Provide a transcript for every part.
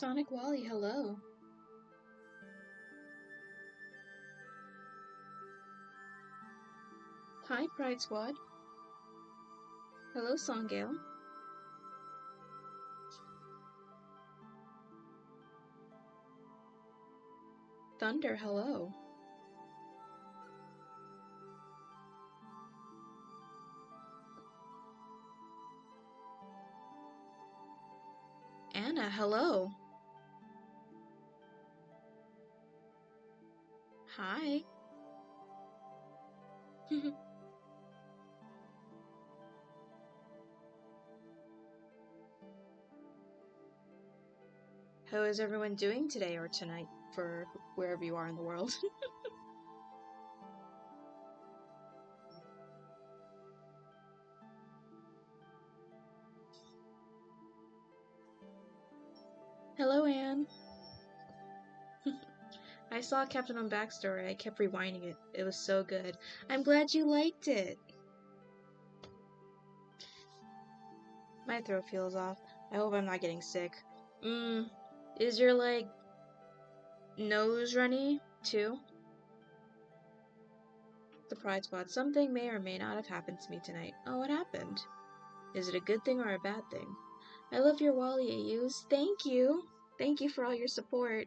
Sonic Wally, hello. Hi, Pride Squad. Hello, Songale. Thunder, hello. Anna, hello. Hi. How is everyone doing today or tonight, for wherever you are in the world? Hello, Anne. I saw Captain on Backstory. I kept rewinding it. It was so good. I'm glad you liked it. My throat feels off. I hope I'm not getting sick. Is your, nose runny, too? The Pride Squad. Something may or may not have happened to me tonight. Oh, what happened? Is it a good thing or a bad thing? I love your Wally AUs. Thank you. Thank you for all your support.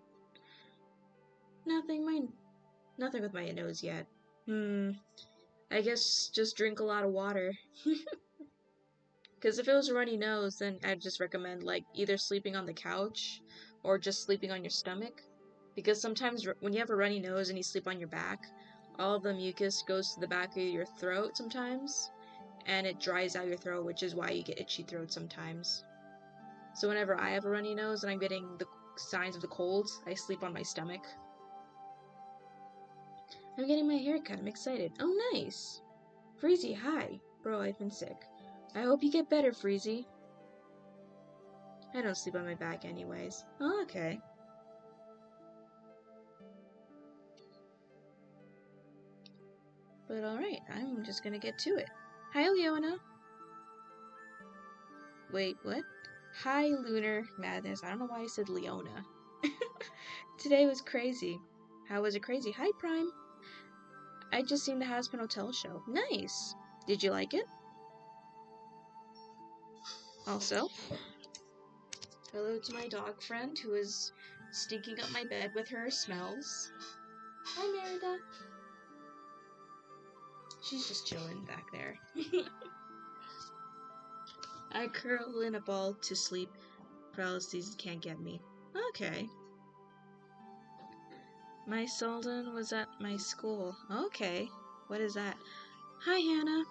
Nothing with my nose yet. I guess just drink a lot of water. Because if it was a runny nose, then I'd just recommend, either sleeping on the couch or just sleeping on your stomach. Because sometimes when you have a runny nose and you sleep on your back, all of the mucus goes to the back of your throat sometimes, and it dries out your throat, which is why you get itchy throat sometimes. So whenever I have a runny nose and I'm getting the signs of the cold, I sleep on my stomach. I'm getting my hair cut. I'm excited. Oh, nice. Freezy, hi. Bro, I've been sick. I hope you get better, Freezy. I don't sleep on my back anyways. Oh, okay. But alright, I'm just gonna get to it. Hi, Leona. Wait, what? Hi, Lunar Madness. I don't know why I said Leona. Today was crazy. How was it crazy? Hi, Prime. I just seen the Hazbin Hotel show. Nice. Did you like it? Also, hello to my dog friend who is stinking up my bed with her smells. Hi, Merida. She's just chilling back there. I curl in a ball to sleep. Paralysis can't get me. Okay. My Sultan was at my school. Okay. What is that? Hi, Hannah.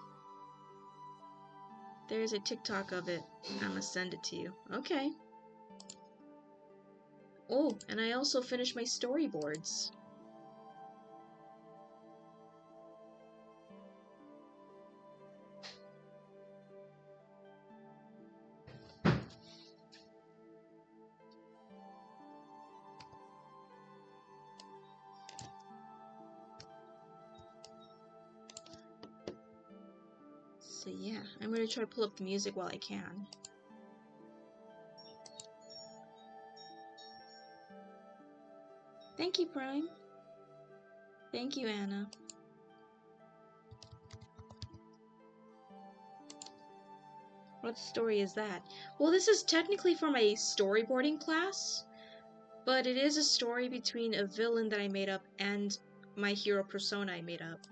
There's a TikTok of it. I'ma send it to you. Okay. Oh, and I also finished my storyboards. So yeah, I'm gonna try to pull up the music while I can. Thank you, Prime. Thank you, Anna. What story is that? Well, this is technically from a storyboarding class, but it is a story between a villain that I made up and my hero persona I made up.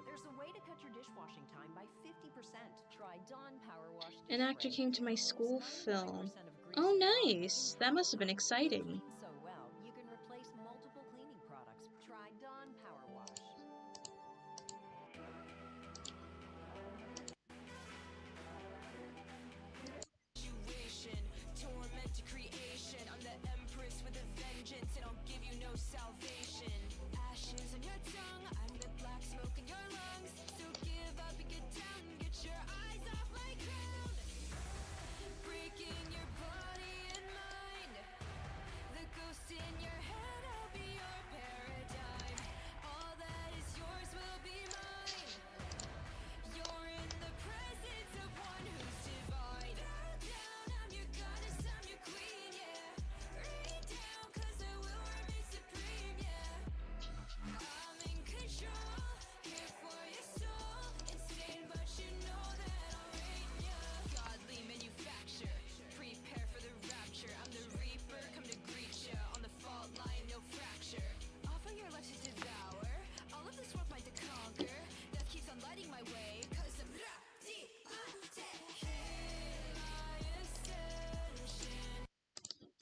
There's a way to cut your dishwashing time by 50%. Try Dawn Power Wash. An actor came to my school film. Oh, nice! That must have been exciting. So well, you can replace multiple cleaning products. Try Dawn Power Wash. Torment to creation. I'm the empress with a vengeance, and I'll give you no salvation. Ashes on your tongue, I'm the black smoke in your lungs. So give up and get down, get your eyes off my crown. Breaking your body and mind. The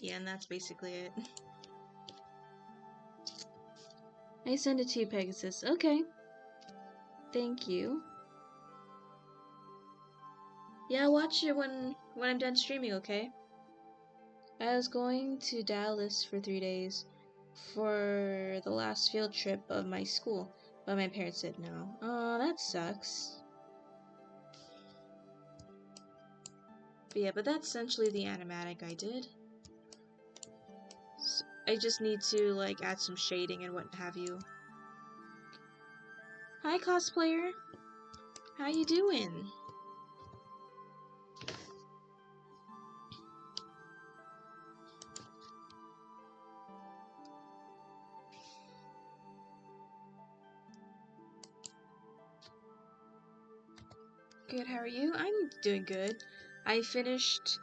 Yeah, and that's basically it. I send it to you, Pegasus. Okay. Thank you. Yeah, watch it when I'm done streaming, okay? I was going to Dallas for 3 days for the last field trip of my school, but my parents said no. Oh, that sucks. But yeah, but that's essentially the animatic I did. So I just need to like add some shading and what have you. Hi, cosplayer. How you doing? Good, how are you? I'm doing good. I finished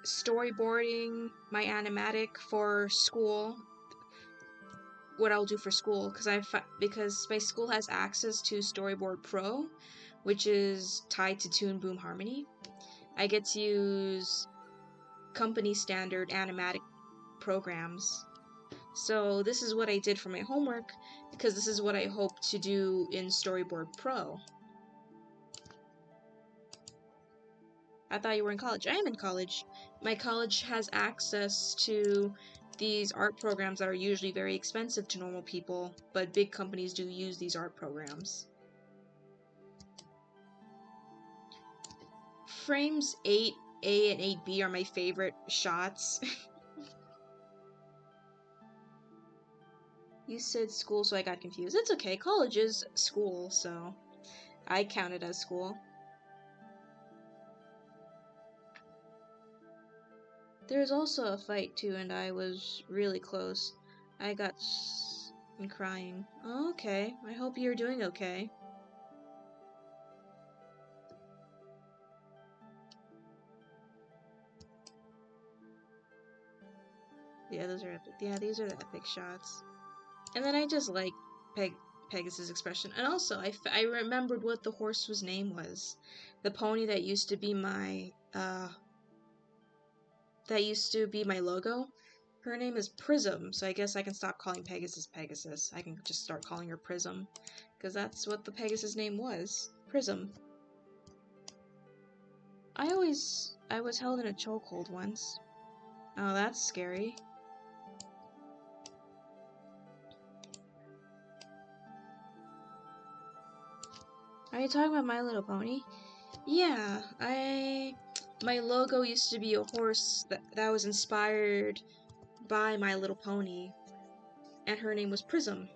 storyboarding my animatic for school. What I'll do for school, because my school has access to Storyboard Pro, which is tied to Toon Boom Harmony. I get to use company standard animatic programs. So this is what I did for my homework, because this is what I hope to do in Storyboard Pro. I thought you were in college. I am in college. My college has access to these art programs that are usually very expensive to normal people, but big companies do use these art programs. Frames 8A and 8B are my favorite shots. You said school, so I got confused. It's okay. College is school, so I count it as school. There's also a fight too, and I was really close. I got crying. Oh, okay. I hope you're doing okay. Yeah, those are epic. Yeah, these are the epic shots. And then I just like Pegasus' expression. And also, I remembered what the horse's name was. The pony that used to be my logo. Her name is Prism, so I guess I can stop calling Pegasus Pegasus. I can just start calling her Prism, because that's what the Pegasus name was. Prism. I was held in a chokehold once. Oh, that's scary. Are you talking about My Little Pony? Yeah, my logo used to be a horse that was inspired by My Little Pony, and her name was Prism.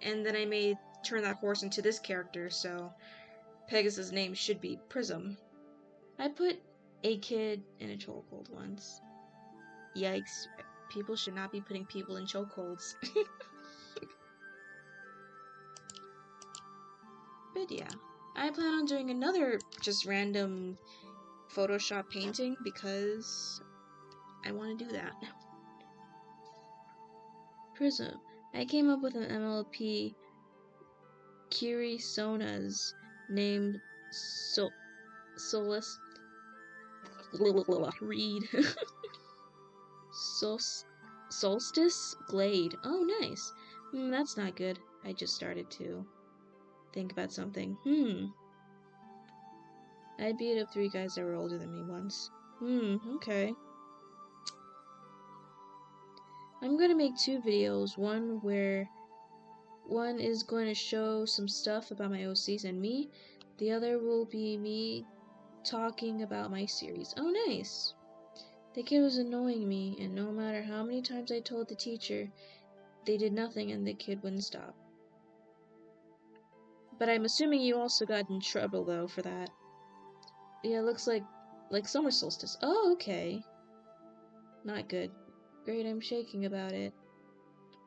And then I turn that horse into this character, so Pegasus' name should be Prism. I put a kid in a chokehold once. Yikes. People should not be putting people in chokeholds. But yeah. I plan on doing another just random Photoshop painting because I want to do that. Prism. I came up with an MLP Kirisonas named Solus Reed. Solstice Glade. Oh, nice. That's not good. I just started to think about something. I beat up 3 guys that were older than me once. Okay. I'm gonna make 2 videos. One where one is going to show some stuff about my OCs and me. The other will be me talking about my series. Oh, nice. The kid was annoying me, and no matter how many times I told the teacher, they did nothing and the kid wouldn't stop. But I'm assuming you also got in trouble, though, for that. Yeah, it looks like summer solstice. Oh, okay. Not good. Great, I'm shaking about it.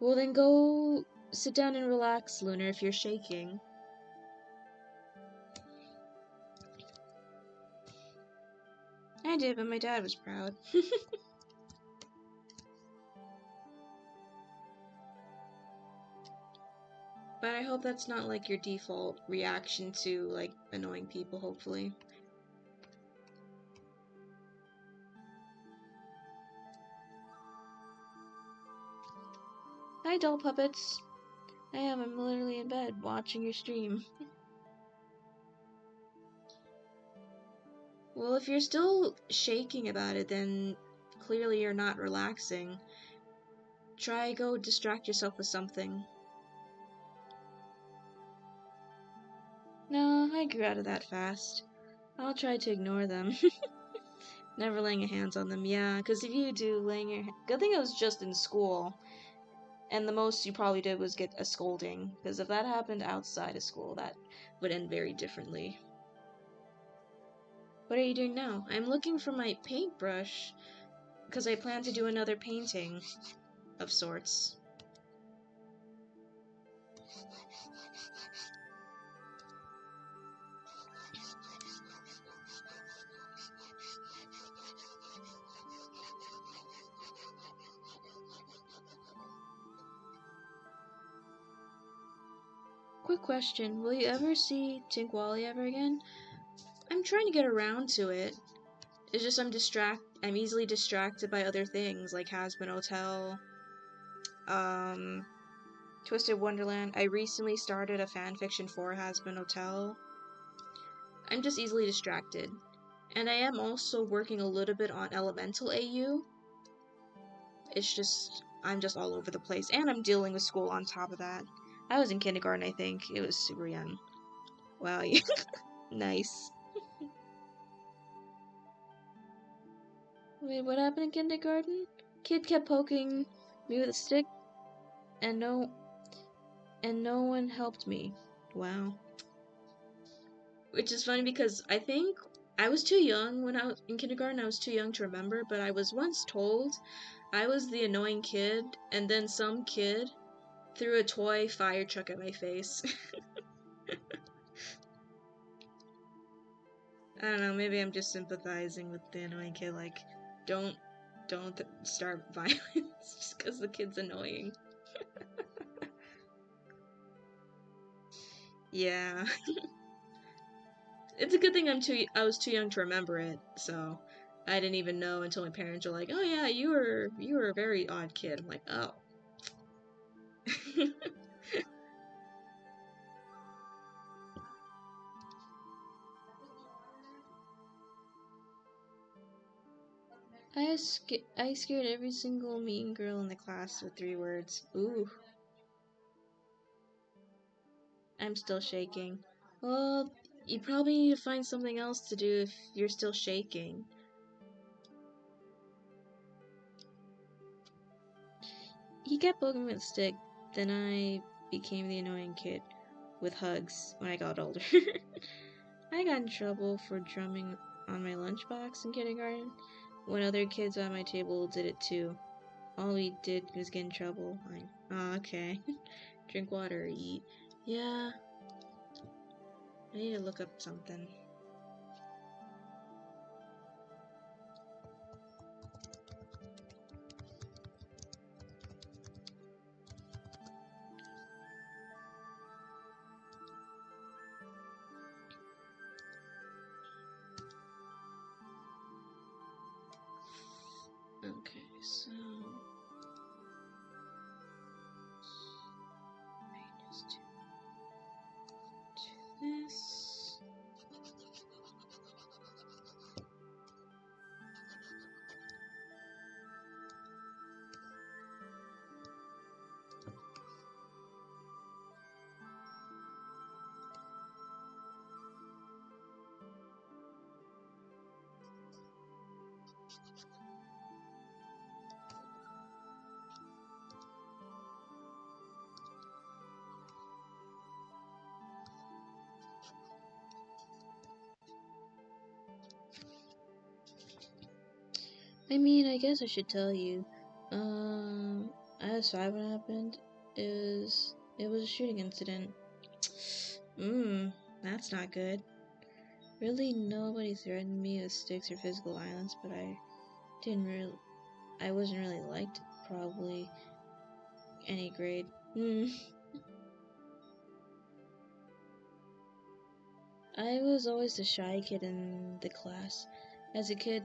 Well, then go sit down and relax, Lunar, if you're shaking. I did, but my dad was proud. But I hope that's not like your default reaction to like annoying people, hopefully. Hi, doll puppets. I'm literally in bed watching your stream. Well, if you're still shaking about it, then clearly you're not relaxing. Try go distract yourself with something. No, I grew out of that fast. I'll try to ignore them. Never laying your hands on them, yeah, because if you do laying your good thing it was just in school, and the most you probably did was get a scolding, because if that happened outside of school, that would end very differently. What are you doing now? I'm looking for my paintbrush, because I plan to do another painting of sorts. Quick question, will you ever see Tinkwally ever again? I'm trying to get around to it. It's just I'm easily distracted by other things like Hazbin Hotel, Twisted Wonderland. I recently started a fanfiction for Hazbin Hotel. I'm just easily distracted. And I am also working a little bit on Elemental AU. It's just, I'm just all over the place. And I'm dealing with school on top of that. I was in kindergarten, I think. It was super young. Wow, yeah. Nice. Wait, what happened in kindergarten? Kid kept poking me with a stick, and no one helped me. Wow. Which is funny because I think I was too young when I was in kindergarten. I was too young to remember, but I was once told I was the annoying kid, and then some kid threw a toy fire truck at my face. I don't know, maybe I'm just sympathizing with the annoying kid, like, don't start violence just because the kid's annoying. Yeah. It's a good thing I was too young to remember it, so I didn't even know until my parents were like, "Oh yeah, you were a very odd kid." I'm like, "Oh." I scared every single mean girl in the class with 3 words. Ooh, I'm still shaking. Well, you probably need to find something else to do if you're still shaking. He kept poking me with a stick, then I became the annoying kid with hugs when I got older. I got in trouble for drumming on my lunchbox in kindergarten when other kids at my table did it too. All we did was get in trouble. Like, oh, okay. Drink water or eat. Yeah, I need to look up something. Okay, so I just do this. I mean, I guess I should tell you. I aside what happened is it was a shooting incident. That's not good. Really, nobody threatened me with sticks or physical violence, but I wasn't really liked, probably any grade. I was always the shy kid in the class. As a kid,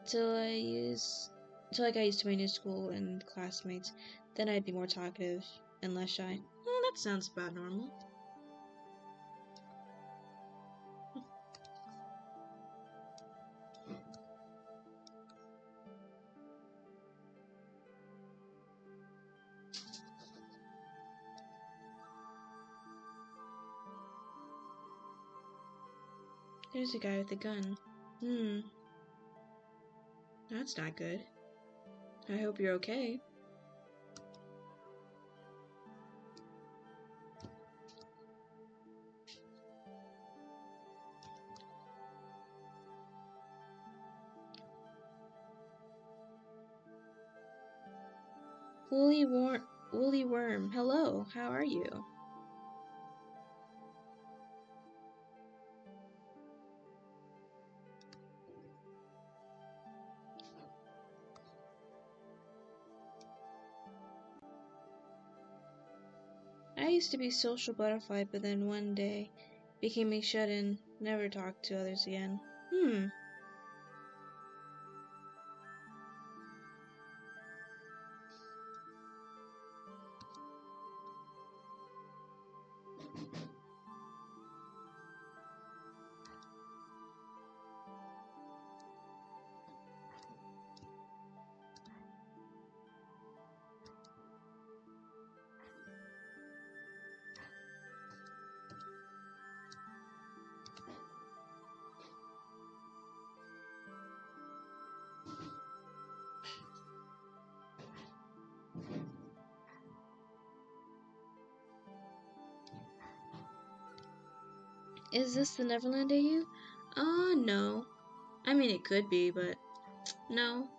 till I got used to my new school and classmates. Then I'd be more talkative and less shy. Oh, that sounds about normal. There's a guy with a gun. That's not good. I hope you're okay. Woolly Worm, hello, how are you? I used to be social butterfly, but then one day became a shut-in, never talked to others again. Is this the Neverland AU? No. I mean, it could be, but no.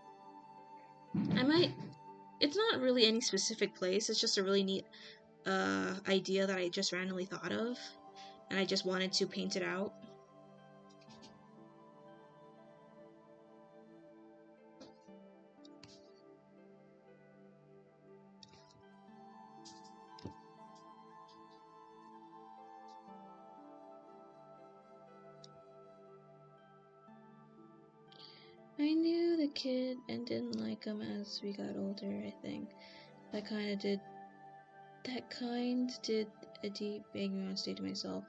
It's not really any specific place, it's just a really neat idea that I just randomly thought of, and I just wanted to paint it out. I knew the kid and didn't like him as we got older, I think. That kind did a deep bang me on stage to myself.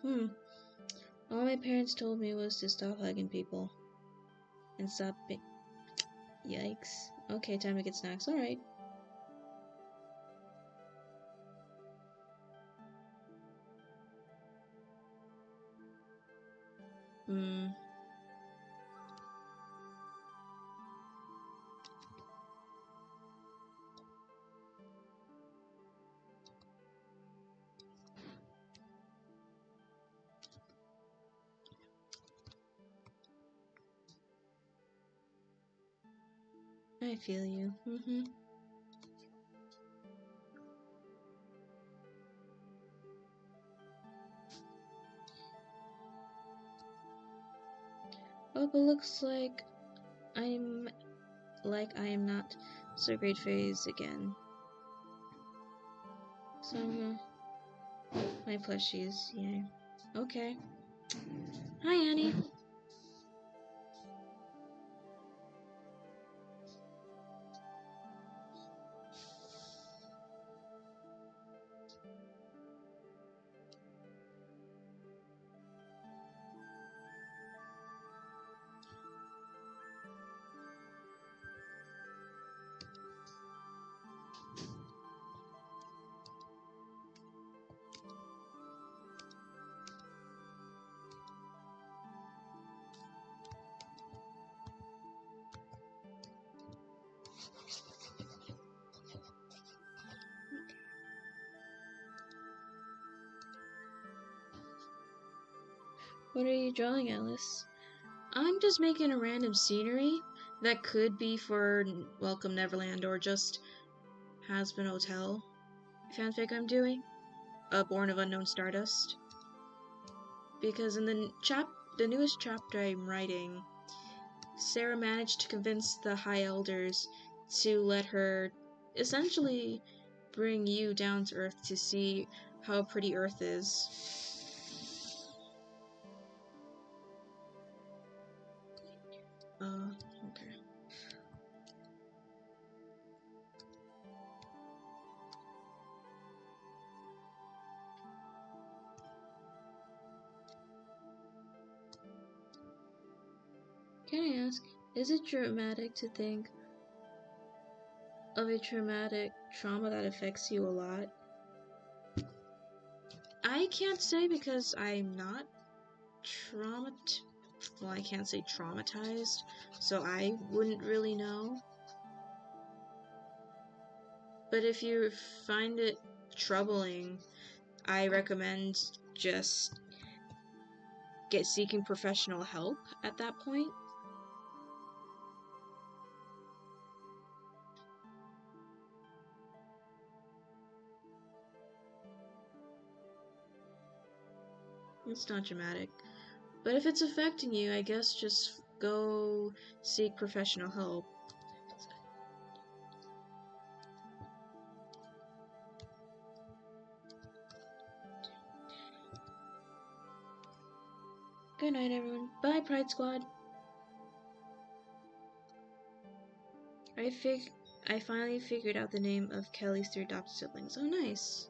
All my parents told me was to stop hugging people. And stop Yikes. Okay, time to get snacks. Alright. I feel you. Oh, but looks like I am not so great phase again. So, my plushies, yeah. Okay. Hi, Annie. What are you drawing, Alice? I'm just making a random scenery that could be for Welcome Neverland or just Hazbin Hotel fanfic I'm doing. Born of Unknown Stardust. Because in the newest chapter I'm writing, Sarah managed to convince the High Elders to let her essentially bring you down to Earth to see how pretty Earth is. Okay. Can I ask, is it dramatic to think of a traumatic trauma that affects you a lot? I can't say because I'm not I can't say traumatized, so I wouldn't really know. But if you find it troubling, I recommend just seeking professional help at that point. It's not dramatic. But if it's affecting you, I guess just go seek professional help. Good night, everyone. Bye, Pride Squad. I finally figured out the name of Kelly's 3 adopted siblings. Oh, nice.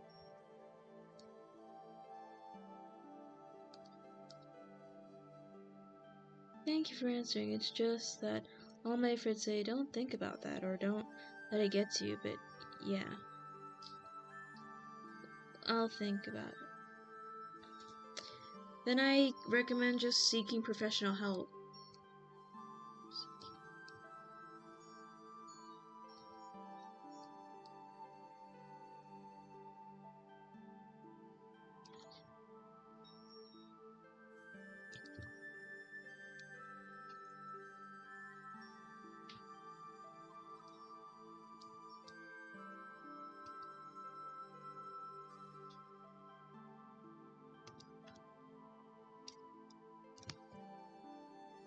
Thank you for answering. It's just that all my friends say don't think about that or don't let it get to you, but yeah. I'll think about it. Then I recommend just seeking professional help.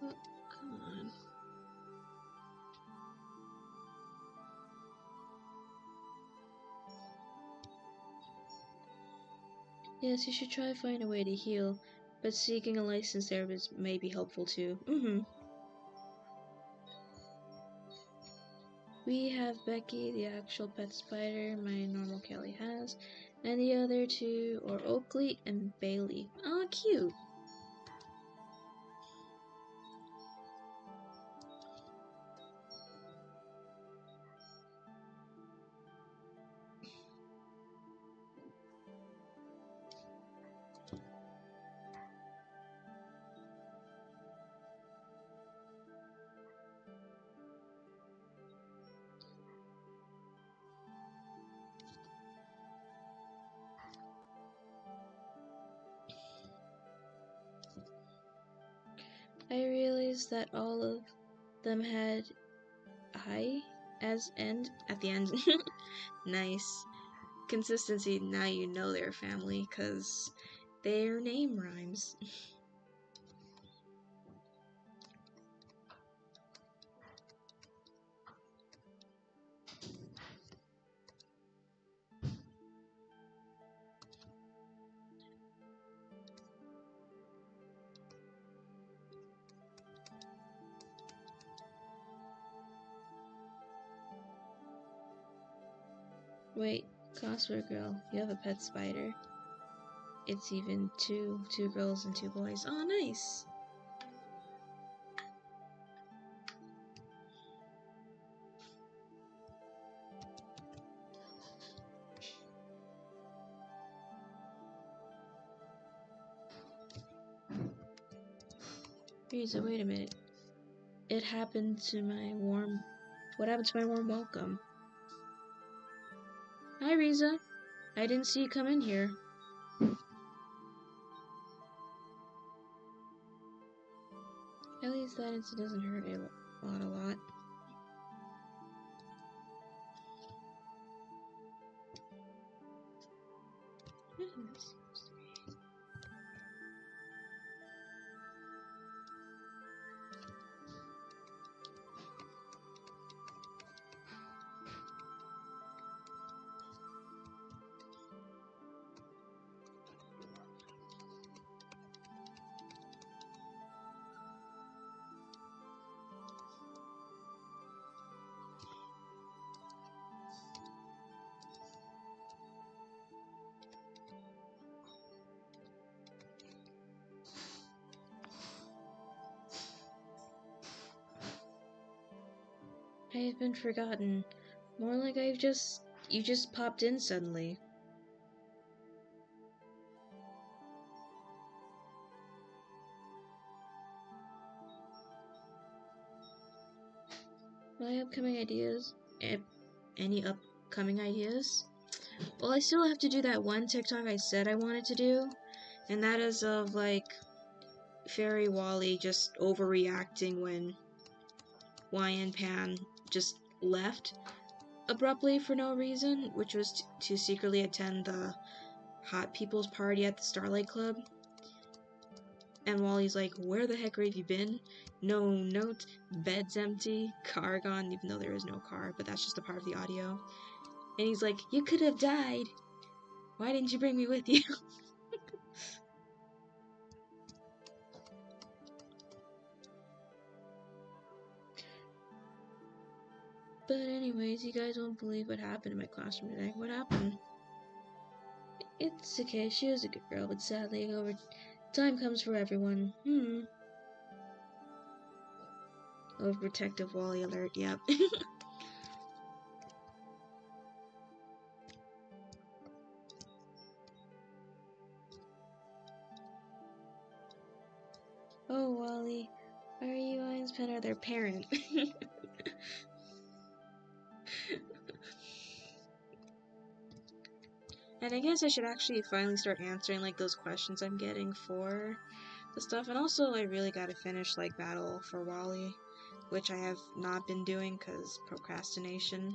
Oh, come on. Yes, you should try to find a way to heal, but seeking a licensed therapist may be helpful too. We have Becky, the actual pet spider my normal Kelly has, and the other two are Oakley and Bailey. Aw, cute. I realized that all of them had I as end at the end. Nice. Consistency, now you know they're family, cause their name rhymes. Wait, Cosplay Girl, you have a pet spider. It's even two girls and 2 boys. Oh, nice. Riza, wait a minute. What happened to my warm welcome? Hi, Riza. I didn't see you come in here. At least that it doesn't hurt a lot. I've been forgotten. More like you just popped in suddenly. My upcoming ideas? Any upcoming ideas? Well, I still have to do that one TikTok I said I wanted to do, and that is of like Fairy Wally just overreacting when Hawaiian Pan just left abruptly for no reason, which was to secretly attend the hot people's party at the Starlight Club. And Wally's like, where the heck have you been? No note, bed's empty, car gone, even though there is no car, but that's just a part of the audio. And he's like, you could have died. Why didn't you bring me with you? But anyways, you guys won't believe what happened in my classroom today. What happened? It's okay, she was a good girl, but sadly, time comes for everyone. Overprotective Wally alert, yep. Oh, Wally, are you Hawaiian's pen or their parent? And I guess I should actually finally start answering like those questions I'm getting for the stuff. And also, I really gotta finish like Battle for Wally, which I have not been doing because procrastination.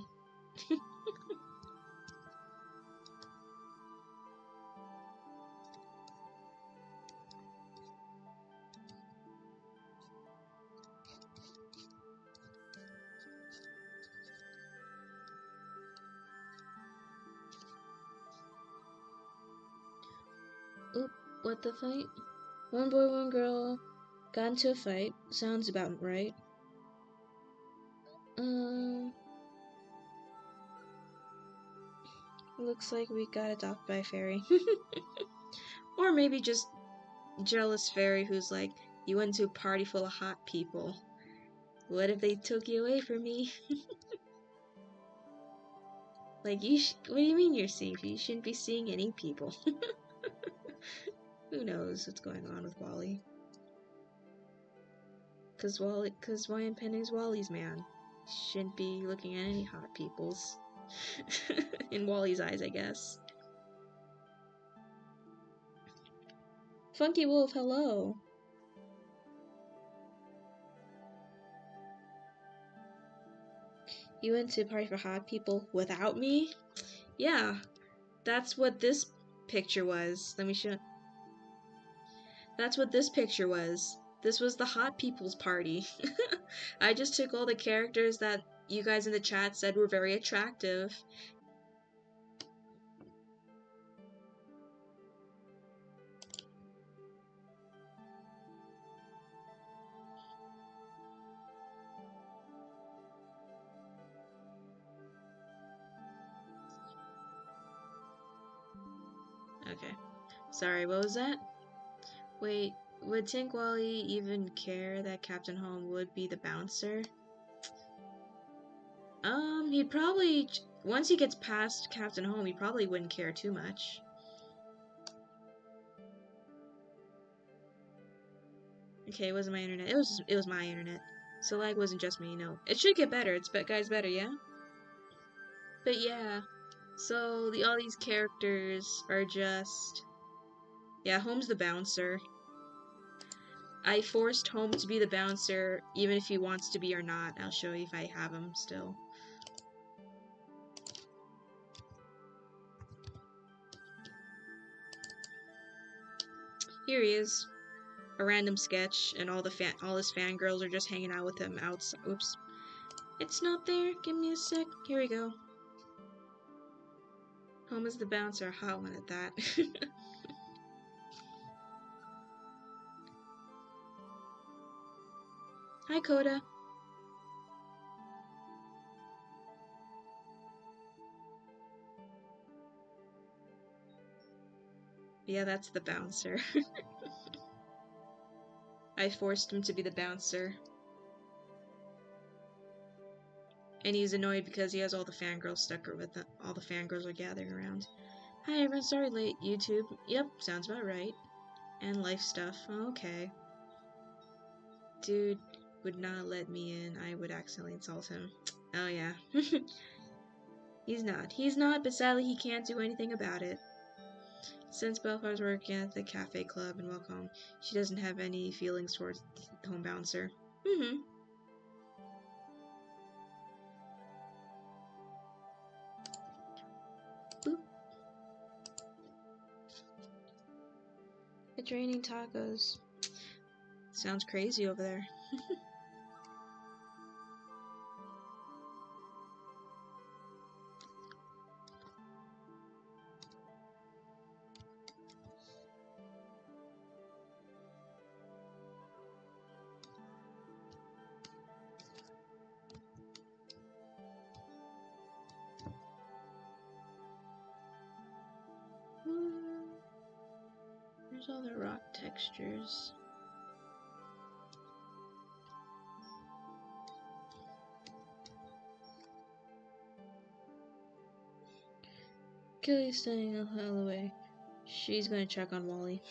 Oop, what the fight? One boy, one girl got into a fight. Sounds about right. Looks like we got adopted by a fairy. Or maybe just jealous fairy who's like, you went to a party full of hot people. What if they took you away from me? Like, what do you mean you're seeing? You shouldn't be seeing any people. Who knows what's going on with Wally? Cause Hawaiian Pen is Wally's man. Shouldn't be looking at any hot peoples. In Wally's eyes, I guess. Funky Wolf, hello. You went to a party for hot people without me? Yeah, that's what this picture was. Let me show. That's what this picture was. This was the hot people's party. I just took all the characters that you guys in the chat said were very attractive. Okay. Sorry, what was that? Wait, would Tink Wally even care that Captain Home would be the bouncer? He'd probably, once he gets past Captain Home, he probably wouldn't care too much. Okay, it wasn't my internet. It was my internet. So lag wasn't just me, no. It should get better. It's guys better, yeah? But yeah. So all these characters are just, yeah, Home's the bouncer. I forced Home to be the bouncer, even if he wants to be or not. I'll show you if I have him still. Here he is. A random sketch, and all his fangirls are just hanging out with him outside. Oops. It's not there. Give me a sec. Here we go. Home is the bouncer. Hot one at that. Hi, Coda. Yeah, that's the bouncer. I forced him to be the bouncer. And he's annoyed because he has all the fangirls stuck with him. All the fangirls are gathering around. Hi everyone, sorry late, YouTube. Yep, sounds about right. And life stuff. Okay. Dude would not let me in. I would accidentally insult him. Oh yeah. He's not, but sadly he can't do anything about it. Since Bellfire's working at the cafe club and welcome, she doesn't have any feelings towards the home bouncer. Mm-hmm. Boop. It's raining tacos. Sounds crazy over there. There's all the rock textures. Kelly's staying a hell away. She's gonna check on Wally.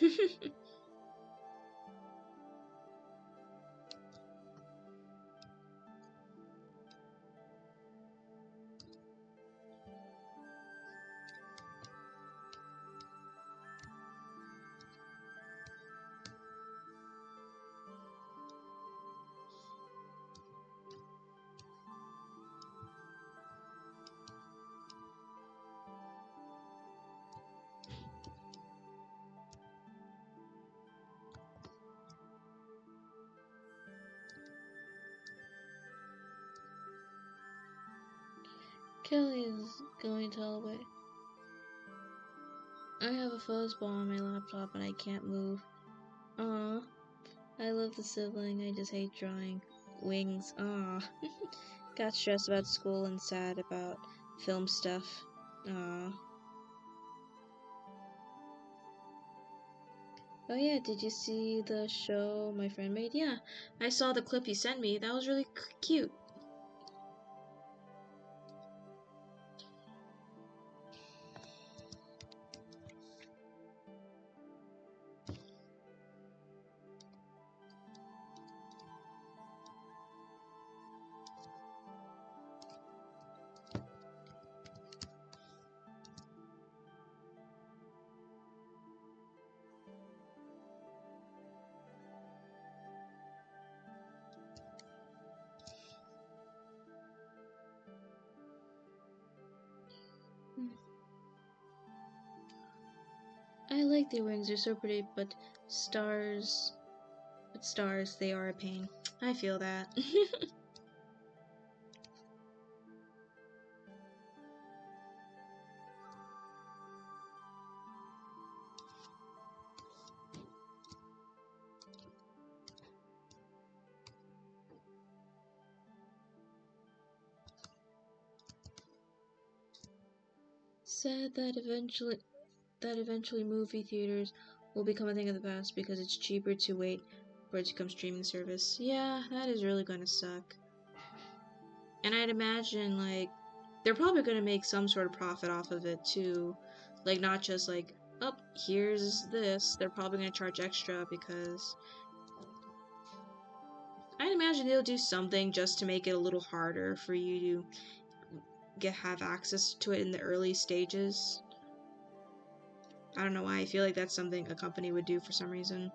Kelly is going to away. I have a fuzzball on my laptop and I can't move. Aw. I love the sibling, I just hate drawing. Wings, aw. Got stressed about school and sad about film stuff. Aw. Oh yeah, did you see the show my friend made? Yeah, I saw the clip he sent me. That was really cute. I like their wings, they're so pretty, but stars, they are a pain. I feel that. Sad that eventually movie theaters will become a thing of the past because it's cheaper to wait for it to come streaming service. Yeah, that is really gonna suck. And I'd imagine, like, they're probably gonna make some sort of profit off of it too. Like, not just like, oh, here's this. They're probably gonna charge extra because I'd imagine they'll do something just to make it a little harder for you to have access to it in the early stages. I don't know why. I feel like that's something a company would do for some reason.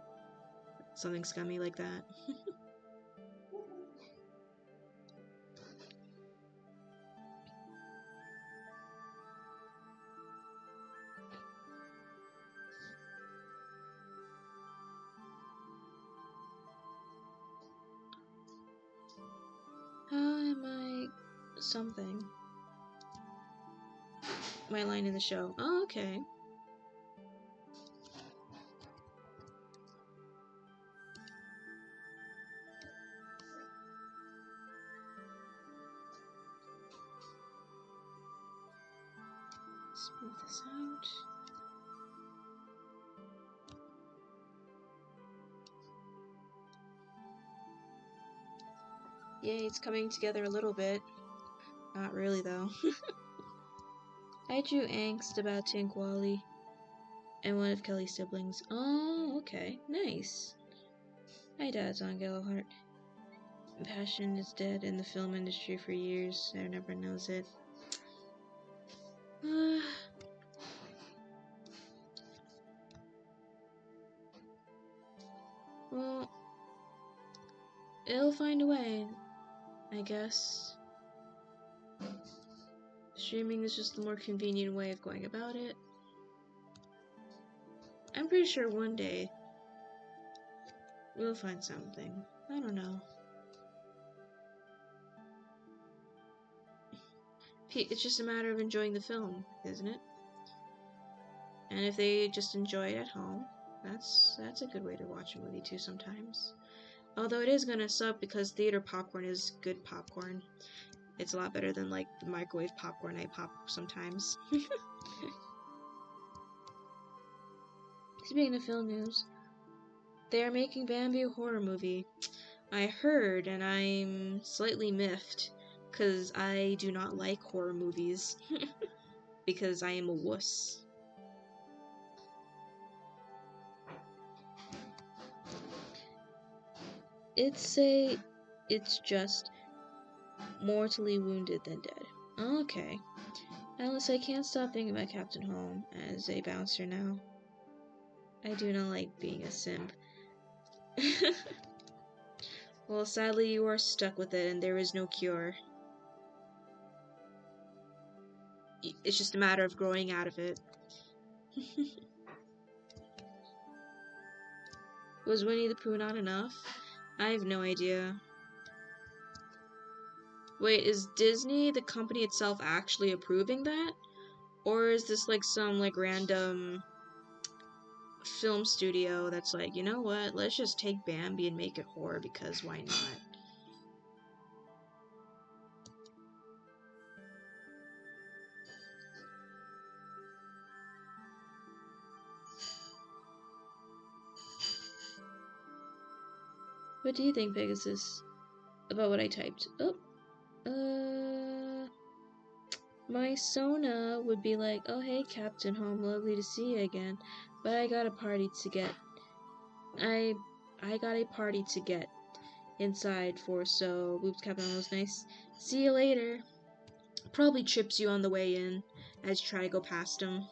Something scummy like that. How am I something? My line in the show. Oh, okay. Smooth this out. Yay, it's coming together a little bit. Not really, though. I drew angst about Tink Wally and one of Kelly's siblings. Oh, okay. Nice. My dad's on Gellhart. Passion is dead in the film industry for years. I never knows it. Well, it'll find a way, I guess. Streaming is just the more convenient way of going about it. I'm pretty sure one day we'll find something. I don't know. It's just a matter of enjoying the film, isn't it? And if they just enjoy it at home, that's a good way to watch a movie too sometimes. Although it is gonna suck because theater popcorn is good popcorn. It's a lot better than like the microwave popcorn I pop sometimes. Speaking of film news, they are making Bambi a horror movie. I heard, and I'm slightly miffed, because I do not like horror movies. Because I am a wuss. It's just mortally wounded than dead. Okay. Alice, I can't stop thinking about Captain Home as a bouncer now. I do not like being a simp. Well, sadly, you are stuck with it and there is no cure. It's just a matter of growing out of it. Was Winnie the Pooh not enough? I have no idea. Wait, is Disney, the company itself, actually approving that? Or is this like some like random film studio that's like, you know what, let's just take Bambi and make it horror because why not? What do you think, Pegasus? About what I typed? My Sona would be like, oh hey Captain Home, lovely to see you again, but I got a party to get. I got a party to get inside for, so whoops, Captain Home was nice. See you later. Probably trips you on the way in as you try to go past him.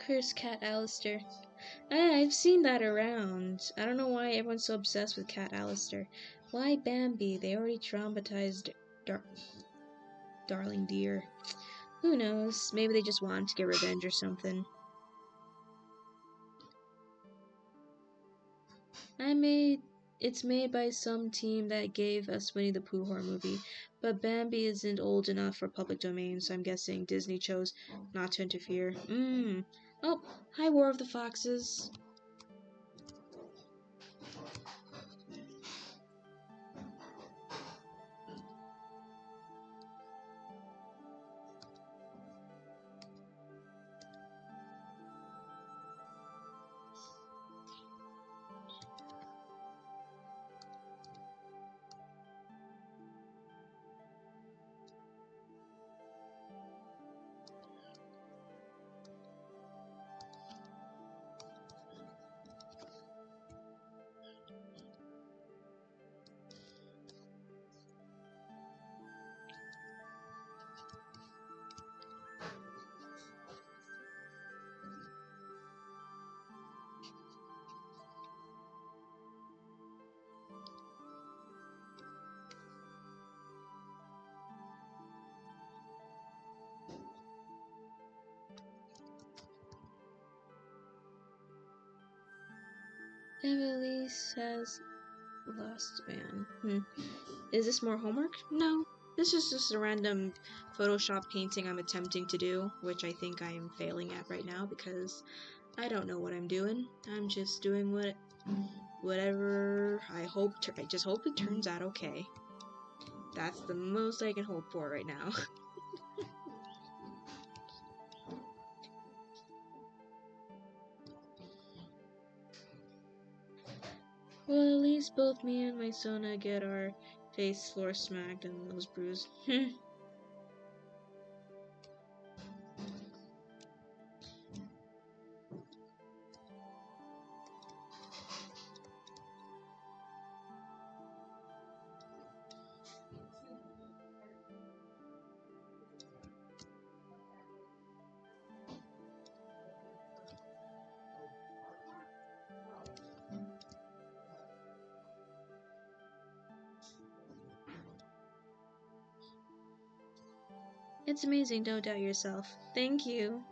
Curse Cat Alistair. I've seen that around. I don't know why everyone's so obsessed with Cat Alistair. Why Bambi? They already traumatized Darling Deer. Who knows? Maybe they just wanted to get revenge or something. It's made by some team that gave us Winnie the Pooh horror movie, but Bambi isn't old enough for public domain, so I'm guessing Disney chose not to interfere. Oh, hi War of the Foxes. Emily says Last Man. Is this more homework? No. This is just a random Photoshop painting I'm attempting to do, which I think I am failing at right now because I don't know what I'm doing. I'm just doing whatever I just hope it turns out okay. That's the most I can hope for right now. Well, at least both me and my Sona get our face floor smacked and nose bruised. It's amazing, don't doubt yourself. Thank you.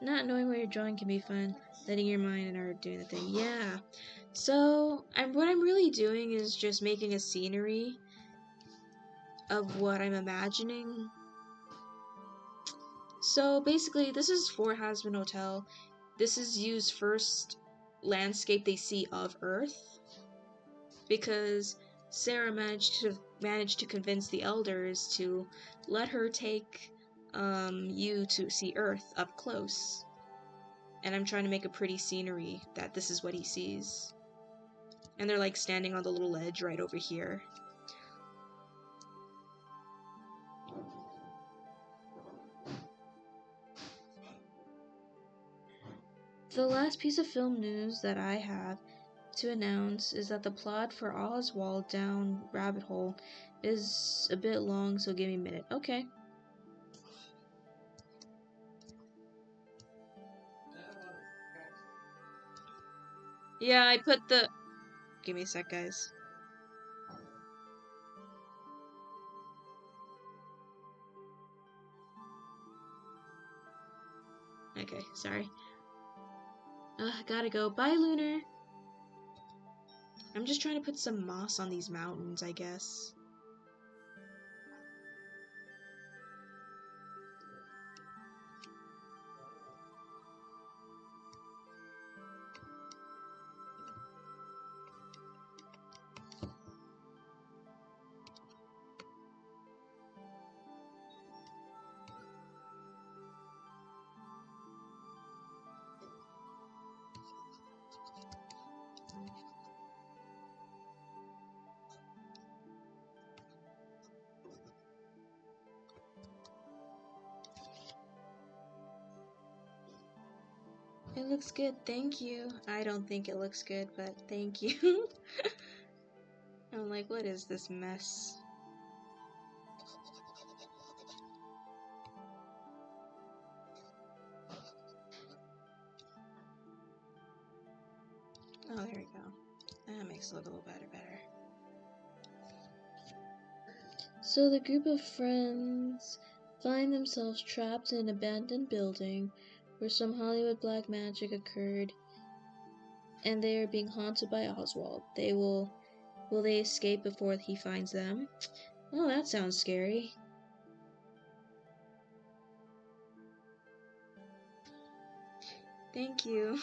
Not knowing what you're drawing can be fun. Letting your mind and art doing the thing. Yeah. So, what I'm really doing is just making a scenery of what I'm imagining. So, basically, this is for Hazbin Hotel. This is Yu's first landscape they see of Earth. Because Sarah managed to convince the elders to let her take Yu to see Earth up close. And I'm trying to make a pretty scenery that this is what he sees. And they're like standing on the little ledge right over here. The last piece of film news that I have to announce is that the plot for Oswald Down Rabbit Hole is a bit long, so give me a minute. Okay. Yeah, I put the... Give me a sec, guys. Okay, sorry. Gotta go. Bye, Lunar! I'm just trying to put some moss on these mountains, I guess. It looks good, thank you. I don't think it looks good, but thank you. I'm like, what is this mess? Oh, there we go. That makes it look a little better. So the group of friends find themselves trapped in an abandoned building where some Hollywood black magic occurred, and they are being haunted by Oswald. Will they escape before he finds them? Oh, that sounds scary. Thank you.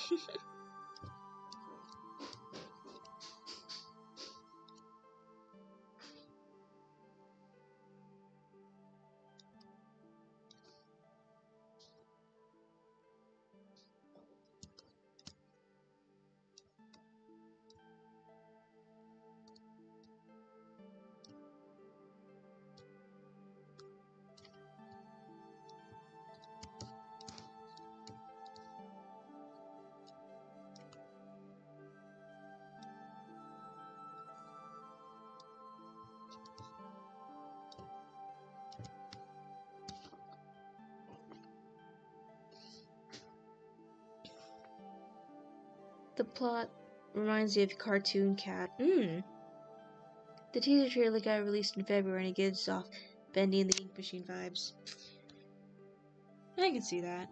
The plot reminds me of Cartoon Cat. The teaser trailer got released in February and it gives off Bendy and the Ink Machine vibes. I can see that.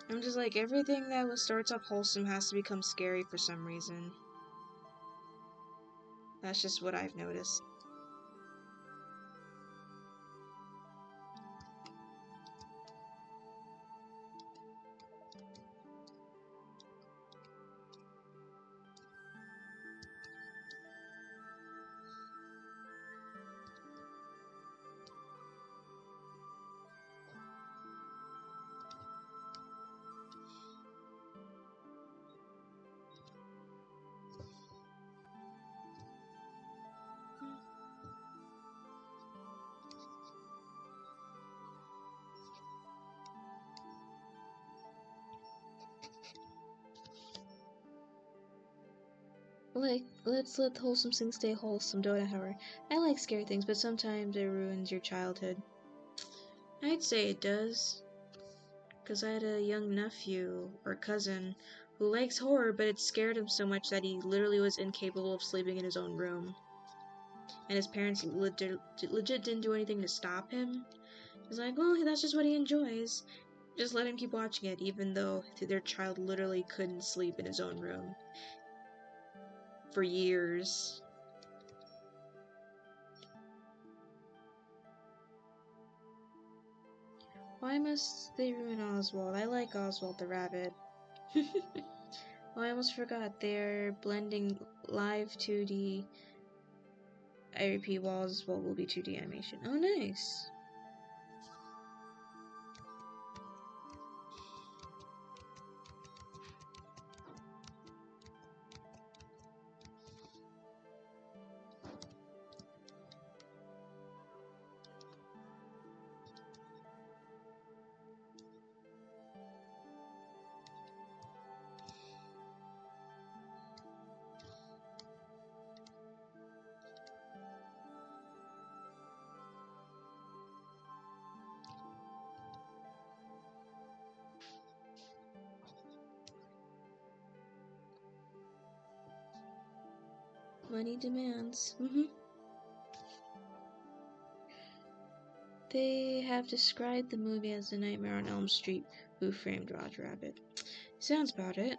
I'm just like, everything that starts off wholesome has to become scary for some reason. That's just what I've noticed. Like, let's let wholesome things stay wholesome, don't it, Howard? I like scary things, but sometimes it ruins your childhood. I'd say it does. Because I had a young nephew, or cousin, who likes horror, but it scared him so much that he literally was incapable of sleeping in his own room. And his parents legit didn't do anything to stop him. It's like, well, that's just what he enjoys. Just let him keep watching it, even though their child literally couldn't sleep in his own room. For years. Why must they ruin Oswald? I like Oswald the rabbit. Oh, I almost forgot. They're blending live 2D. I repeat, walls will be 2D animation. Oh, nice. Money demands. They have described the movie as The Nightmare on Elm Street, Who Framed Roger Rabbit. Sounds about it.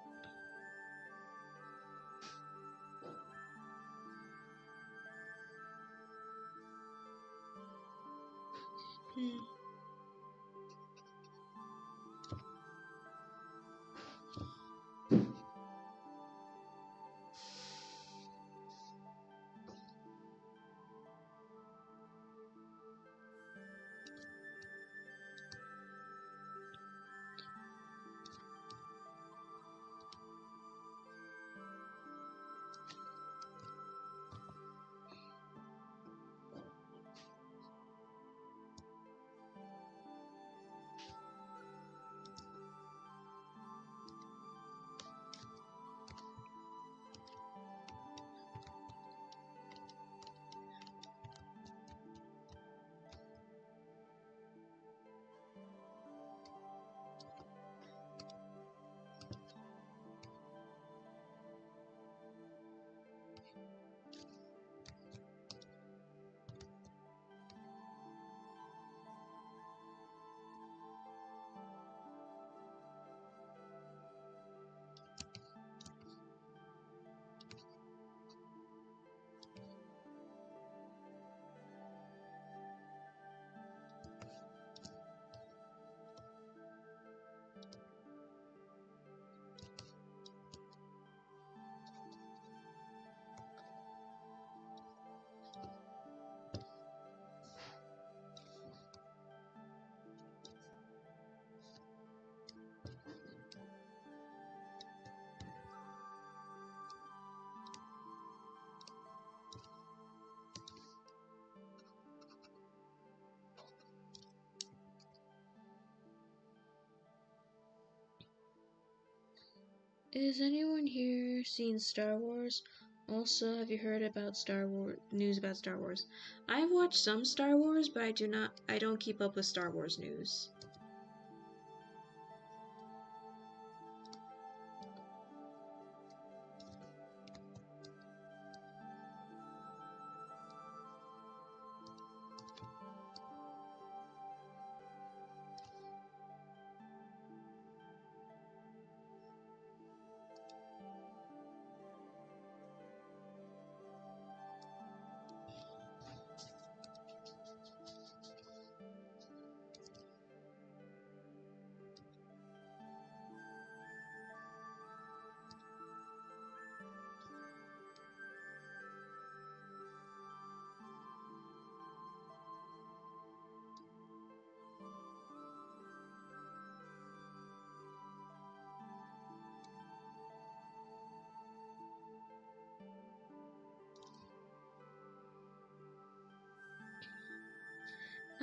Is anyone here seen Star Wars? Also, have you heard about Star Wars news about Star Wars? I've watched some Star Wars, but I don't keep up with Star Wars news.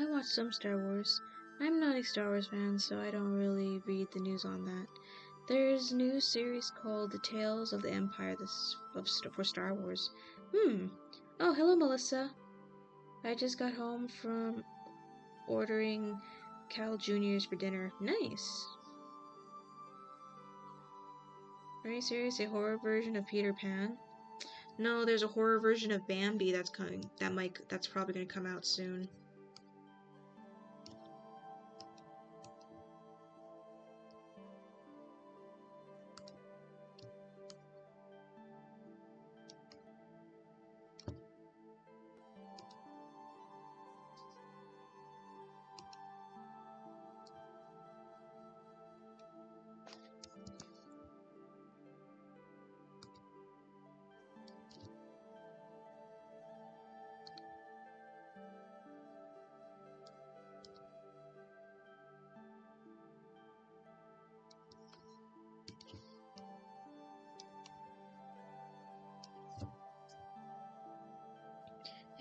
I watch some Star Wars. I'm not a Star Wars fan, so I don't really read the news on that. There's a new series called The Tales of the Empire for Star Wars. Oh, hello, Melissa. I just got home from ordering Cal Juniors for dinner. Nice. Are you serious? A horror version of Peter Pan? No, there's a horror version of Bambi that's coming. That's probably gonna come out soon.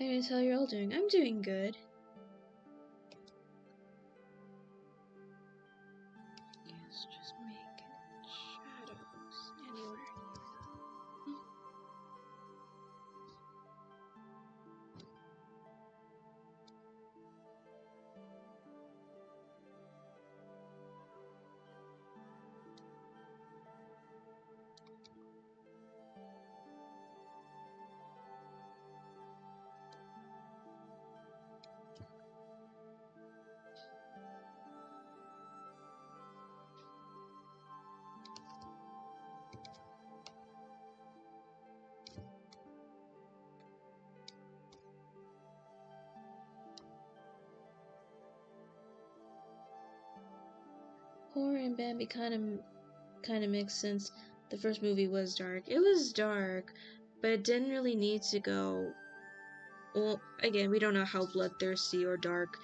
Anyways, how you're all doing? I'm doing good. Yes, just make shadows anywhere. Horror and Bambi kind of makes sense. The first movie was dark. It was dark, but it didn't really need to go. Well, again, we don't know how bloodthirsty or dark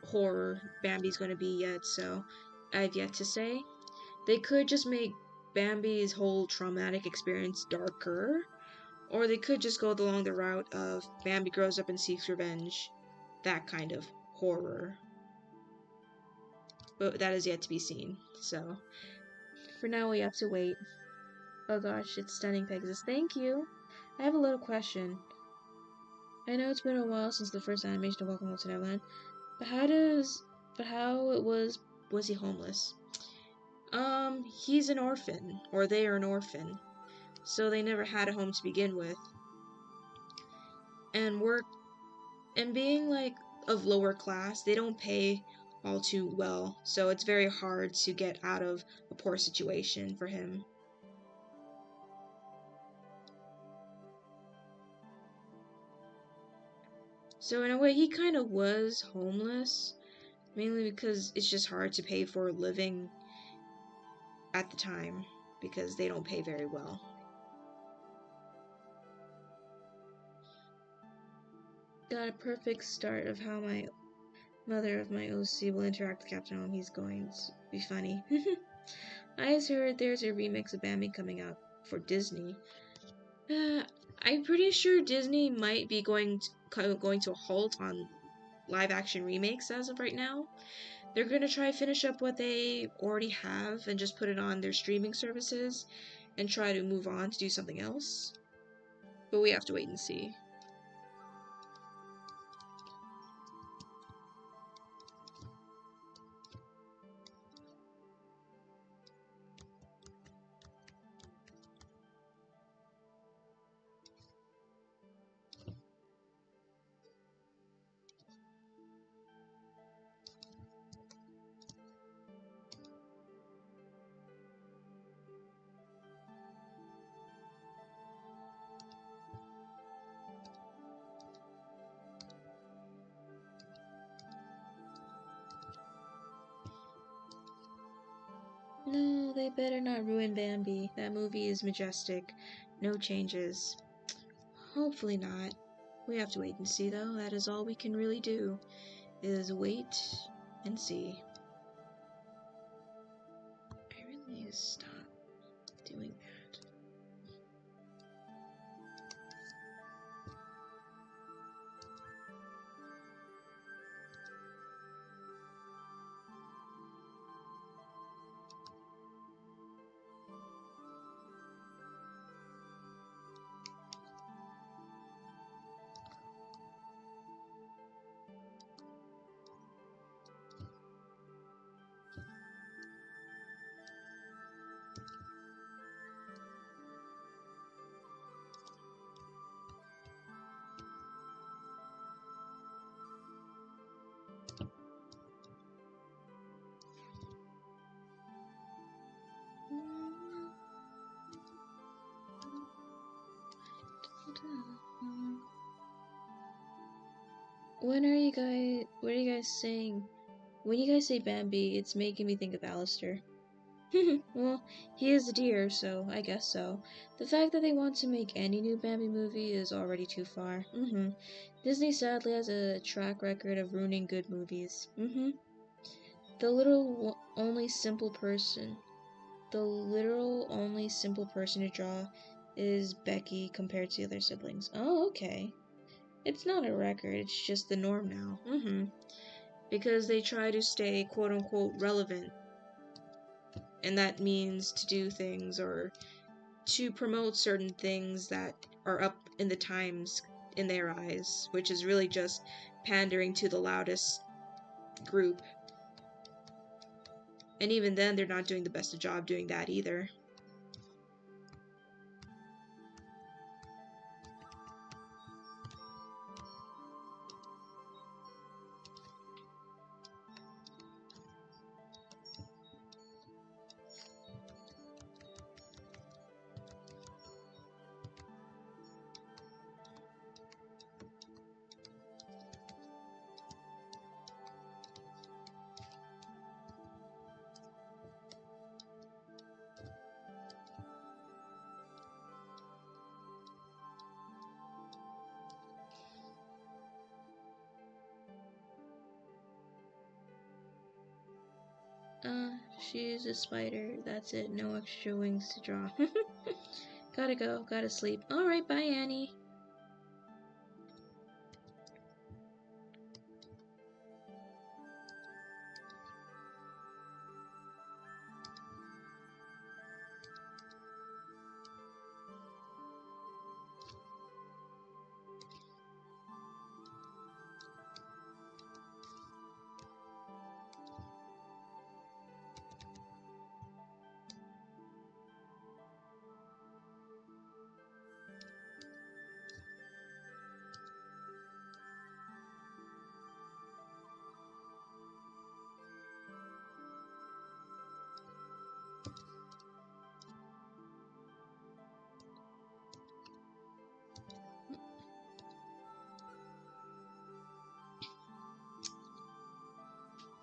horror Bambi's going to be yet, so I've yet to say. They could just make Bambi's whole traumatic experience darker, or they could just go along the route of Bambi grows up and seeks revenge, that kind of horror. But that is yet to be seen, so for now we have to wait. Oh gosh, it's stunning, Pegasus. Thank you. I have a little question. I know it's been a while since the first animation of Welcome Home to Neverland, but how was he homeless? He's an orphan, or they are an orphan, so they never had a home to begin with. And being like of lower class, they don't pay all too well, so it's very hard to get out of a poor situation for him. So in a way, he kind of was homeless, mainly because it's just hard to pay for a living at the time, because they don't pay very well. Got a perfect start of how my mother of my OC will interact with Captain Home. He's going to be funny. I just heard there's a remix of Bambi coming out for Disney. I'm pretty sure Disney might be going to a halt on live action remakes as of right now. They're going to try to finish up what they already have and just put it on their streaming services and try to move on to do something else. But we have to wait and see. No, they better not ruin Bambi. That movie is majestic. No changes. Hopefully not. We have to wait and see, though. That is all we can really do, is wait and see. I really need to stop doing that. What are you guys saying? When you guys say Bambi, it's making me think of Alistair. Well, he is a deer, so I guess so. The fact that they want to make any new Bambi movie is already too far. Disney sadly has a track record of ruining good movies. The literal only simple person to draw is Becky compared to the other siblings. Oh, okay. It's not a record, it's just the norm now. Because they try to stay quote unquote relevant. And that means to do things or to promote certain things that are up in the times in their eyes, which is really just pandering to the loudest group. And even then, they're not doing the best of job doing that either. She's a spider. That's it. No extra wings to draw. Gotta go. Gotta sleep. Alright, bye, Annie.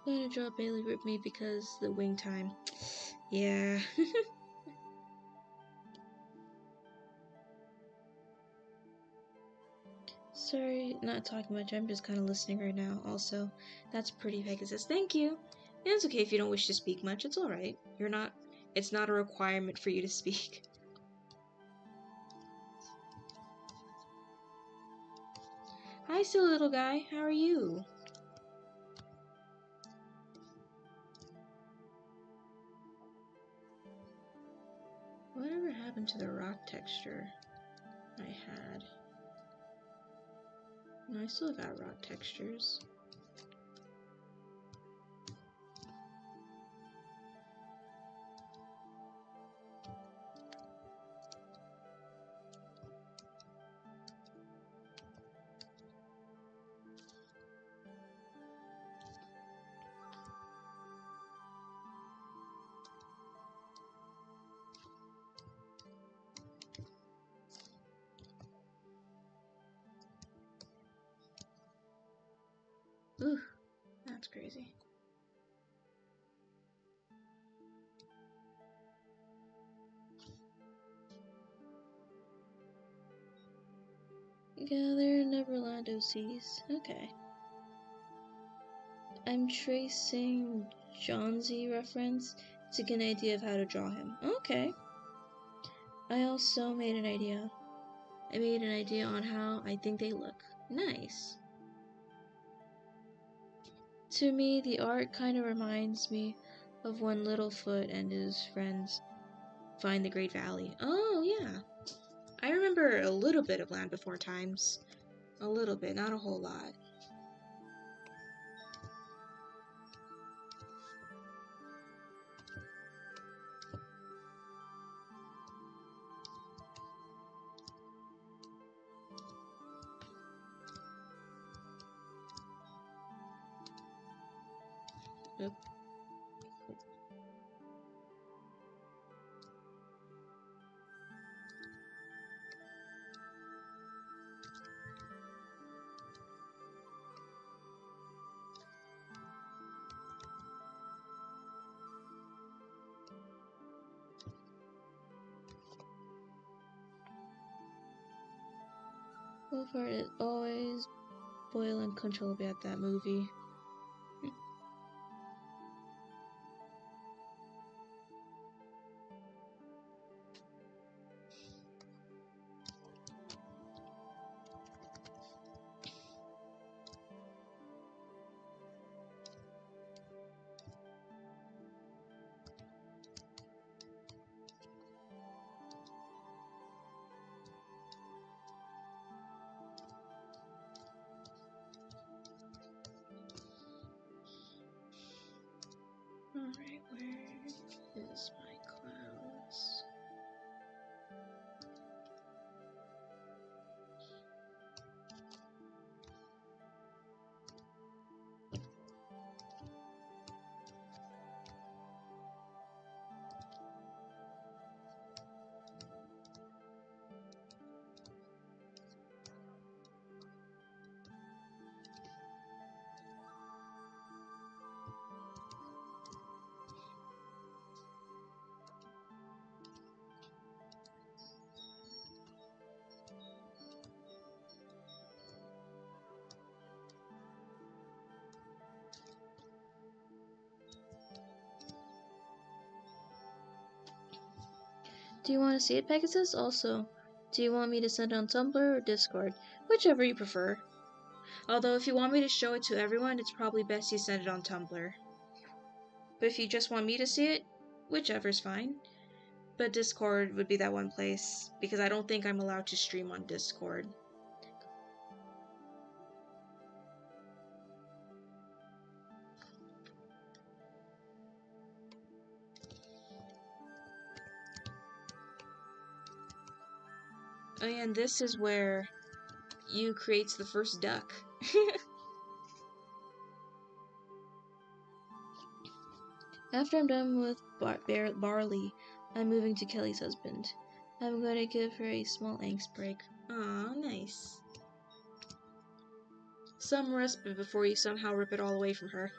I'm gonna draw Bailey with me because the wing time. Yeah. Sorry, not talking much. I'm just kind of listening right now. Also, that's pretty, Pegasus. Thank you. And it's okay if you don't wish to speak much. It's alright. It's not a requirement for you to speak. Hi, silly little guy. How are you? Whatever happened to the rock texture I had? No, I still got rock textures. Ooh, that's crazy. Gather Neverland OCs. Okay. I'm tracing Johnsy reference to get an idea of how to draw him. Okay. I also made an idea. I made an idea on how I think they look. Nice. To me, the art kind of reminds me of when Littlefoot and his friends find the Great Valley. Oh, yeah. I remember a little bit of Land Before Times. A little bit, not a whole lot. Oop. Wolfheart is always boil uncontrollably at that movie. Alright, where is my clouds? Do you want to see it, Pegasus? Also, do you want me to send it on Tumblr or Discord? Whichever you prefer. Although if you want me to show it to everyone, it's probably best you send it on Tumblr. But if you just want me to see it, whichever's fine. But Discord would be that one place, because I don't think I'm allowed to stream on Discord. Oh yeah, and this is where you creates the first duck. After I'm done with Barley, I'm moving to Kelly's husband. I'm going to give her a small angst break. Aw, nice. Some respite before you somehow rip it all away from her.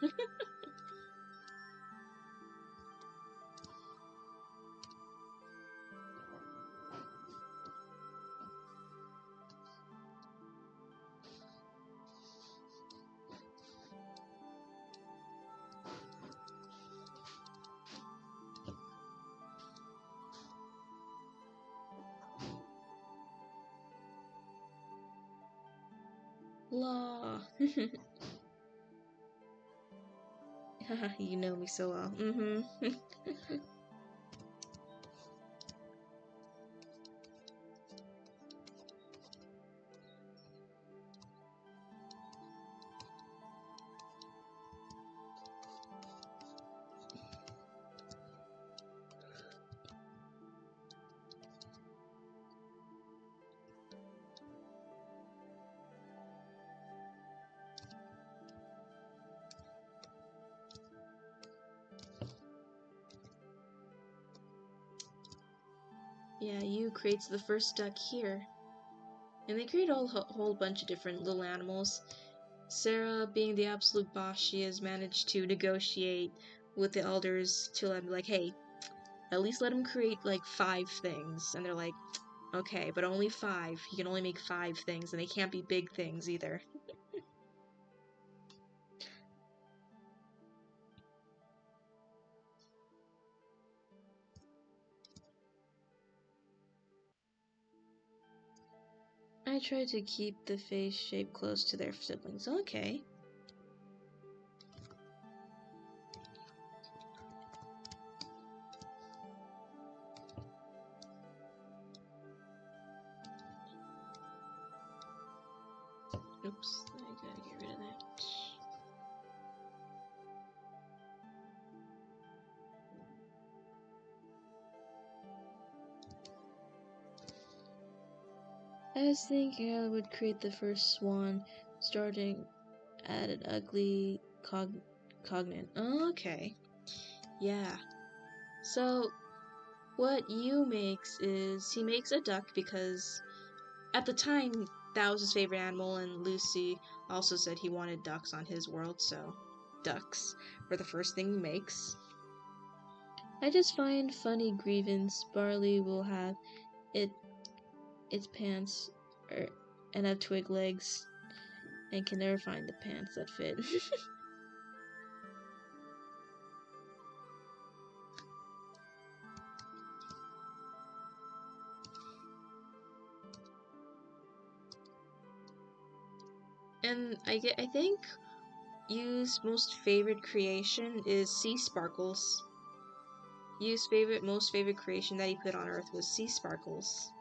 Law. You know me so well. Mm-hmm. Yeah, you creates the first duck here. And they create a whole bunch of different little animals. Sarah, being the absolute boss she has, managed to negotiate with the elders to let me like, hey, at least let him create like 5 things. And they're like, okay, but only 5. He can only make 5 things, and they can't be big things either. I try to keep the face shape close to their siblings. Okay. Oops, I gotta get rid of that. I was thinking I would create the first swan, starting at an ugly cognate. Okay. Yeah. So, what you makes is he makes a duck because at the time that was his favorite animal, and Lucy also said he wanted ducks on his world, so ducks were the first thing he makes. I just find funny grievance Barley will have its pants and have twig legs and can never find the pants that fit. And I think Yu's most favorite creation is sea sparkles. Yu's most favorite creation that he put on Earth was sea sparkles.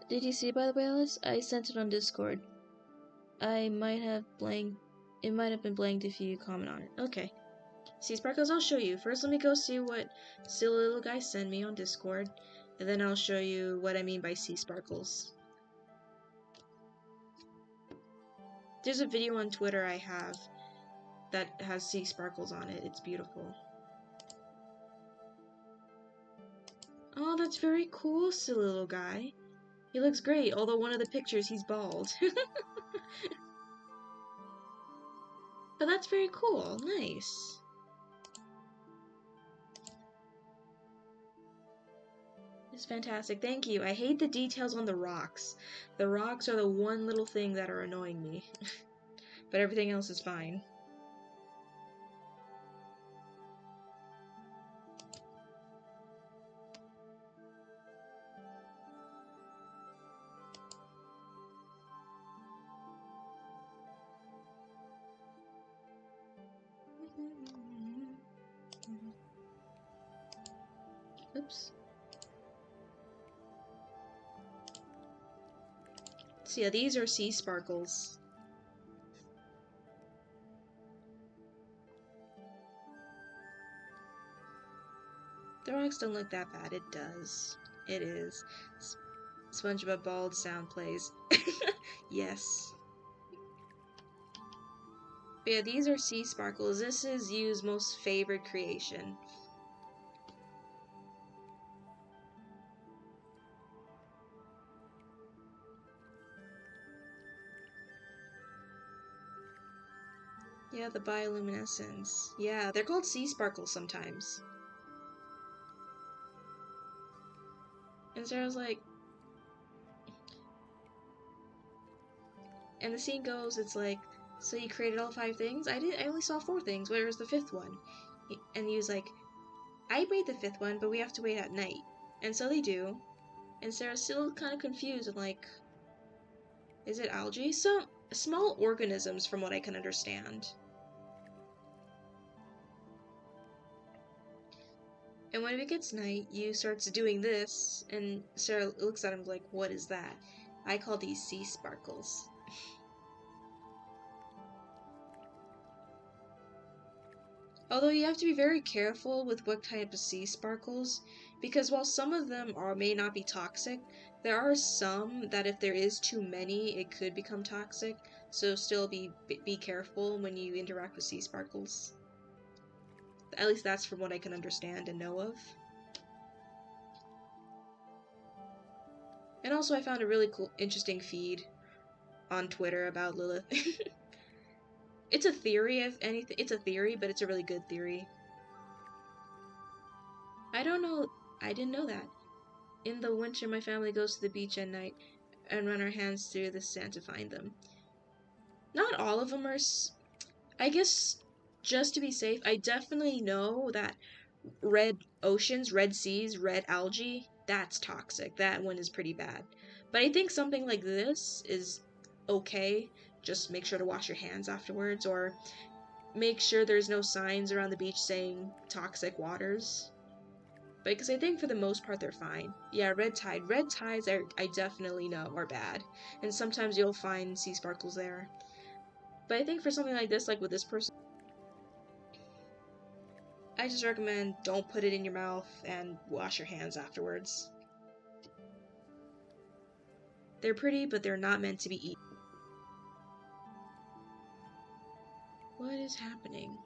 Did you see, by the way, Alice? I sent it on Discord. It might have been blanked if you comment on it. Okay. Sea sparkles, I'll show you. First, let me go see what silly little guy sent me on Discord, and then I'll show you what I mean by sea sparkles. There's a video on Twitter I have that has sea sparkles on it. It's beautiful. Oh, that's very cool, silly little guy. He looks great, although one of the pictures he's bald. But that's very cool. Nice. It's fantastic. Thank you. I hate the details on the rocks. The rocks are the one little thing that are annoying me. But everything else is fine. Oops. So yeah, these are sea sparkles. The rocks don't look that bad. It does. It is. SpongeBob bald sound plays. Yes. But yeah, these are sea sparkles. This is Yu's most favorite creation. Yeah, the bioluminescence. Yeah, they're called sea sparkles sometimes. And Sarah's like... And the scene goes, it's like, so you created all 5 things? I only saw 4 things. Where was the 5th one? And he was like, I made the 5th one, but we have to wait at night. And so they do. And Sarah's still kind of confused and like, is it algae? Some small organisms from what I can understand. And when it gets night, Yu starts doing this, and Sarah looks at him like, what is that? I call these sea sparkles. Although you have to be very careful with what type of sea sparkles, because while some of them may not be toxic, there are some that if there is too many, it could become toxic, so still be careful when you interact with sea sparkles. At least that's from what I can understand and know of. And also I found a really cool, interesting feed on Twitter about Lilith. It's a theory, if anything. It's a theory, but it's a really good theory. I don't know. I didn't know that. In the winter, my family goes to the beach at night and run our hands through the sand to find them. Not all of them are... I guess, just to be safe, I definitely know that red oceans, red seas, red algae, that's toxic. That one is pretty bad. But I think something like this is okay. Just make sure to wash your hands afterwards, or make sure there's no signs around the beach saying toxic waters. Because I think for the most part they're fine. Yeah, red tide. Red tides I definitely know are bad. And sometimes you'll find sea sparkles there. But I think for something like this, like with this person, I just recommend don't put it in your mouth and wash your hands afterwards. They're pretty, but they're not meant to be eaten. What is happening?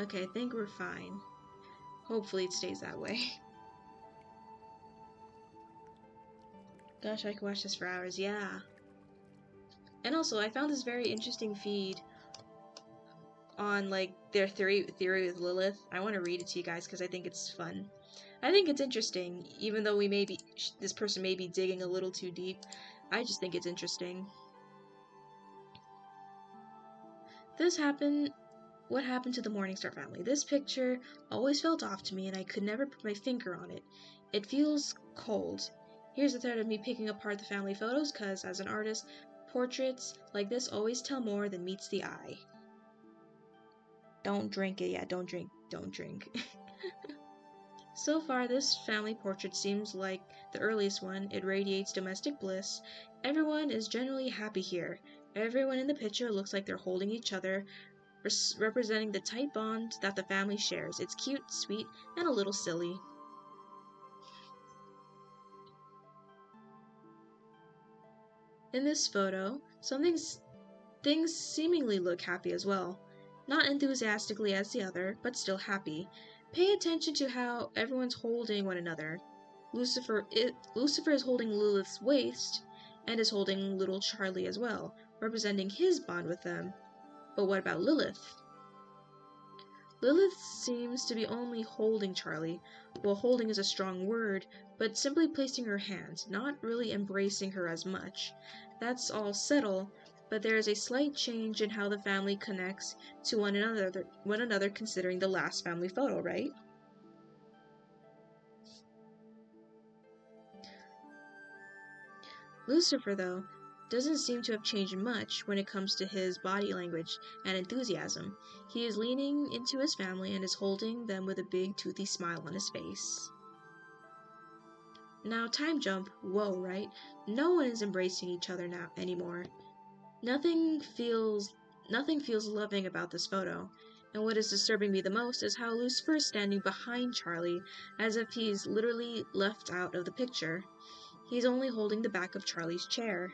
Okay, I think we're fine. Hopefully it stays that way. Gosh, I could watch this for hours, yeah. And also, I found this very interesting feed on, like, their theory with Lilith. I want to read it to you guys because I think it's fun. I think it's interesting, even though this person may be digging a little too deep. I just think it's interesting. What happened to the Morningstar family? This picture always felt off to me and I could never put my finger on it. It feels cold. Here's the thread of me picking apart the family photos, cause as an artist, portraits like this always tell more than meets the eye. Don't drink it, yeah, don't drink. So far, this family portrait seems like the earliest one. It radiates domestic bliss. Everyone is generally happy here. Everyone in the picture looks like they're holding each other, representing the tight bond that the family shares. It's cute, sweet, and a little silly. In this photo, things seemingly look happy as well. Not enthusiastically as the other, but still happy. Pay attention to how everyone's holding one another. Lucifer is holding Lilith's waist and is holding little Charlie as well, representing his bond with them. But what about Lilith? Lilith seems to be only holding Charlie. Well, holding is a strong word, but simply placing her hand, not really embracing her as much. That's all subtle, but there is a slight change in how the family connects to one another considering the last family photo, right? Lucifer, though, doesn't seem to have changed much when it comes to his body language and enthusiasm. He is leaning into his family and is holding them with a big toothy smile on his face. Now, time jump, whoa, right? No one is embracing each other now anymore. Nothing feels loving about this photo. And what is disturbing me the most is how Lucifer is standing behind Charlie, as if he's literally left out of the picture. He's only holding the back of Charlie's chair.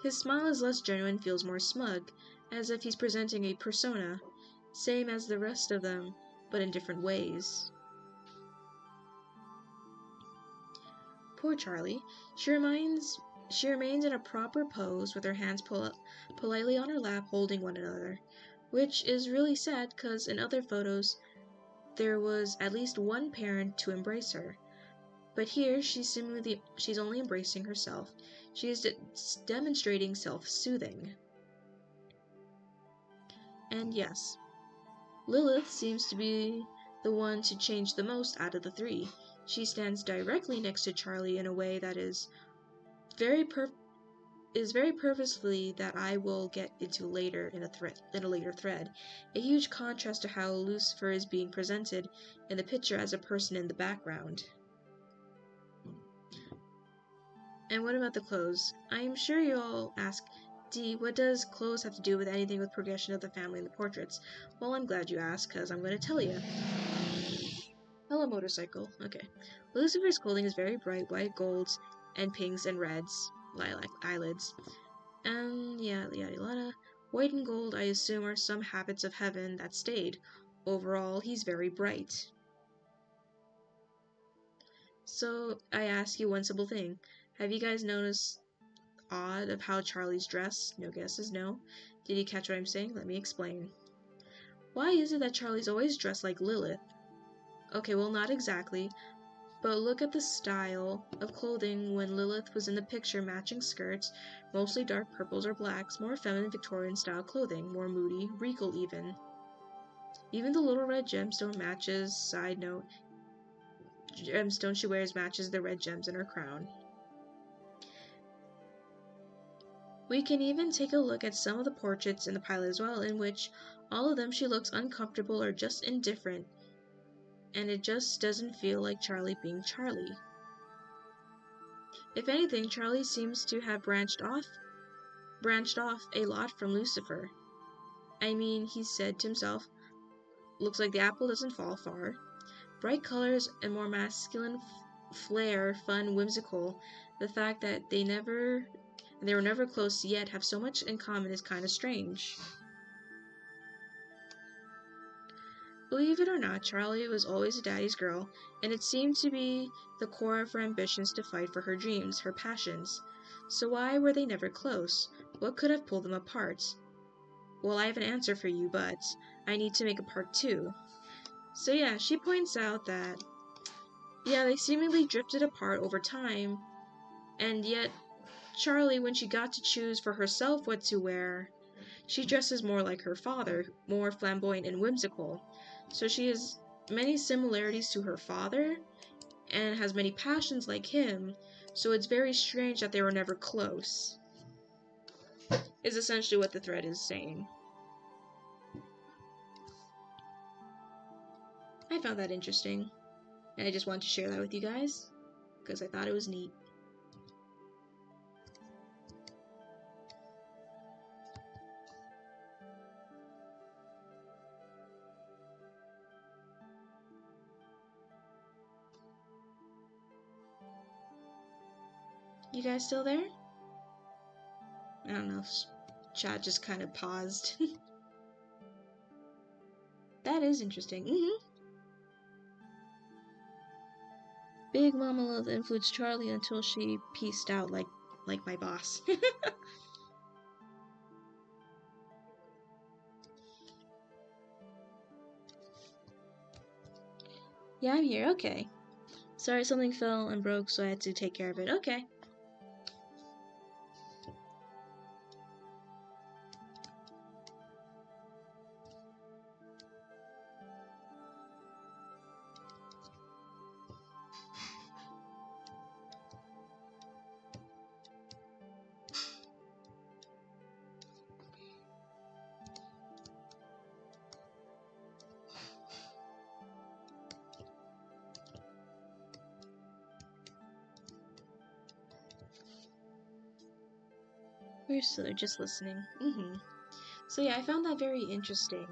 His smile is less genuine, feels more smug, as if he's presenting a persona, same as the rest of them, but in different ways. Poor Charlie. She remains in a proper pose with her hands politely on her lap holding one another, which is really sad because in other photos there was at least one parent to embrace her. But here, she's only embracing herself. She is demonstrating self-soothing. And yes, Lilith seems to be the one to change the most out of the three. She stands directly next to Charlie in a way that is very purposefully that I will get into later in a later thread. A huge contrast to how Lucifer is being presented in the picture as a person in the background. And what about the clothes? I am sure you all ask, D, what does clothes have to do with anything with progression of the family in the portraits? Well, I'm glad you asked, because I'm going to tell you. Hello, motorcycle. Okay. Lucifer's clothing is very bright, white golds, and pinks and reds, lilac eyelids. And yada yada. White and gold, I assume, are some habits of heaven that stayed. Overall, he's very bright. So, I ask you one simple thing. Have you guys noticed odd of how Charlie's dressed? No guesses, no? Did you catch what I'm saying? Let me explain. Why is it that Charlie's always dressed like Lilith? Okay, well, not exactly, but look at the style of clothing when Lilith was in the picture, matching skirts, mostly dark purples or blacks, more feminine Victorian style clothing, more moody, regal even. Even the little red gemstone matches, side note, gemstone she wears matches the red gems in her crown. We can even take a look at some of the portraits in the pilot as well, in which all of them she looks uncomfortable or just indifferent, and it just doesn't feel like Charlie being Charlie. If anything, Charlie seems to have branched off a lot from Lucifer. I mean, he said to himself, looks like the apple doesn't fall far. Bright colors and more masculine flair, fun, whimsical. The fact that they were never close yet have so much in common is kind of strange. Believe it or not, Charlie was always a daddy's girl, and it seemed to be the core of her ambitions to fight for her dreams, her passions. So why were they never close? What could have pulled them apart? Well, I have an answer for you, but I need to make a part 2. So yeah, she points out that, yeah, they seemingly drifted apart over time, and yet Charlie, when she got to choose for herself what to wear, she dresses more like her father, more flamboyant and whimsical. So she has many similarities to her father, and has many passions like him, so it's very strange that they were never close, is essentially what the thread is saying. I found that interesting, and I just wanted to share that with you guys, because I thought it was neat. You guys still there? I don't know if chat just kind of paused. That is interesting. Big Mama Love influenced Charlie until she pieced out like my boss. Yeah, I'm here. Okay. Sorry, something fell and broke, so I had to take care of it. Okay. We're still just listening. So yeah, I found that very interesting.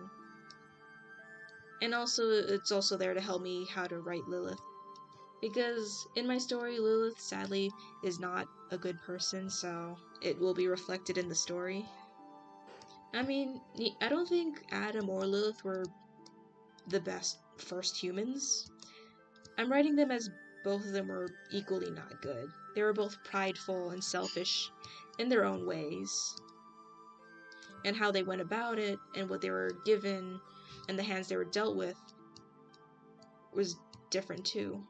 And also, it's also there to help me how to write Lilith. Because in my story, Lilith, sadly, is not a good person, so it will be reflected in the story. I mean, I don't think Adam or Lilith were the best first humans. I'm writing them as both of them were equally not good. They were both prideful and selfish in their own ways. And how they went about it, and what they were given, and the hands they were dealt with was different too.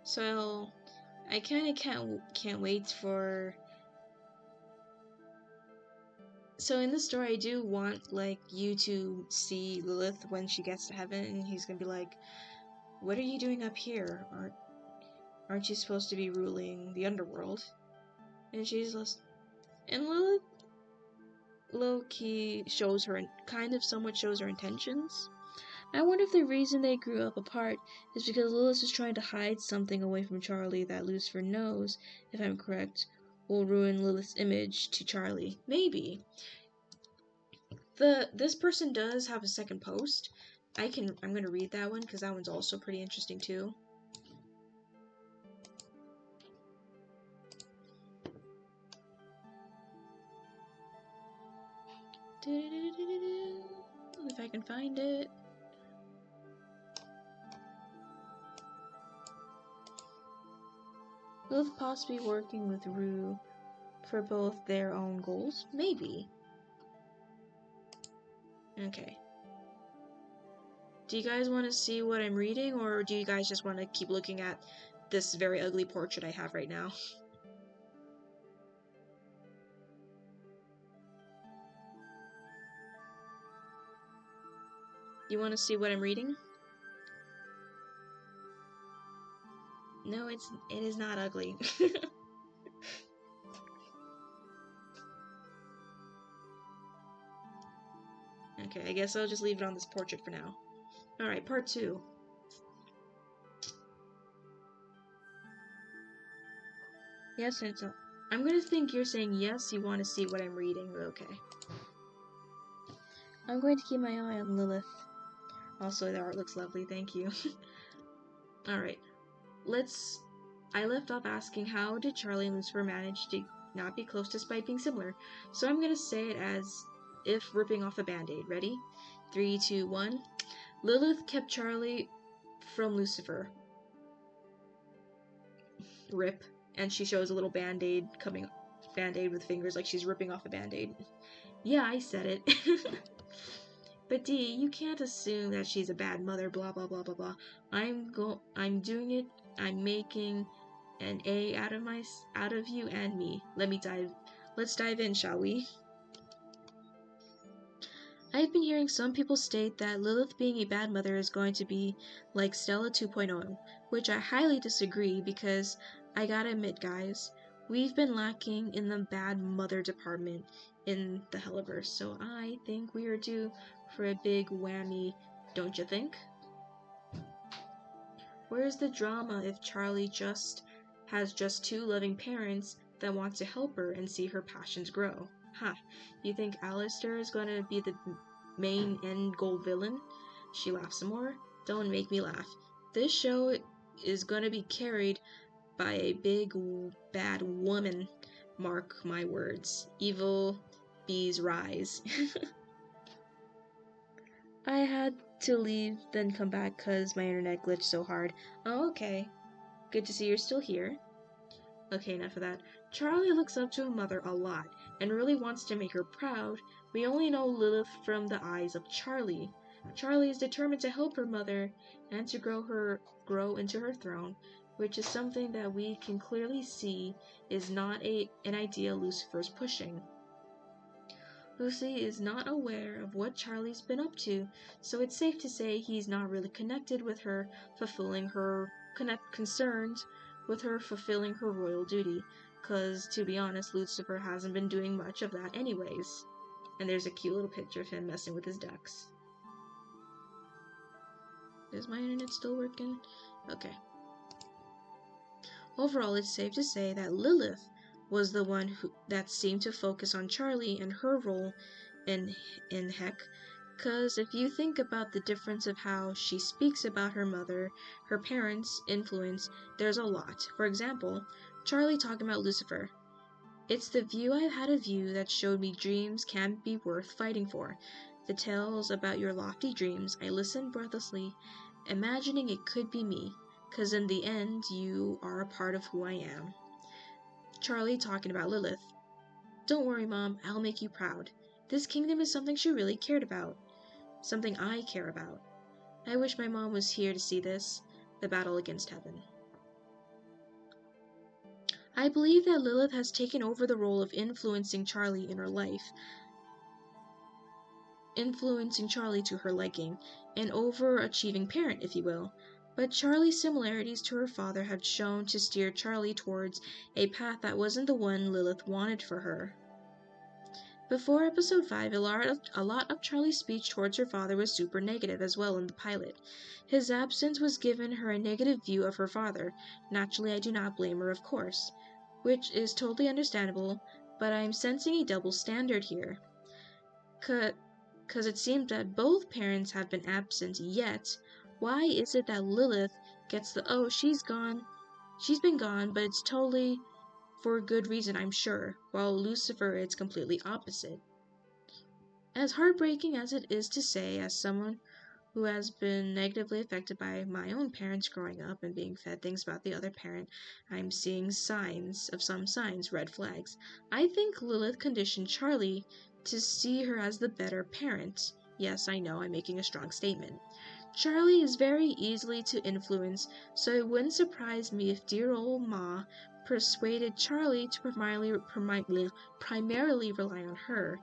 So I kind of can't wait for. So in this story, I do want like you to see Lilith when she gets to heaven, and he's gonna be like, "What are you doing up here? Aren't you supposed to be ruling the underworld?" And she's just, and Lilith low-key shows her, kind of somewhat shows her intentions. I wonder if the reason they grew up apart is because Lilith is trying to hide something away from Charlie that Lucifer knows, if I'm correct, will ruin Lilith's image to Charlie. Maybe. This person does have a second post. I'm gonna read that one because that one's also pretty interesting too. If I can find it. Lilith possibly working with Rue for both their own goals? Maybe. Okay. Do you guys want to see what I'm reading, or do you guys just want to keep looking at this very ugly portrait I have right now? You want to see what I'm reading? No, it is not ugly. Okay, I guess I'll just leave it on this portrait for now. Alright, part 2. Yes, I'm gonna think you're saying yes, you want to see what I'm reading, but okay. I'm going to keep my eye on Lilith. Also, the art looks lovely, thank you. Alright, I left off asking how did Charlie and Lucifer manage to not be close despite being similar? So I'm gonna say it as if ripping off a band-aid. Ready? 3, 2, 1. Lilith kept Charlie from Lucifer. Rip. And she shows a little band-aid with fingers like she's ripping off a band-aid. Yeah, I said it. But D, you can't assume that she's a bad mother, blah blah blah blah blah. I'm doing it. I'm making an A out of you and me. Let's dive in, shall we? I've been hearing some people state that Lilith being a bad mother is going to be like Stella 2.0, which I highly disagree because I gotta admit, guys, we've been lacking in the bad mother department in the Helliverse, so I think we are due for a big whammy, don't you think? Where's the drama if Charlie has just 2 loving parents that want to help her and see her passions grow? Ha, you think Alistair is gonna be the main end goal villain? She laughs some more. Don't make me laugh. This show is gonna be carried by a big bad woman. Mark my words. Evil bees rise. I had to leave, then come back because my internet glitched so hard. Oh, okay. Good to see you're still here. Okay, enough of that. Charlie looks up to her mother a lot and really wants to make her proud. We only know Lilith from the eyes of Charlie. Charlie is determined to help her mother and to grow into her throne, which is something that we can clearly see is not an idea Lucifer's pushing. Lucy is not aware of what Charlie's been up to, so it's safe to say he's not really connected with her concerned with her fulfilling her royal duty, cause to be honest, Lucifer hasn't been doing much of that anyways. And there's a cute little picture of him messing with his ducks. Is my internet still working? Okay. Overall, it's safe to say that Lilith was the one that seemed to focus on Charlie and her role in Heck, cause if you think about the difference of how she speaks about her mother, her parents' influence, there's a lot. For example, Charlie talking about Lucifer. It's the view I've had of you that showed me dreams can be worth fighting for. The tales about your lofty dreams, I listened breathlessly, imagining it could be me, cause in the end, you are a part of who I am. Charlie talking about Lilith. Don't worry, Mom, I'll make you proud. This kingdom is something she really cared about. Something I care about. I wish my mom was here to see this, the battle against heaven. I believe that Lilith has taken over the role of influencing Charlie in her life, influencing Charlie to her liking, an overachieving parent, if you will. But Charlie's similarities to her father have shown to steer Charlie towards a path that wasn't the one Lilith wanted for her. Before episode 5, a lot of Charlie's speech towards her father was super negative as well in the pilot. His absence was given her a negative view of her father. Naturally, I do not blame her, of course, which is totally understandable, but I'm sensing a double standard here. Cause it seems that both parents have been absent, yet why is it that Lilith gets the, oh, she's been gone, but it's totally for a good reason, I'm sure, while Lucifer it's completely opposite. As heartbreaking as it is to say, as someone who has been negatively affected by my own parents growing up and being fed things about the other parent, I'm seeing signs, red flags. I think Lilith conditioned Charlie to see her as the better parent. Yes, I know, I'm making a strong statement. Charlie is very easily to influence, so it wouldn't surprise me if dear old Ma persuaded Charlie to primarily rely on her.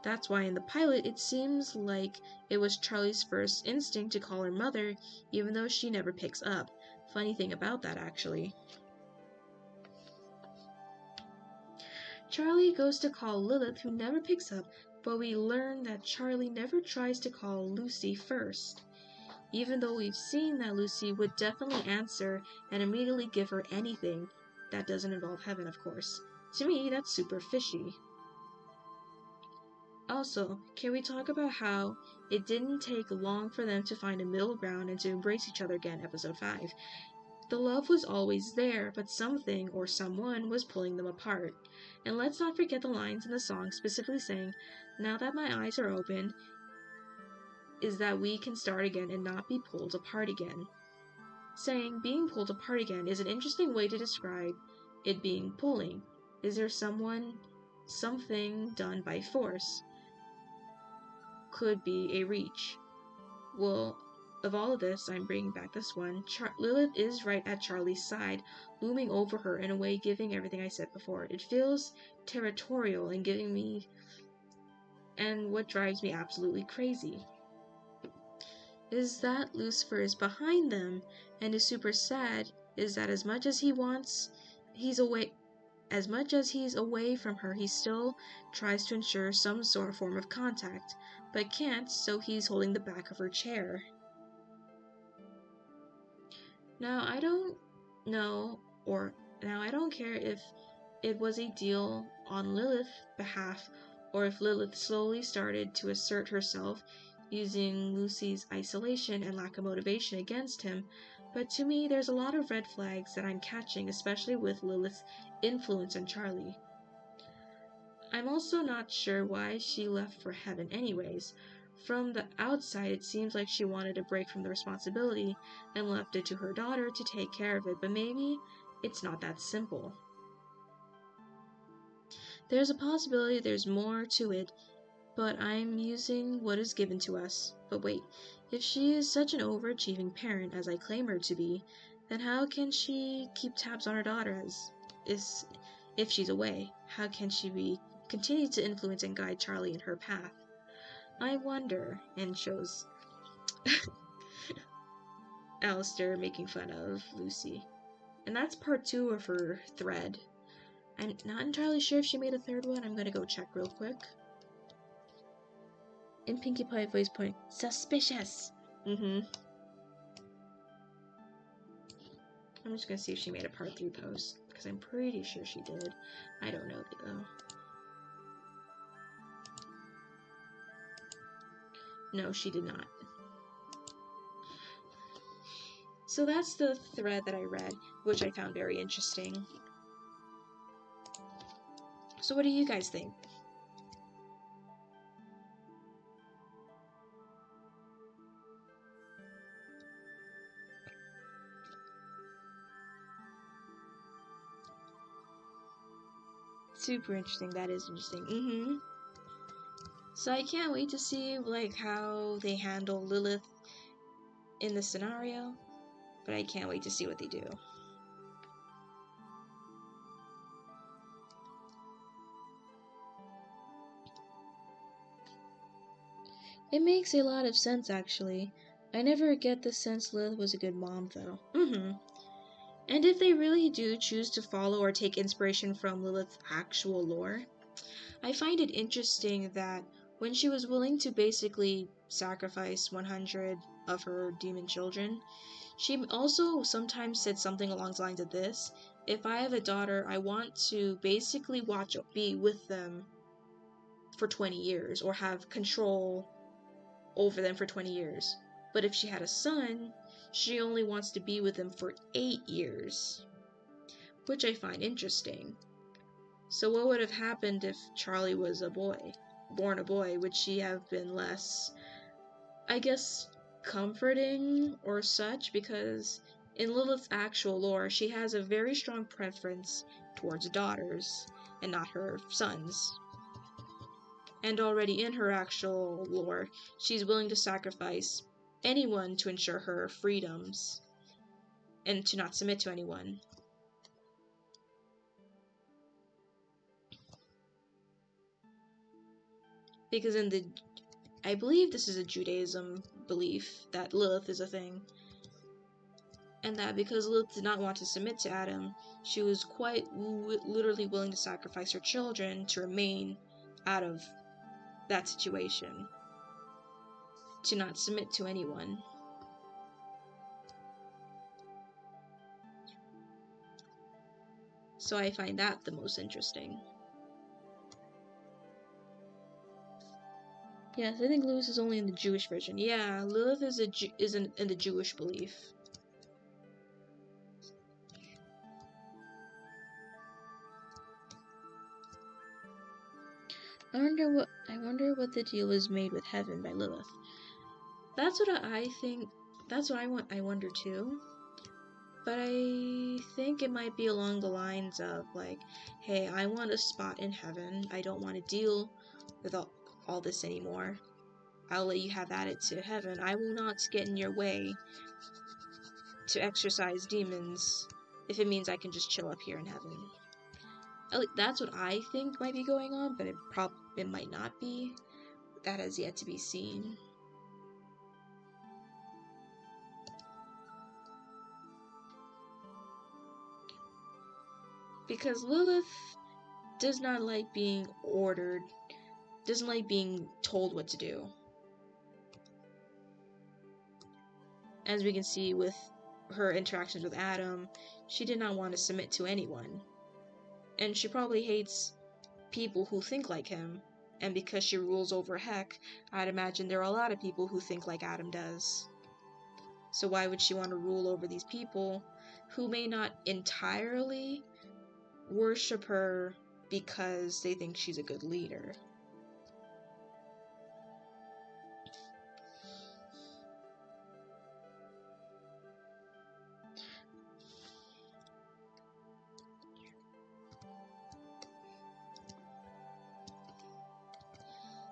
That's why in the pilot it seems like it was Charlie's first instinct to call her mother, even though she never picks up. funny thing about that, actually. Charlie goes to call Lilith, who never picks up, but we learn that Charlie never tries to call Lucy first, even though we've seen that Lucy would definitely answer and immediately give her anything that doesn't involve heaven, of course. To me, that's super fishy. Also, can we talk about how it didn't take long for them to find a middle ground and to embrace each other again, episode 5? The love was always there, but something or someone was pulling them apart. And let's not forget the lines in the song specifically saying, "Now that my eyes are open, is that we can start again and not be pulled apart again." Saying being pulled apart again is an interesting way to describe it being pulling. Is there something done by force? Could be a reach. Well, of all of this, I'm bringing back this one. Lilith is right at Charlie's side, looming over her in a way giving everything I said before. It feels territorial and giving me, and what drives me absolutely crazy is that Lucifer is behind them and is super sad is that as much as he's away from her, he still tries to ensure some sort of form of contact, but can't, so he's holding the back of her chair. Now, I don't care if it was a deal on Lilith's behalf, or if Lilith slowly started to assert herself using Lucy's isolation and lack of motivation against him, but to me there's a lot of red flags that I'm catching, especially with Lilith's influence on Charlie. I'm also not sure why she left for heaven anyways. From the outside, it seems like she wanted a break from the responsibility and left it to her daughter to take care of it, but maybe it's not that simple. There's a possibility there's more to it, but I'm using what is given to us. But wait, if she is such an overachieving parent as I claim her to be, then how can she keep tabs on her daughter if she's away? How can she continue to influence and guide Charlie in her path? I wonder, and shows Alistair making fun of Lucy. And that's part 2 of her thread. I'm not entirely sure if she made a third one. I'm gonna go check real quick. In Pinkie Pie voice point, suspicious! I'm just gonna see if she made a part 3 post, because I'm pretty sure she did. I don't know though. No, she did not. So that's the thread that I read, which I found very interesting. So what do you guys think? Super interesting. That is interesting. So I can't wait to see like how they handle Lilith in this scenario, but I can't wait to see what they do. It makes a lot of sense, actually. I never get the sense Lilith was a good mom, though. And if they really do choose to follow or take inspiration from Lilith's actual lore, I find it interesting that when she was willing to basically sacrifice 100 of her demon children, she also sometimes said something along the lines of this: if I have a daughter, I want to basically be with them for 20 years, or have control over them for 20 years. But if she had a son, she only wants to be with him for 8 years, which I find interesting. So what would have happened if Charlie was born a boy? Would she have been less, I guess, comforting or such? Because in Lilith's actual lore, she has a very strong preference towards daughters and not her sons. And already in her actual lore, she's willing to sacrifice anyone to ensure her freedoms and to not submit to anyone. Because I believe this is a Judaism belief that Lilith is a thing. and that because Lilith did not want to submit to Adam, she was quite literally willing to sacrifice her children to remain out of that situation, to not submit to anyone. So I find that the most interesting. Yes, I think Lewis is only in the Jewish version. Yeah, Lilith is in the Jewish belief. I wonder what the deal is made with heaven by Lilith. That's what I think. That's what I wonder too. But I think it might be along the lines of like, hey, I want a spot in heaven. I don't want to deal with all this anymore. I'll let you have at it to heaven. I will not get in your way to exorcise demons if it means I can just chill up here in heaven. That's what I think might be going on, but it might not be. That has yet to be seen. Because Lilith does not like being ordered, doesn't like being told what to do. As we can see with her interactions with Adam, she did not want to submit to anyone. And she probably hates people who think like him. And because she rules over Heck, I'd imagine there are a lot of people who think like Adam does. So why would she want to rule over these people who may not entirely worship her because they think she's a good leader?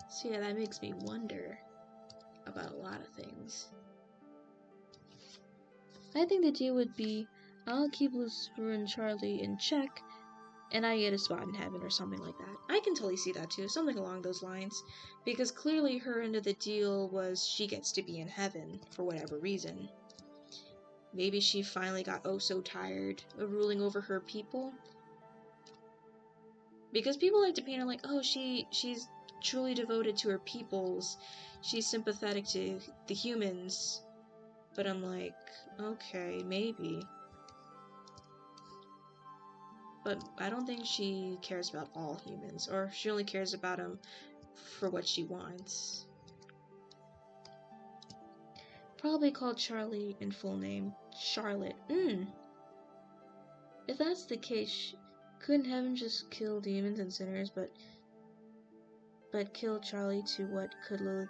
So yeah, that makes me wonder about a lot of things. I think the deal would be, I'll keep Lucifer and Charlie in check, and I get a spot in heaven or something like that. I can totally see that too, something along those lines. Because clearly her end of the deal was she gets to be in heaven for whatever reason. Maybe she finally got oh so tired of ruling over her people. Because people like to paint her like, oh, she's truly devoted to her peoples. She's sympathetic to the humans. But I'm like, okay, maybe. But I don't think she cares about all humans, or she only cares about them for what she wants. Probably called Charlie in full name. Charlotte. If that's the case, couldn't heaven just kill demons and sinners, but kill Charlie to what could Lilith...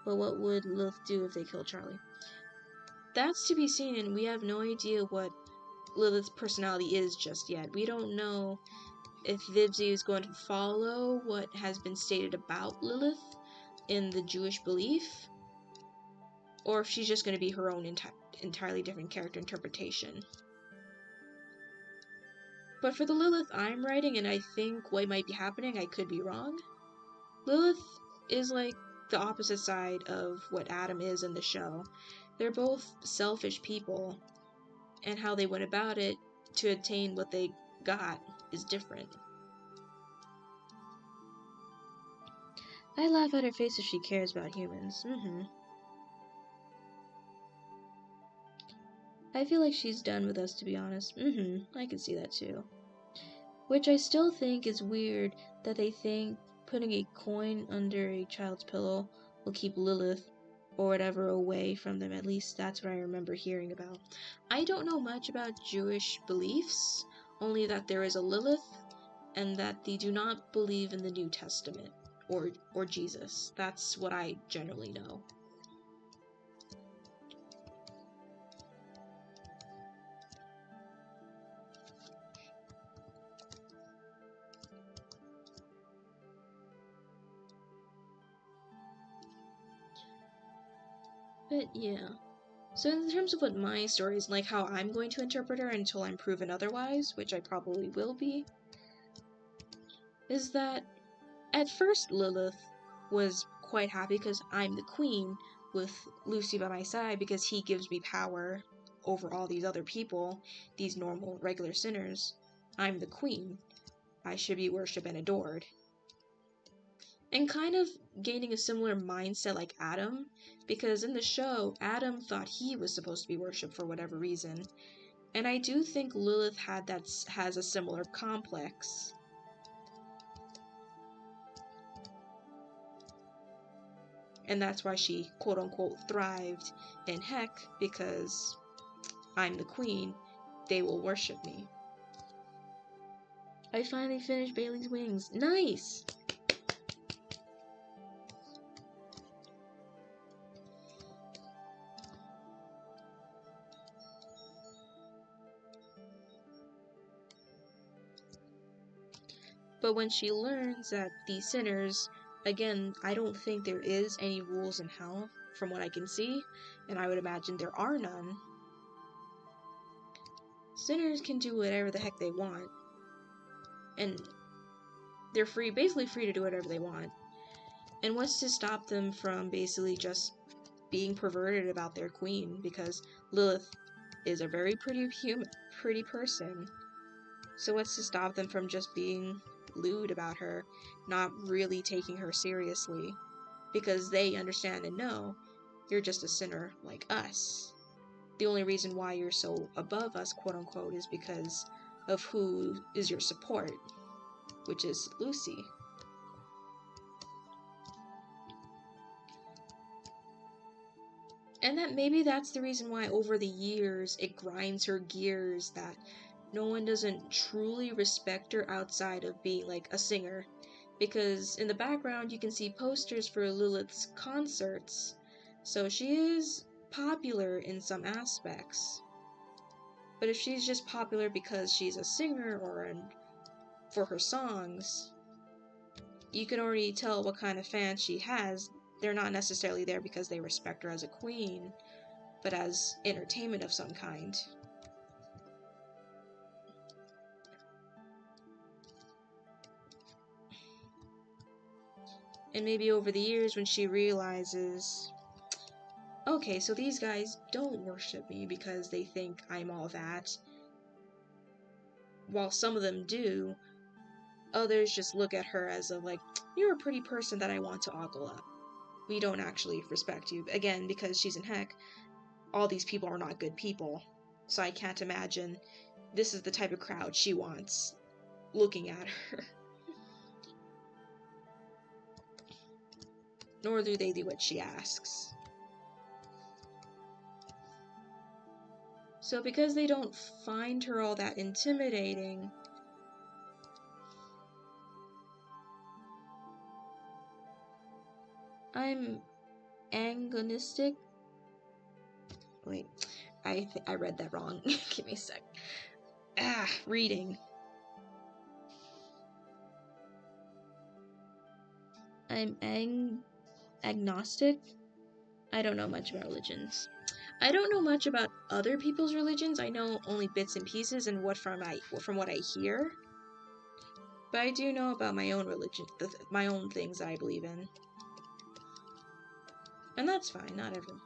But what would Lilith do if they killed Charlie? That's to be seen, and we have no idea what Lilith's personality is just yet. We don't know if Vivzie is going to follow what has been stated about Lilith in the Jewish belief, or if she's just going to be her own entirely different character interpretation. But for the Lilith I'm writing, and I think what might be happening, I could be wrong, Lilith is like the opposite side of what Adam is in the show. They're both selfish people, and how they went about it to attain what they got is different. I laugh at her face if she cares about humans. I feel like she's done with us, to be honest. I can see that too. Which I still think is weird that they think putting a coin under a child's pillow will keep Lilith or whatever away from them. At least that's what I remember hearing about. I don't know much about Jewish beliefs, only that there is a Lilith and that they do not believe in the New Testament or Jesus. That's what I generally know. But yeah. So in terms of what my story is, like how I'm going to interpret her until I'm proven otherwise, which I probably will be, is that at first Lilith was quite happy because I'm the queen, with Lucy by my side because he gives me power over all these other people, these normal, regular sinners. I'm the queen. I should be worshipped and adored. And kind of gaining a similar mindset like Adam, because in the show, Adam thought he was supposed to be worshipped for whatever reason. And I do think Lilith has a similar complex. And that's why she quote-unquote thrived in Heck, because I'm the queen, they will worship me. I finally finished Bailey's Wings. Nice! But when she learns that these sinners, again, I don't think there is any rules in hell, from what I can see, and I would imagine there are none. Sinners can do whatever the heck they want. And they're basically free to do whatever they want. And what's to stop them from basically just being perverted about their queen? Because Lilith is a very pretty person. So what's to stop them from just being lewd about her, not really taking her seriously? Because they understand and know you're just a sinner like us. The only reason why you're so above us, quote unquote, is because of who is your support, which is Lucy. And that maybe that's the reason why over the years it grinds her gears that no one doesn't truly respect her outside of being like a singer. Because in the background you can see posters for Lilith's concerts, so she is popular in some aspects. But if she's just popular because she's a singer or for her songs, you can already tell what kind of fans she has. They're not necessarily there because they respect her as a queen, but as entertainment of some kind. And maybe over the years when she realizes, okay, so these guys don't worship me because they think I'm all that. While some of them do, others just look at her as like, you're a pretty person that I want to ogle up. We don't actually respect you. Again, because she's in Heck, all these people are not good people. So I can't imagine this is the type of crowd she wants looking at her. Nor do they do what she asks. So because they don't find her all that intimidating, I'm antagonistic. Wait, I read that wrong. Give me a sec. Reading. I'm agnostic. I don't know much about religions. I don't know much about other people's religions. I know only bits and pieces and from what I hear. But I do know about my own religion, my own things that I believe in. And that's fine, not everyone.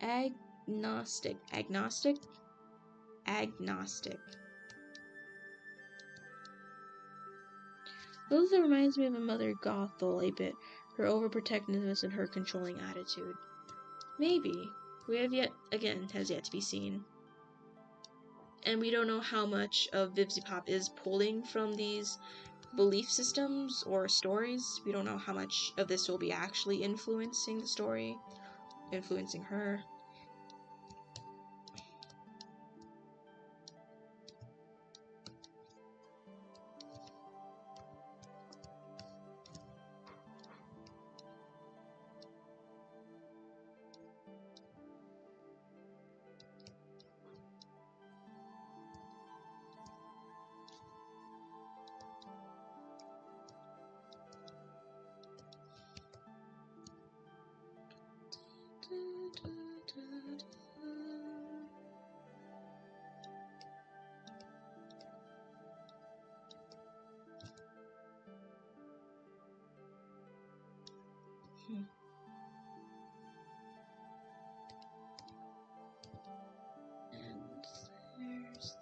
Agnostic. Agnostic? Agnostic. Lilith reminds me of a Mother Gothel a bit. Her overprotectiveness and her controlling attitude. Maybe. Has yet to be seen. And we don't know how much of VivziePop is pulling from these belief systems or stories. We don't know how much of this will be actually influencing the story, influencing her.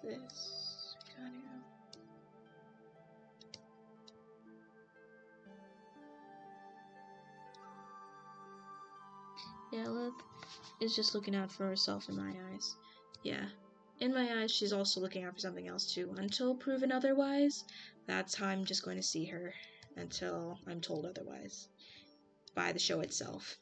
this. Kind of. Yeah, Lilith is just looking out for herself in my eyes. Yeah. In my eyes, she's also looking out for something else too. Until proven otherwise, that's how I'm just going to see her. Until I'm told otherwise. By the show itself.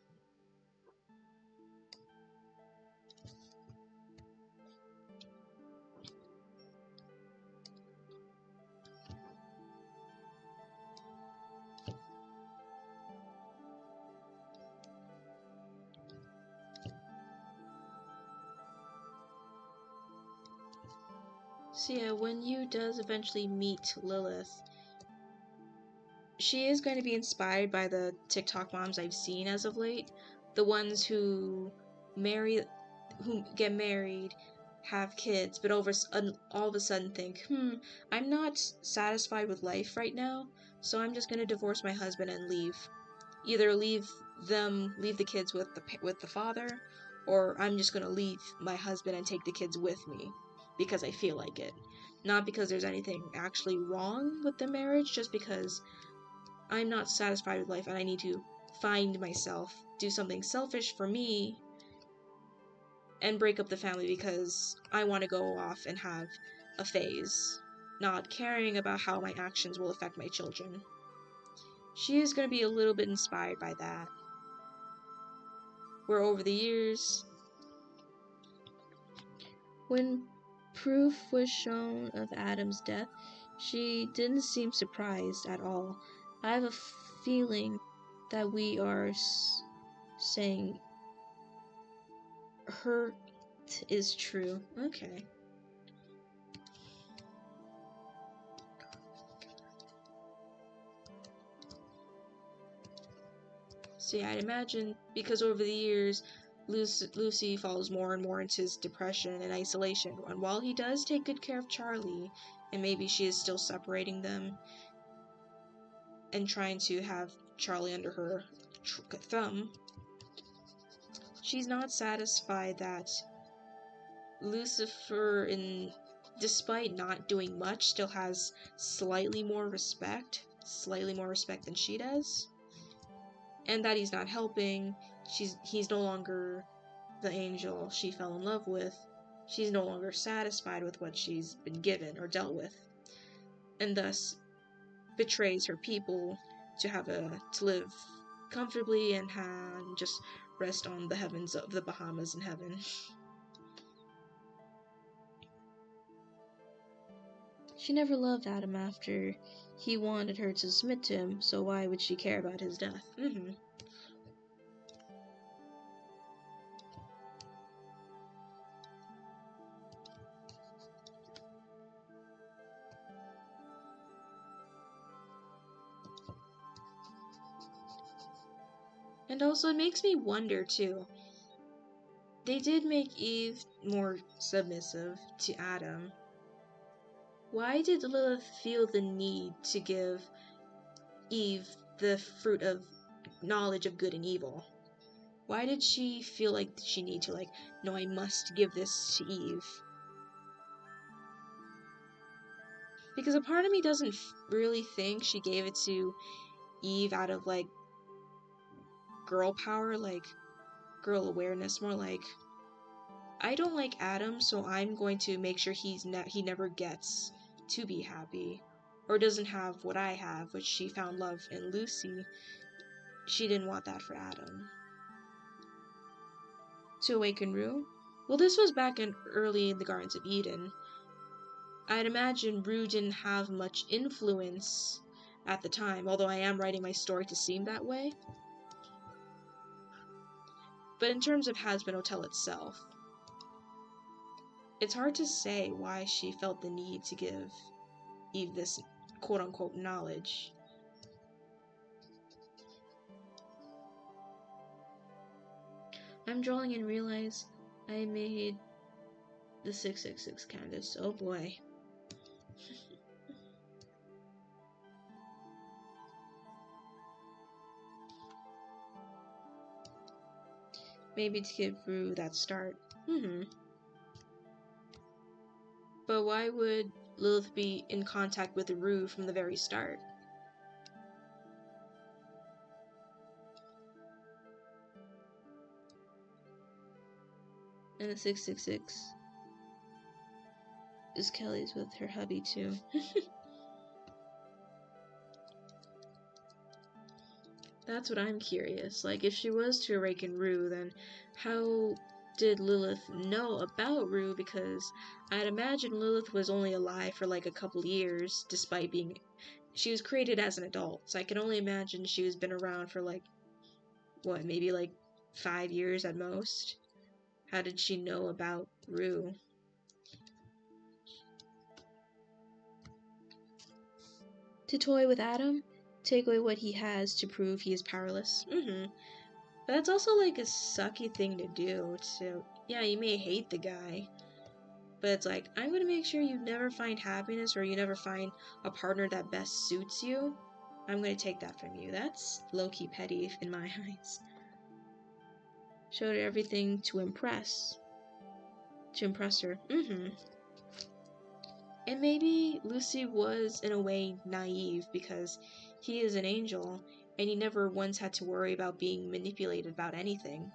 So yeah, when you does eventually meet Lilith, she is going to be inspired by the TikTok moms I've seen as of late. The ones who get married, have kids, but all of a sudden think, I'm not satisfied with life right now, so I'm just going to divorce my husband and leave. Either leave the kids with the father, or I'm just going to leave my husband and take the kids with me because I feel like it. Not because there's anything actually wrong with the marriage, just because I'm not satisfied with life and I need to find myself, do something selfish for me, and break up the family because I want to go off and have a phase, not caring about how my actions will affect my children. She is going to be a little bit inspired by that. Where over the years, when proof was shown of Adam's death, she didn't seem surprised at all. I have a feeling that we are saying hurt is true. Okay. See, I'd imagine because over the years, Lucy falls more and more into his depression and isolation. And while he does take good care of Charlie, and maybe she is still separating them and trying to have Charlie under her thumb, she's not satisfied that Lucifer, despite not doing much, still has slightly more respect than she does. And that he's not helping. He's no longer the angel she fell in love with. She's no longer satisfied with what she's been given or dealt with, and thus betrays her people to live comfortably and just rest on the heavens of the Bahamas in heaven. She never loved Adam after he wanted her to submit to him, so why would she care about his death? And also, it makes me wonder, too. They did make Eve more submissive to Adam. Why did Lilith feel the need to give Eve the fruit of knowledge of good and evil? Why did she feel like she needed to, no, I must give this to Eve? Because a part of me doesn't really think she gave it to Eve out of, girl power, girl awareness, more like, I don't like Adam, so I'm going to make sure he never gets to be happy, or doesn't have what I have, which she found love in Lucy. She didn't want that for Adam. To awaken Rue? Well, this was back early in the Gardens of Eden. I'd imagine Rue didn't have much influence at the time, although I am writing my story to seem that way. But in terms of Hazbin Hotel itself, it's hard to say why she felt the need to give Eve this quote-unquote knowledge. I'm drawing and realize I made the 666 canvas. Oh boy. Maybe to give Rue that start. But why would Lilith be in contact with Rue from the very start? And the 666 is Kelly's with her hubby too. That's what I'm curious. Like, if she was to awaken Rue, then how did Lilith know about Rue? Because I'd imagine Lilith was only alive for like a couple years, despite being... She was created as an adult, so I can only imagine she was been around for like, what, maybe like 5 years at most? How did she know about Rue? To toy with Adam? Take away what he has to prove he is powerless? But that's also like a sucky thing to do. So, yeah, you may hate the guy, but it's like, I'm gonna make sure you never find happiness or you never find a partner that best suits you. I'm gonna take that from you. That's low-key petty in my eyes. Showed her everything to impress. To impress her. And maybe Lucy was, in a way, naive because he is an angel and he never once had to worry about being manipulated about anything.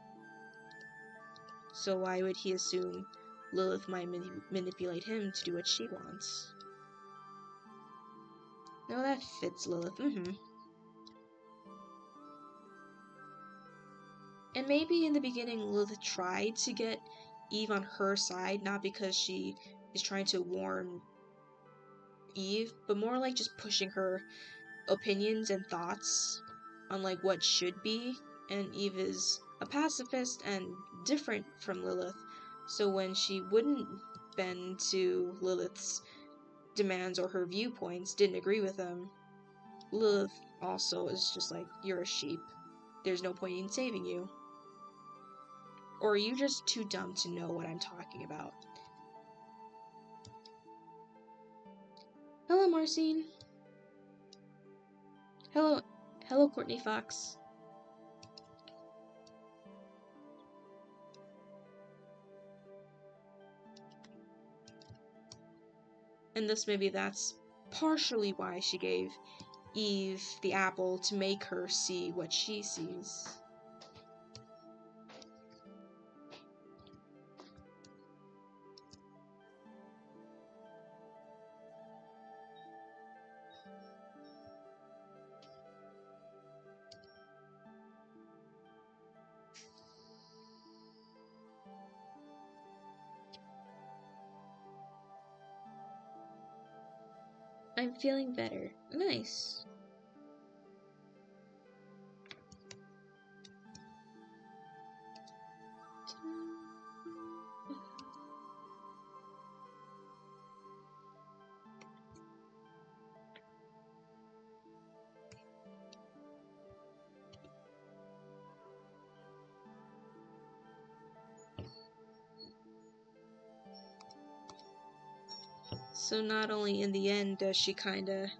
So why would he assume Lilith might manipulate him to do what she wants? No, that fits Lilith. And maybe in the beginning Lilith tried to get Eve on her side, not because she is trying to warn Eve, but more like just pushing her opinions and thoughts on like what should be. And Eve is a pacifist and different from Lilith, so when she wouldn't bend to Lilith's demands or her viewpoints, didn't agree with them, Lilith also is just like, you're a sheep, there's no point in saving you, or are you just too dumb to know what I'm talking about? Hello, Marcine. Hello, Courtney Fox. And thus maybe that's partially why she gave Eve the apple, to make her see what she sees. I'm feeling better. Nice. So not only in the end does she kinda...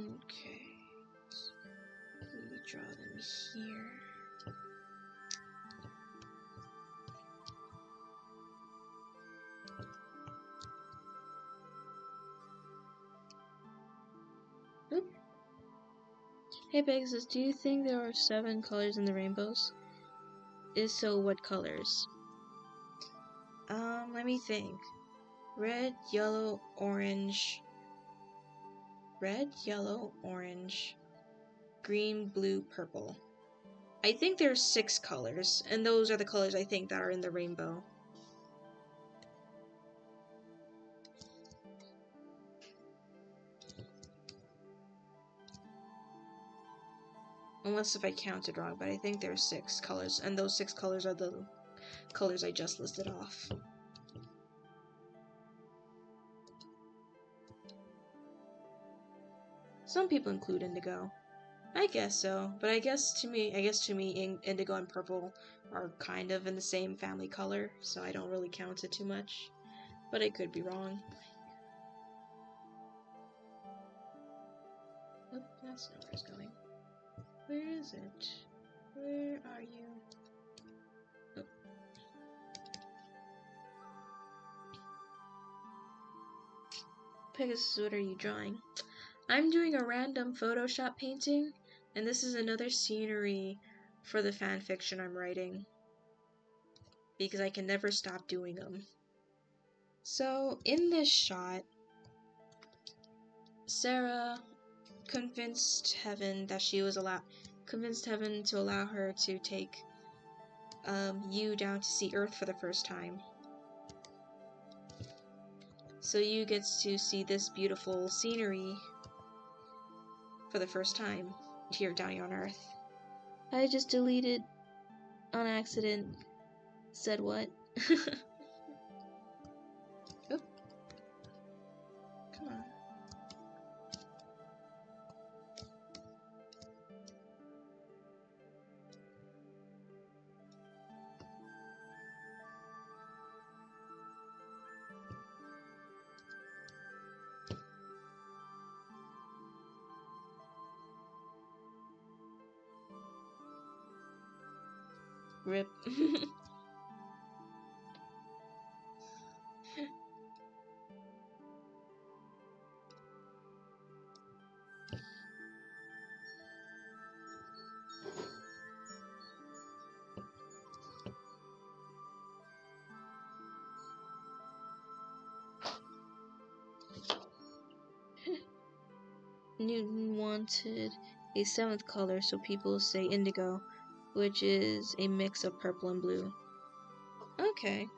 Okay. Let me draw them here. Oop. Hey Pegasus, do you think there are 7 colors in the rainbows? If so, what colors? Let me think. Red, yellow, orange. Red, yellow, orange, green, blue, purple. I think there's 6 colors, and those are the colors I think that are in the rainbow. Unless if I counted wrong, but I think there's 6 colors, and those 6 colors are the colors I just listed off. Some people include indigo. I guess so, but I guess to me, indigo and purple are kind of in the same family color, so I don't really count it too much. But I could be wrong. Oh, that's not where it's going. Where is it? Where are you? Oh. Pegasus, what are you drawing? I'm doing a random Photoshop painting, and this is another scenery for the fanfiction I'm writing. Because I can never stop doing them. So, in this shot, Sarah convinced Heaven to allow her to take Yu down to see Earth for the first time. So Yu gets to see this beautiful scenery for the first time down here on Earth. I just deleted on accident. Said what? Oop. Come on. Rip. Newton wanted a 7th color, so people say indigo, which is a mix of purple and blue. Okay.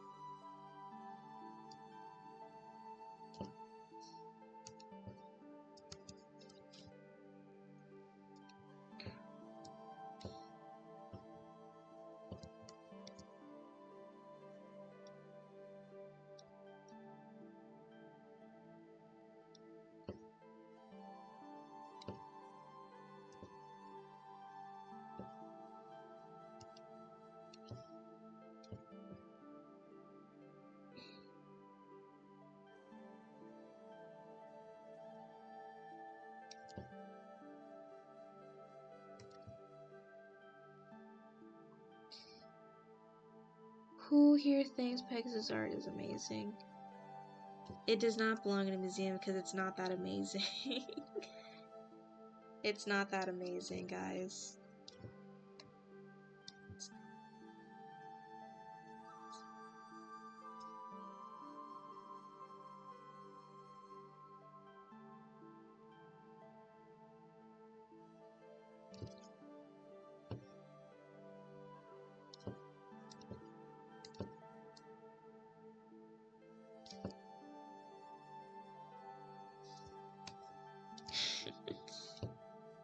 Who here thinks Pegasus art is amazing? It does not belong in a museum because it's not that amazing. It's not that amazing, guys.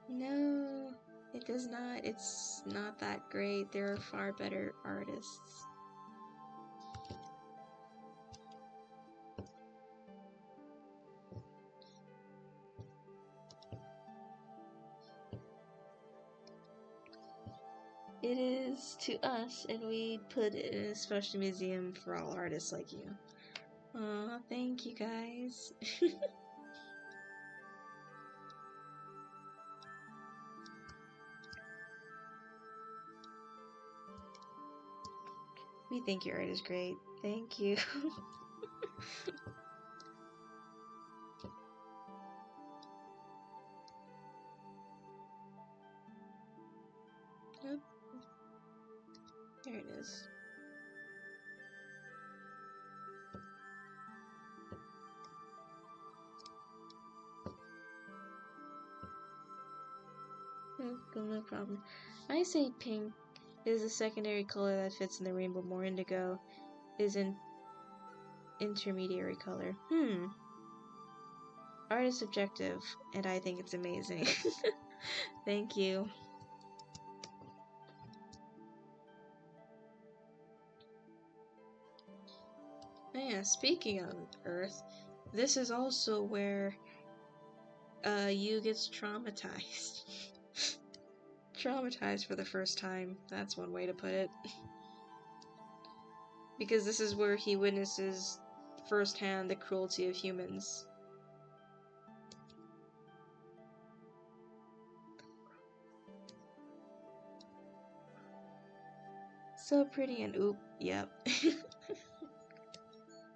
No, it does not. It's not that great. There are far better artists. It is to us, and we put it in a special museum for all artists like you. Aw, thank you guys. We think your art is great. Thank you. Yep. There it is. no problem. I say pink is a secondary color that fits in the rainbow more. Indigo is an intermediary color. Art is subjective, and I think it's amazing. Thank you. Oh yeah, speaking of Earth, this is also where Yu gets traumatized. Traumatized for the first time. That's one way to put it. Because this is where he witnesses firsthand the cruelty of humans. So pretty and oop, yep.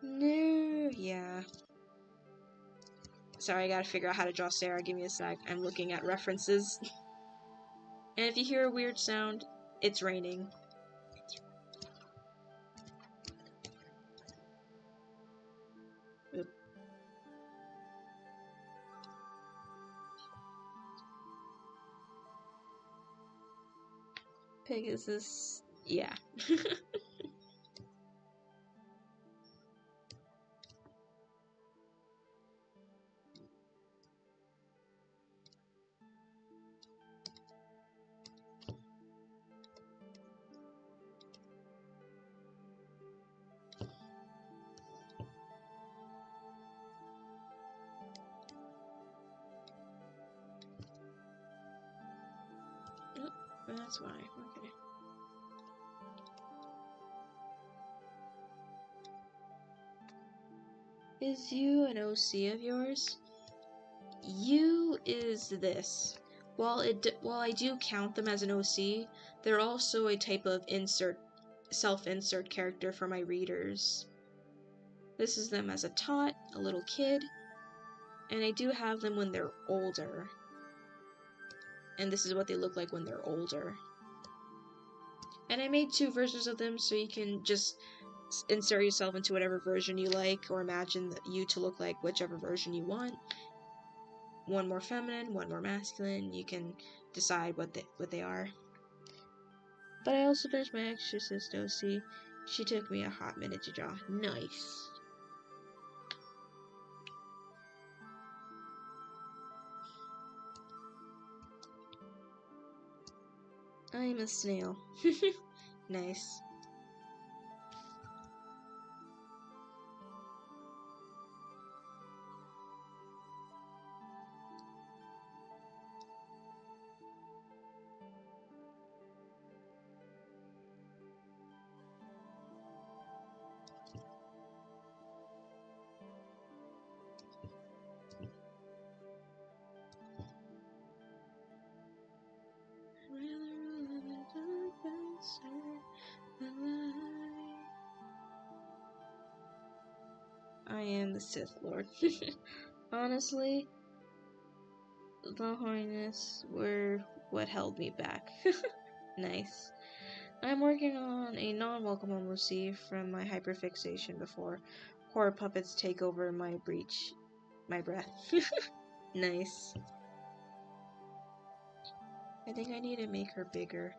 No, yeah. Sorry, I gotta figure out how to draw Sarah. Give me a sec. I'm looking at references. And if you hear a weird sound, it's raining. Oop. Pegasus, yeah. Oh, that's why. Okay. Is Yu an OC of yours? Yu is this. While I do count them as an OC, they're also a type of self-insert character for my readers. This is them as a tot, a little kid, and I do have them when they're older. And this is what they look like when they're older. And I made 2 versions of them so you can just insert yourself into whatever version you like, or imagine you to look like whichever version you want. One more feminine, one more masculine. You can decide what they are. But I also finished my Exorcist OC. She took me a hot minute to draw. Nice. I'm a snail. Nice. I am the Sith Lord. Honestly, the horniness were what held me back. Nice. I'm working on a non-welcome OC from my hyperfixation before horror puppets take over my breath. Nice. I think I need to make her bigger.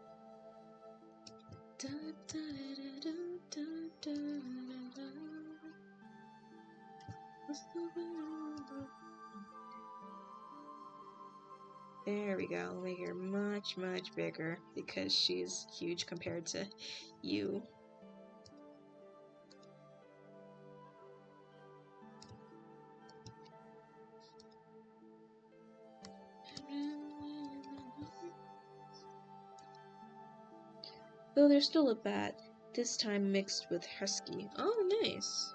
There we go. Make her much, much bigger because she's huge compared to you. Though they're still a bat, this time mixed with husky. Oh, nice.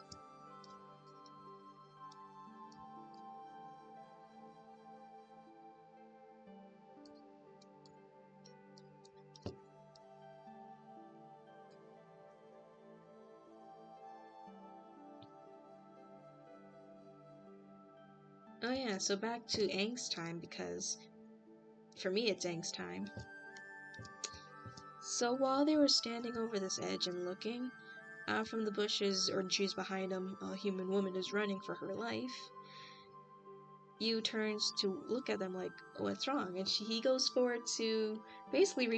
Oh yeah, so back to angst time, because for me it's angst time. So while they were standing over this edge and looking, from the bushes or trees behind them, a human woman is running for her life. Yu turns to look at them like, what's wrong? And he goes forward to basically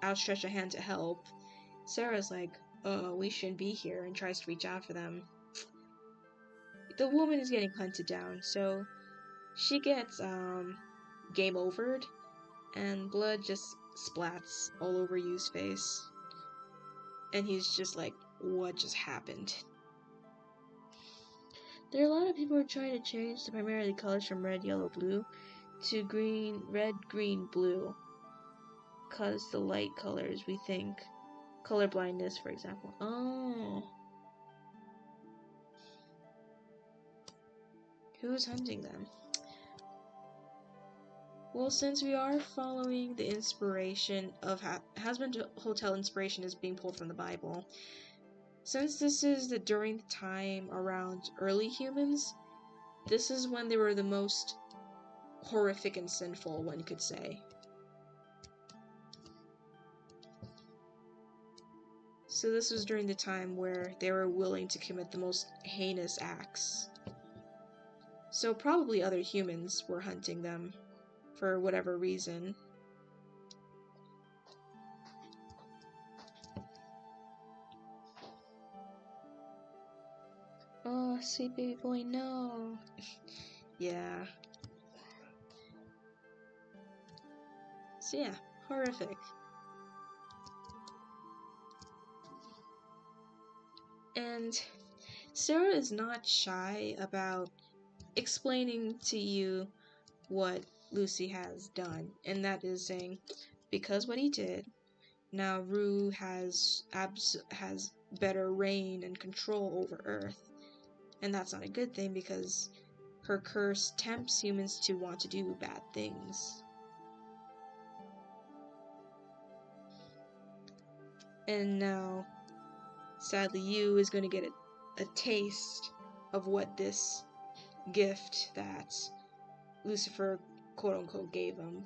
outstretch a hand to help. Sarah's like, oh, we shouldn't be here, and tries to reach out for them. The woman is getting hunted down, so she gets, game overed, and blood just splats all over Yu's face. And he's just like, what just happened? There are a lot of people who are trying to change the primary colors from red, yellow, blue to red, green, blue. Cause the light colors, we think. Color blindness, for example. Oh. Who's hunting them? Well, since we are following the inspiration of Hazbin Hotel inspiration is being pulled from the Bible, since this is during the time around early humans, this is when they were the most horrific and sinful, one could say. So this was during the time where they were willing to commit the most heinous acts. So probably other humans were hunting them for whatever reason. Oh, sweet baby boy, no. Yeah. So yeah, horrific. And Sarah is not shy about explaining to you what Lucy has done, and that is saying, because what he did, now Rue has better reign and control over Earth, and that's not a good thing because her curse tempts humans to want to do bad things. And now, sadly, Yu is going to get a taste of what this gift that Lucifer, quote-unquote, gave him.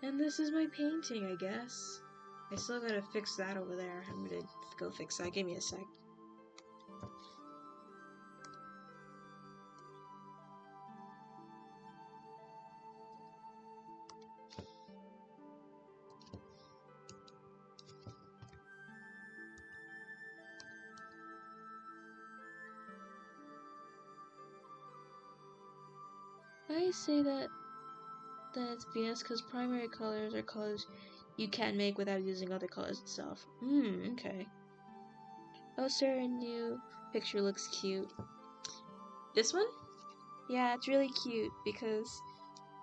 And this is my painting, I guess. I still gotta fix that over there. I'm gonna go fix that. Give me a sec. I say that's BS because primary colors are colors you can't make without using other colors itself. Okay. Oh, Sarah, new picture looks cute. This one? Yeah, it's really cute because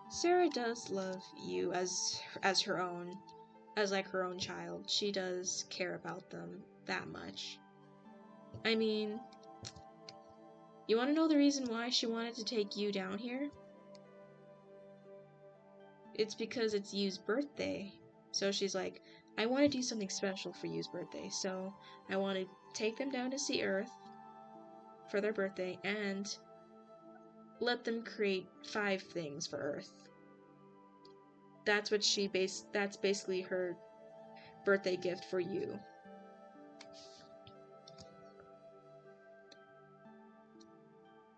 Sarah does love Yu as her own, as like her own child. She does care about them that much. I mean, you want to know the reason why she wanted to take Yu down here? It's because it's Yu's birthday. So she's like, I want to do something special for Yu's birthday. So I want to take them down to see Earth for their birthday and let them create 5 things for Earth. That's basically her birthday gift for Yu.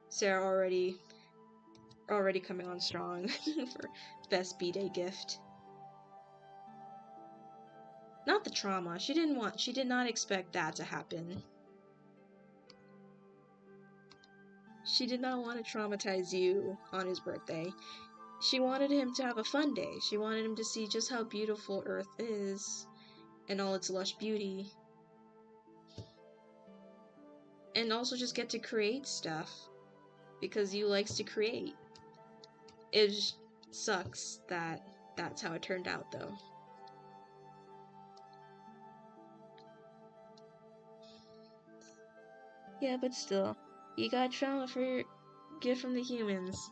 Sarah already coming on strong for best B-Day gift. Not the trauma. She did not expect that to happen. She did not want to traumatize Yu on his birthday. She wanted him to have a fun day. She wanted him to see just how beautiful Earth is and all its lush beauty. And also just get to create stuff because Yu likes to create. It just sucks that that's how it turned out, though. Yeah, but still, you got trauma for your gift from the humans.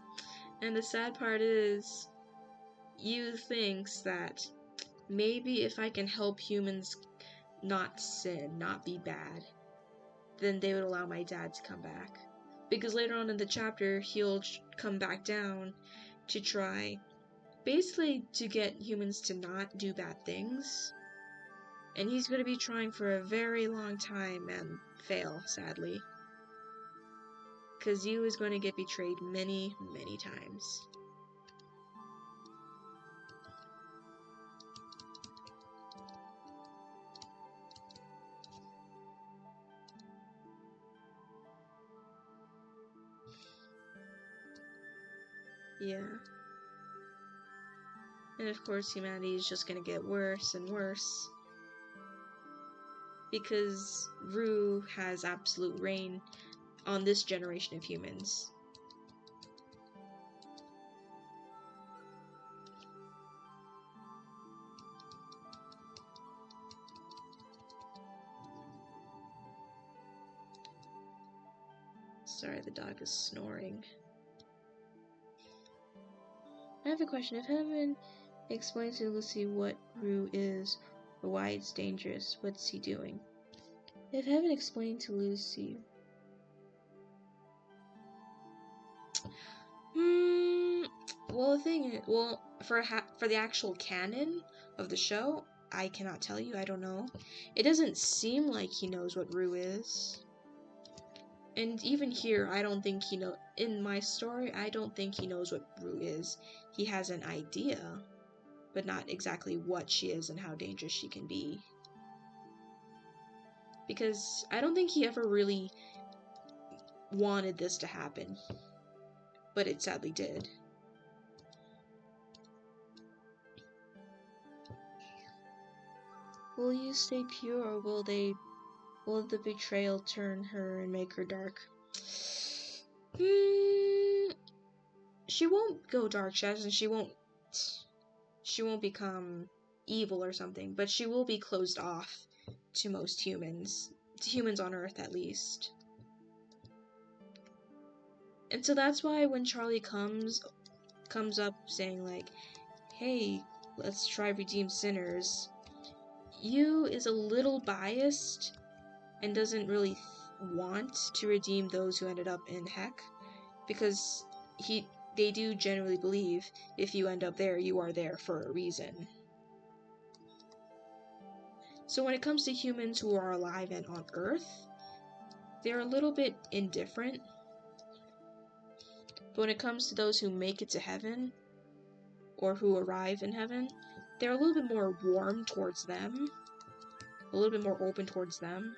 And the sad part is, Yu thinks that maybe if I can help humans not sin, not be bad, then they would allow my dad to come back. Because later on in the chapter, he'll come back down to try, basically to get humans to not do bad things. And he's going to be trying for a very long time and fail, sadly. Because Yu is going to get betrayed many, many times. Yeah. And of course, humanity is just going to get worse and worse. Because Rue has absolute reign on this generation of humans. Sorry, the dog is snoring. I have a question. If Heaven explains to Lucy what Rue is, or why it's dangerous, what's he doing? If Heaven explained to Lucy... well, the thing is, for the actual canon of the show, I cannot tell you, I don't know. It doesn't seem like he knows what Rue is. And even here, I don't think he knows, in my story, I don't think he knows what Rue is. He has an idea, but not exactly what she is and how dangerous she can be. Because I don't think he ever really wanted this to happen, but it sadly did. Will you stay pure, or will the betrayal turn her and make her dark? She won't go dark, and she won't become evil or something, but she will be closed off to most humans, to humans on Earth at least. And so that's why when Charlie comes up saying like, hey, let's try redeem sinners, Yu is a little biased and doesn't really want to redeem those who ended up in Heck, because they do generally believe if you end up there, you are there for a reason. So when it comes to humans who are alive and on Earth, they're a little bit indifferent. But when it comes to those who make it to heaven, or who arrive in heaven, they're a little bit more warm towards them, a little bit more open towards them.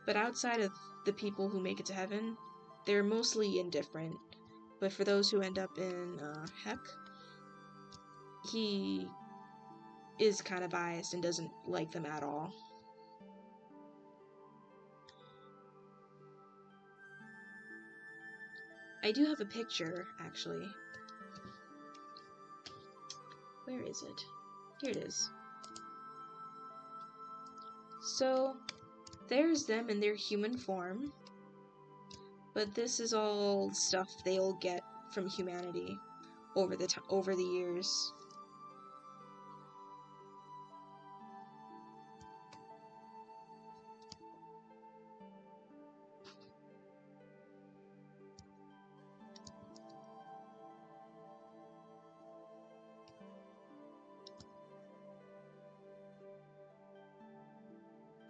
But outside of the people who make it to heaven, they're mostly indifferent. But for those who end up in Heck, he is kind of biased and doesn't like them at all. I do have a picture, actually. Where is it? Here it is. So, there's them in their human form. But this is all stuff they'll get from humanity over the years.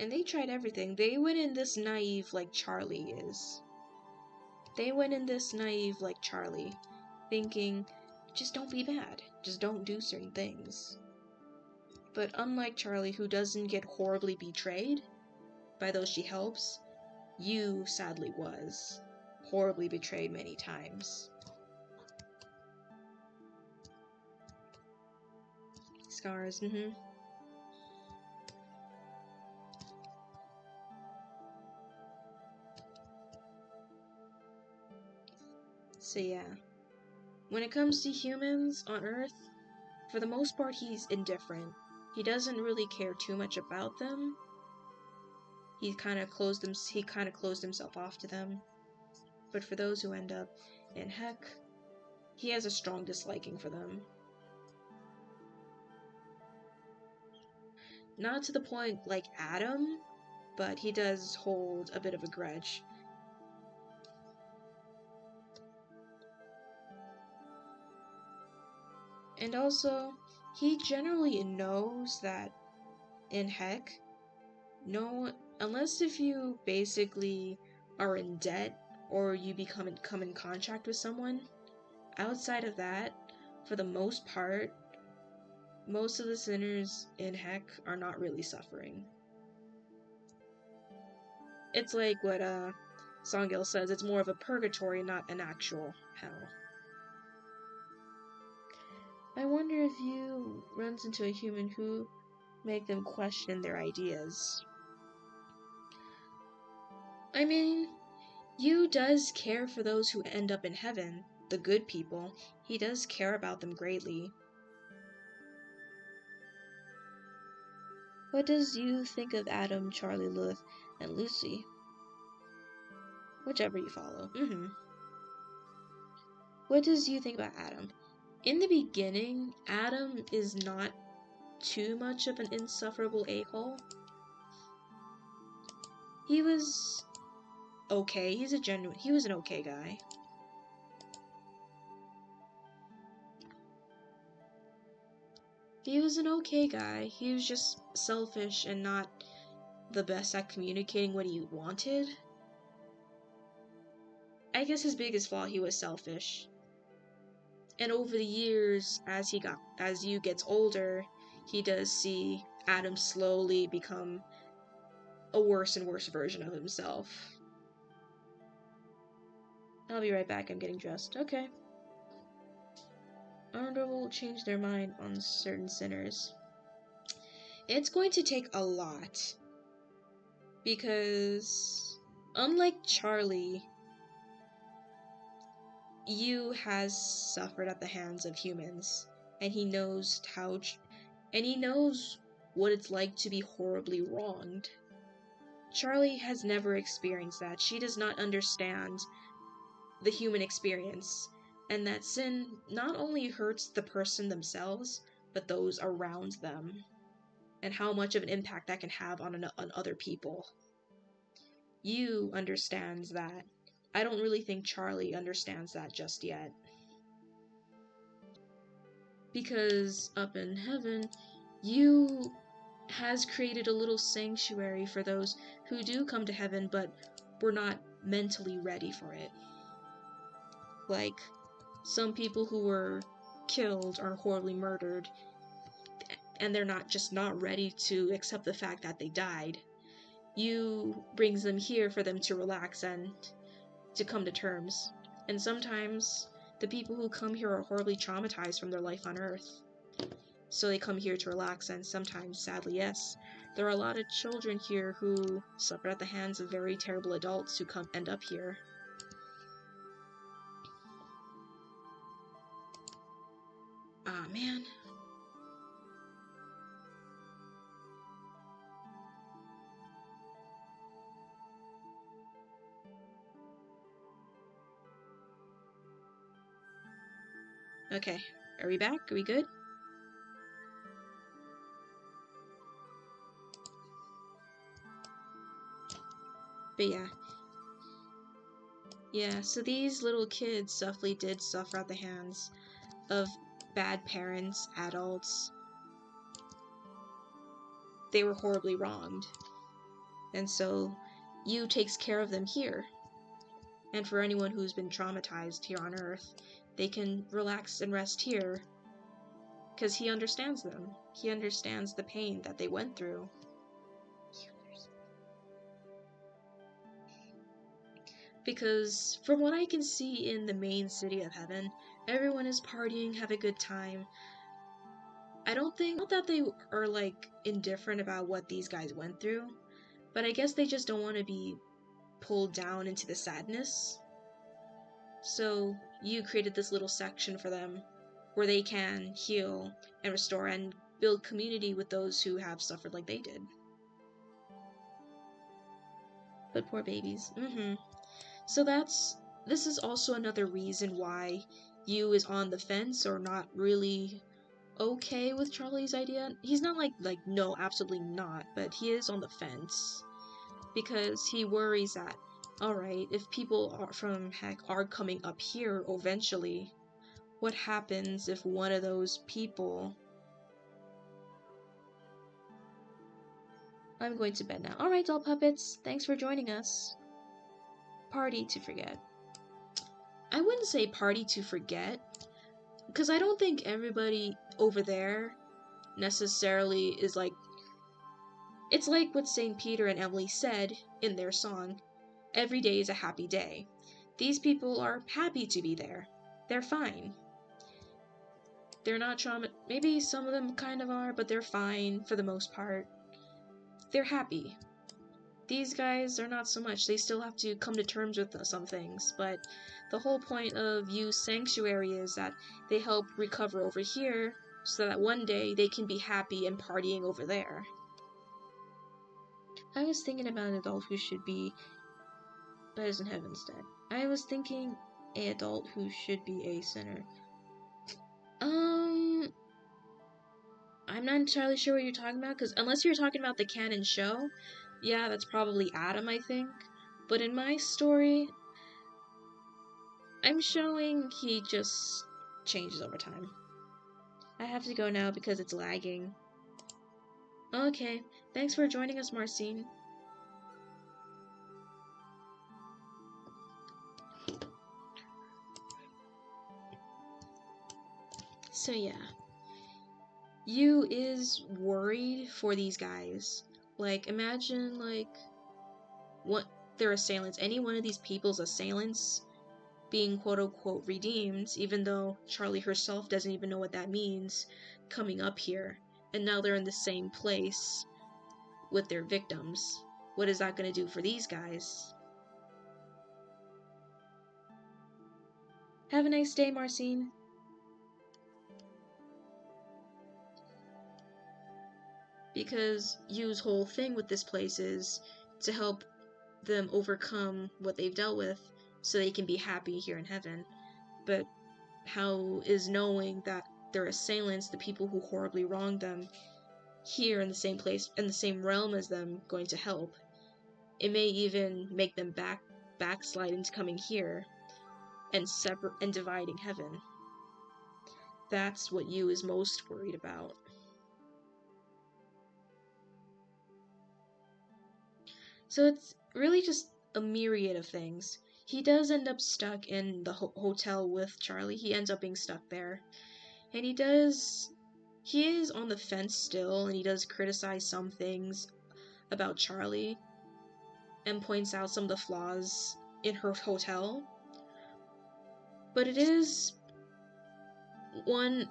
And they tried everything. They went in this naive like Charlie is. They went in this naive like Charlie, thinking, just don't be bad. Just don't do certain things. But unlike Charlie, who doesn't get horribly betrayed by those she helps, Yu sadly was horribly betrayed many times. Scars, So yeah, when it comes to humans on Earth, for the most part he's indifferent. He doesn't really care too much about them. He kind of closed himself off to them. But for those who end up in Heck, he has a strong disliking for them. Not to the point like Adam, but he does hold a bit of a grudge. And also, he generally knows that in Heck, no, unless if you basically are in debt or you come in contact with someone, outside of that, for the most part, most of the sinners in Heck are not really suffering. It's like what Songil says, it's more of a purgatory, not an actual hell. I wonder if you runs into a human who make them question their ideas. I mean, Yu does care for those who end up in heaven, the good people. He does care about them greatly. What does Yu think of Adam, Charlie, Lilith, and Lucy? Whichever you follow. What does Yu think about Adam? In the beginning, Adam is not too much of an insufferable a-hole. He was okay. He was an okay guy. He was an okay guy. He was just selfish and not the best at communicating what he wanted. I guess his biggest flaw, he was selfish. And over the years, as Yu gets older, he does see Adam slowly become a worse and worse version of himself. I'll be right back, I'm getting dressed. Okay. Arndor will change their mind on certain sinners. It's going to take a lot. Because, unlike Charlie, Yu has suffered at the hands of humans, and he knows what it's like to be horribly wronged. Charlie has never experienced that. She does not understand the human experience, and that sin not only hurts the person themselves, but those around them, and how much of an impact that can have on other people. Yu understands that. I don't really think Charlie understands that just yet. Because up in heaven, Yu has created a little sanctuary for those who do come to heaven but were not mentally ready for it. Like, some people who were killed or horribly murdered, and they're not ready to accept the fact that they died. Yu brings them here for them to relax and to come to terms. And sometimes the people who come here are horribly traumatized from their life on Earth. So they come here to relax, and sometimes, sadly, yes, there are a lot of children here who suffer at the hands of very terrible adults who end up here. Ah, man. Okay, are we back? Are we good? But yeah, so these little kids definitely did suffer at the hands of bad parents, adults. They were horribly wronged. And so Yu takes care of them here. And for anyone who's been traumatized here on Earth, they can relax and rest here. Because he understands them. He understands the pain that they went through. Because from what I can see in the main city of heaven, everyone is partying, have a good time. I don't think that they are like indifferent about what these guys went through, but I guess they just don't want to be pulled down into the sadness. So you created this little section for them where they can heal and restore and build community with those who have suffered like they did. But poor babies. So this is also another reason why Yu is on the fence or not really okay with Charlie's idea. He's not like no, absolutely not, but he is on the fence. because he worries that, alright, if people are from heck are coming up here eventually, what happens if one of those people... I'm going to bed now. Alright, doll puppets, thanks for joining us. Party to forget. I wouldn't say party to forget, because I don't think everybody over there necessarily is like... It's like what St. Peter and Emily said in their song, every day is a happy day. These people are happy to be there. They're fine. They're not maybe some of them kind of are, but they're fine for the most part. They're happy. These guys are not so much. They still have to come to terms with some things, but the whole point of Youth Sanctuary is that they help recover over here so that one day they can be happy and partying over there. I was thinking about an adult who should be, but is in heaven instead. I was thinking an adult who should be a sinner. I'm not entirely sure what you're talking about, because unless you're talking about the canon show, yeah, that's probably Adam, I think. But in my story, I'm showing he just changes over time. I have to go now because it's lagging. Okay, thanks for joining us, Marcine. So yeah, Yu is worried for these guys. Like, imagine, like, what their assailants, any one of these people's assailants being quote-unquote redeemed, even though Charlie herself doesn't even know what that means, coming up here, and now they're in the same place with their victims. What is that going to do for these guys? Have a nice day, Marcine. Because Yu's whole thing with this place is to help them overcome what they've dealt with so they can be happy here in heaven. But how is knowing that their assailants, the people who horribly wronged them, here in the same place, in the same realm as them, going to help? It may even make them backslide into coming here and dividing heaven. That's what Yu is most worried about. So it's really just a myriad of things. He does end up stuck in the hotel with Charlie. He ends up being stuck there. And he is on the fence still, and he does criticize some things about Charlie and points out some of the flaws in her hotel. But it is one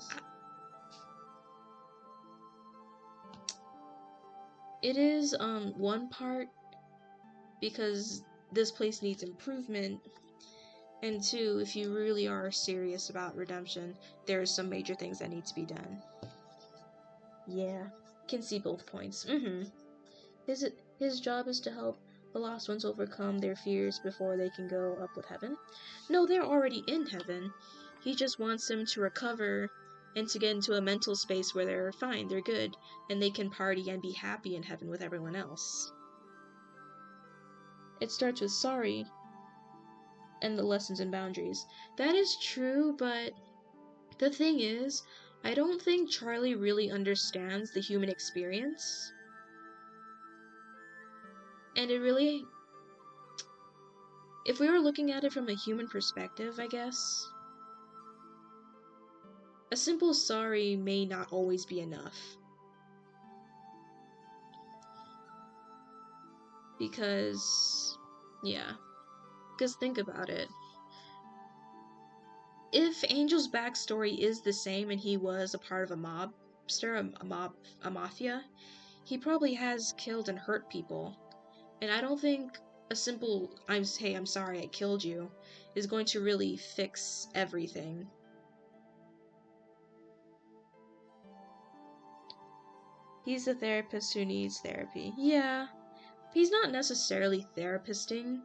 part because this place needs improvement, and two, if you really are serious about redemption, there are some major things that need to be done. Yeah, can see both points. His job is to help the lost ones overcome their fears before they can go up with heaven. No, they're already in heaven. He just wants them to recover and to get into a mental space where they're fine, they're good, and they can party and be happy in heaven with everyone else. It starts with sorry and the lessons and boundaries. That is true, but the thing is, I don't think Charlie really understands the human experience. And it really... if we were looking at it from a human perspective, I guess, a simple sorry may not always be enough. Because, yeah. Because think about it. If Angel's backstory is the same and he was a part of a mafia, he probably has killed and hurt people. And I don't think a simple, hey, I'm sorry I killed you, is going to really fix everything. He's a therapist who needs therapy. Yeah. He's not necessarily therapisting.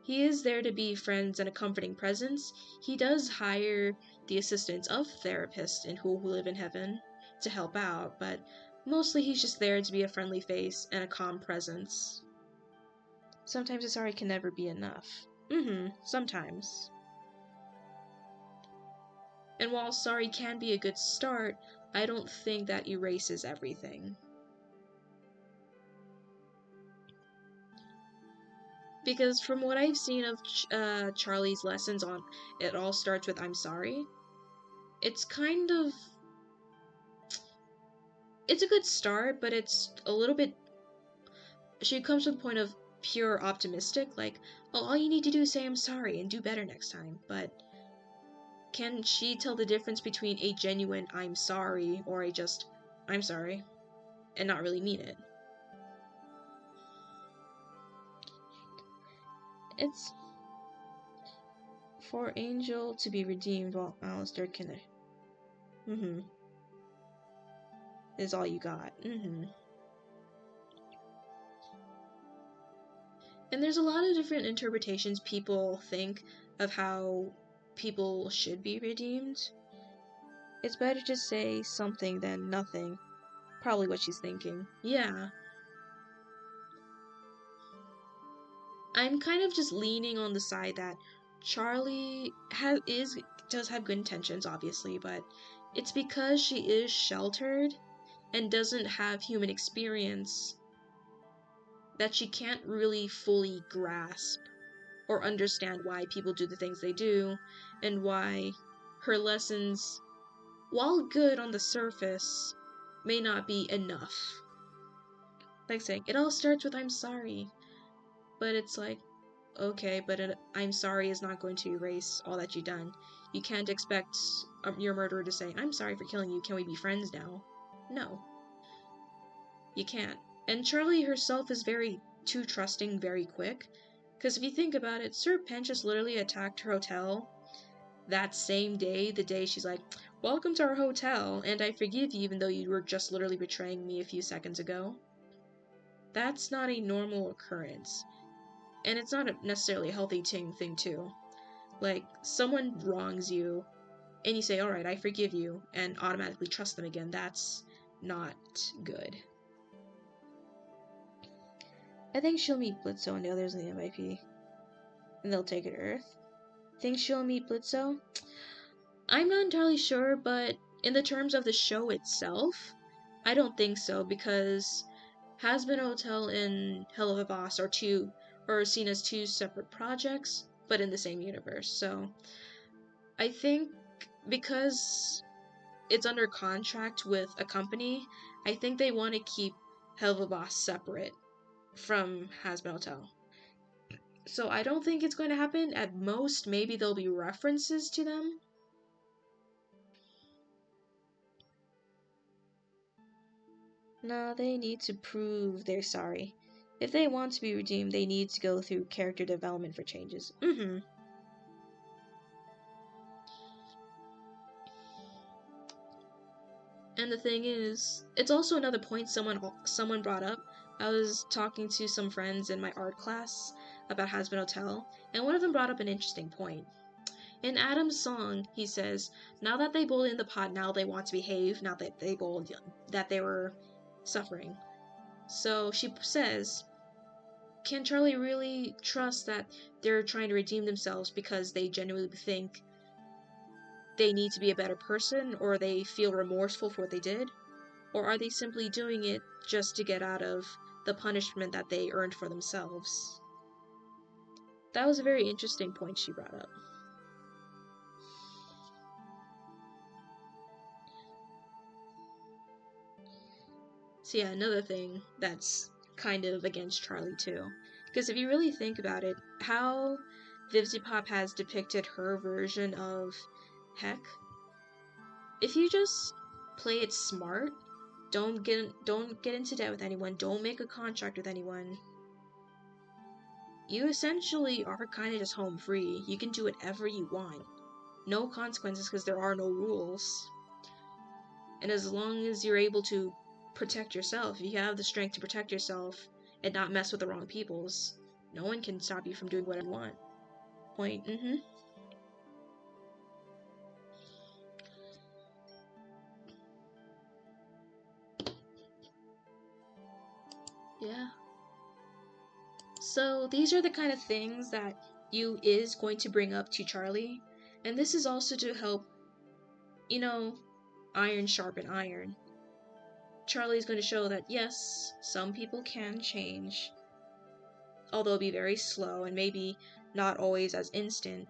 He is there to be friends and a comforting presence. He does hire the assistance of therapists and who live in heaven to help out, but mostly he's just there to be a friendly face and a calm presence. Sometimes a sorry can never be enough. Sometimes. And while sorry can be a good start, I don't think that erases everything. Because from what I've seen of Charlie's lessons on It All Starts With I'm Sorry, it's kind of... It's a good start, but it's a little bit... She comes to the point of pure optimistic, like, oh, all you need to do is say I'm sorry and do better next time. But can she tell the difference between a genuine I'm sorry or a just I'm sorry and not really mean it? It's for Angel to be redeemed while Alistair can... Is all you got. And there's a lot of different interpretations people think of how people should be redeemed. It's better to say something than nothing. Probably what she's thinking. Yeah. I'm kind of just leaning on the side that Charlie does have good intentions, obviously, but it's because she is sheltered and doesn't have human experience that she can't really fully grasp or understand why people do the things they do, and why her lessons, while good on the surface, may not be enough. Like saying, it all starts with I'm sorry. But it's like, okay, but I'm sorry is not going to erase all that you've done. You can't expect your murderer to say, I'm sorry for killing you, can we be friends now? No. You can't. And Charlie herself is very too trusting very quick. Because if you think about it, Sir Pentious literally attacked her hotel that same day, the day she's like, welcome to our hotel, and I forgive you even though you were just literally betraying me a few seconds ago. That's not a normal occurrence. And it's not necessarily a healthy thing too. Like, someone wrongs you, and you say, alright, I forgive you, and automatically trust them again. That's not good. I think she'll meet Blitzo and the others in the MIP. And they'll take her to Earth. Think she'll meet Blitzo? I'm not entirely sure, but in the terms of the show itself, I don't think so, because Hazbin Hotel and Helluva Boss are seen as two separate projects, but in the same universe. So I think because it's under contract with a company, I think they want to keep Helluva Boss separate from Hazbin Hotel. So I don't think it's going to happen. At most, maybe there'll be references to them. No, they need to prove they're sorry. If they want to be redeemed, they need to go through character development for changes. And the thing is, it's also another point someone brought up. I was talking to some friends in my art class about Hazbin Hotel, and one of them brought up an interesting point. In Adam's song, he says, now that they bowled in the pot, now they want to behave, not that they bowled, that they were suffering. So she says, can Charlie really trust that they're trying to redeem themselves because they genuinely think they need to be a better person, or they feel remorseful for what they did? Or are they simply doing it just to get out of the punishment that they earned for themselves? That was a very interesting point she brought up. So yeah, another thing that's kind of against Charlie too. Because if you really think about it, how VivziePop has depicted her version of Heck, if you just play it smart, don't get into debt with anyone, don't make a contract with anyone, you essentially are kind of just home free. You can do whatever you want. No consequences because there are no rules. And as long as you're able to protect yourself, if you have the strength to protect yourself and not mess with the wrong peoples, no one can stop you from doing whatever you want. Point. Yeah. So these are the kind of things that Yu is going to bring up to Charlie, and this is also to help, you know, iron sharpen iron. Charlie's going to show that yes, some people can change, although it'll be very slow and maybe not always as instant.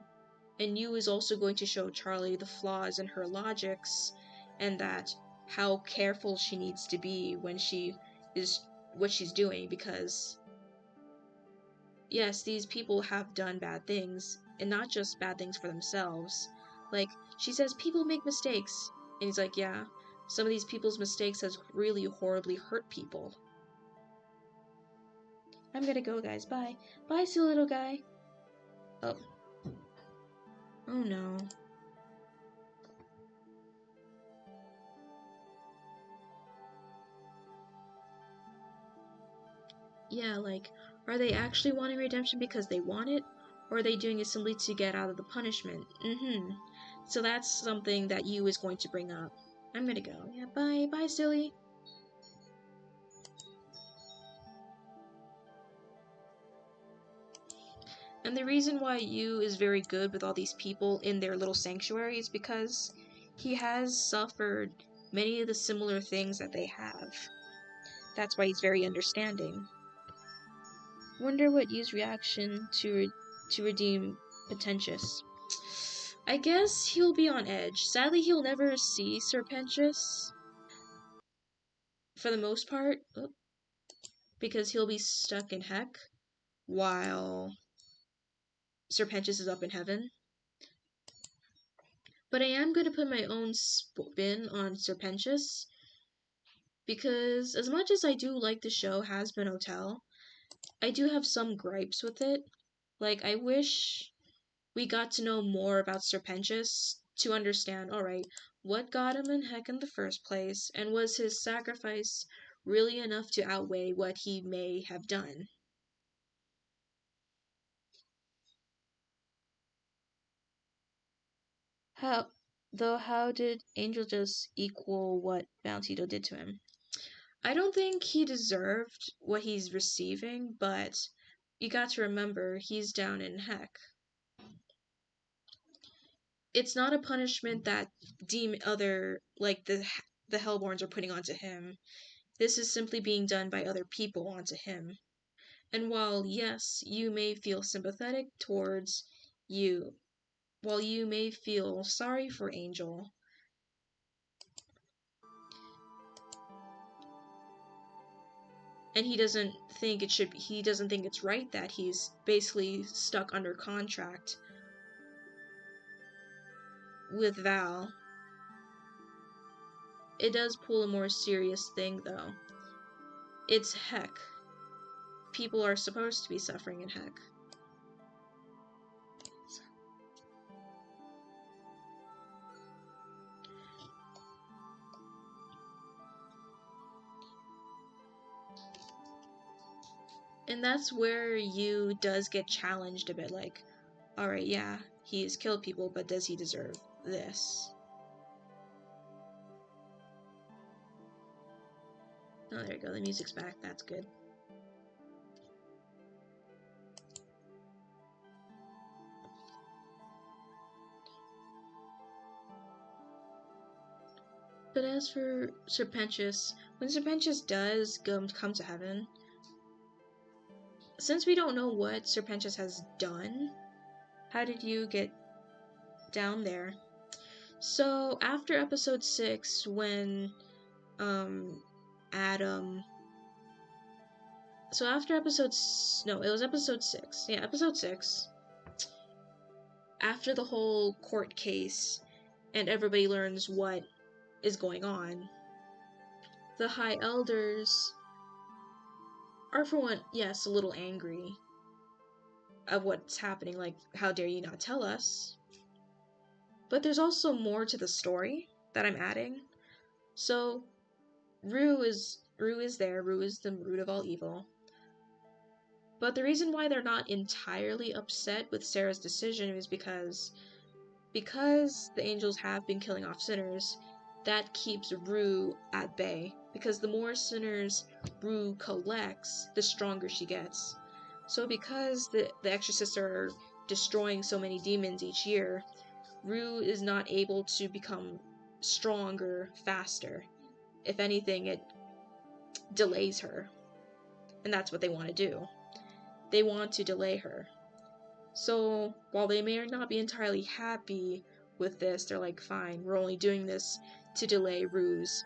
And Yu is also going to show Charlie the flaws in her logics, and that how careful she needs to be when she is what she's doing, because yes, these people have done bad things, and not just bad things for themselves. Like, she says people make mistakes, and he's like, yeah, some of these people's mistakes has really horribly hurt people. I'm gonna go, guys. Bye. Bye, silly little guy. Oh. Oh no. Yeah, like, are they actually wanting redemption because they want it? Or are they doing it simply to get out of the punishment? So that's something that Yu is going to bring up. I'm gonna go. Yeah, bye. Bye, silly. And the reason why Yu is very good with all these people in their little sanctuary is because he has suffered many of the similar things that they have. That's why he's very understanding. Wonder what Yu's reaction to redeem Potentius. I guess he'll be on edge. Sadly, he'll never see Serpentius for the most part, because he'll be stuck in Heck while Serpentius is up in heaven. But I am going to put my own spin on Serpentius, because as much as I do like the show Hazbin Hotel, I do have some gripes with it. Like, I wish we got to know more about Serpentius to understand, alright, what got him in Heck in the first place, and was his sacrifice really enough to outweigh what he may have done? How did Angel just equal what Bounty did to him? I don't think he deserved what he's receiving, but you got to remember, he's down in Heck. It's not a punishment that the Hellborns are putting onto him. This is simply being done by other people onto him. And while, yes, you may feel sympathetic towards Yu, while you may feel sorry for Angel, and he doesn't think it's right that he's basically stuck under contract with Val. It does pull a more serious thing, though. It's Heck. People are supposed to be suffering in Heck. And that's where Yu does get challenged a bit, like, alright, yeah, he has killed people, but does he deserve this? Oh, there you go, the music's back, that's good. But as for Serpentius, when Serpentius does come to heaven, since we don't know what Serpentius has done, how did you get down there? So after episode 6, when Adam... So after episode... No, it was episode 6. Yeah, episode 6. After the whole court case, and everybody learns what is going on, the High Elders are, for one, yes, a little angry of what's happening, like, how dare you not tell us? But there's also more to the story that I'm adding. So, Rue is there. Rue is the root of all evil. But the reason why they're not entirely upset with Sarah's decision is because the angels have been killing off sinners, that keeps Rue at bay. Because the more sinners Rue collects, the stronger she gets. So because the exorcists are destroying so many demons each year, Rue is not able to become stronger faster. If anything, it delays her. And that's what they want to do. They want to delay her. So while they may not be entirely happy with this, they're like, fine, we're only doing this to delay Rue's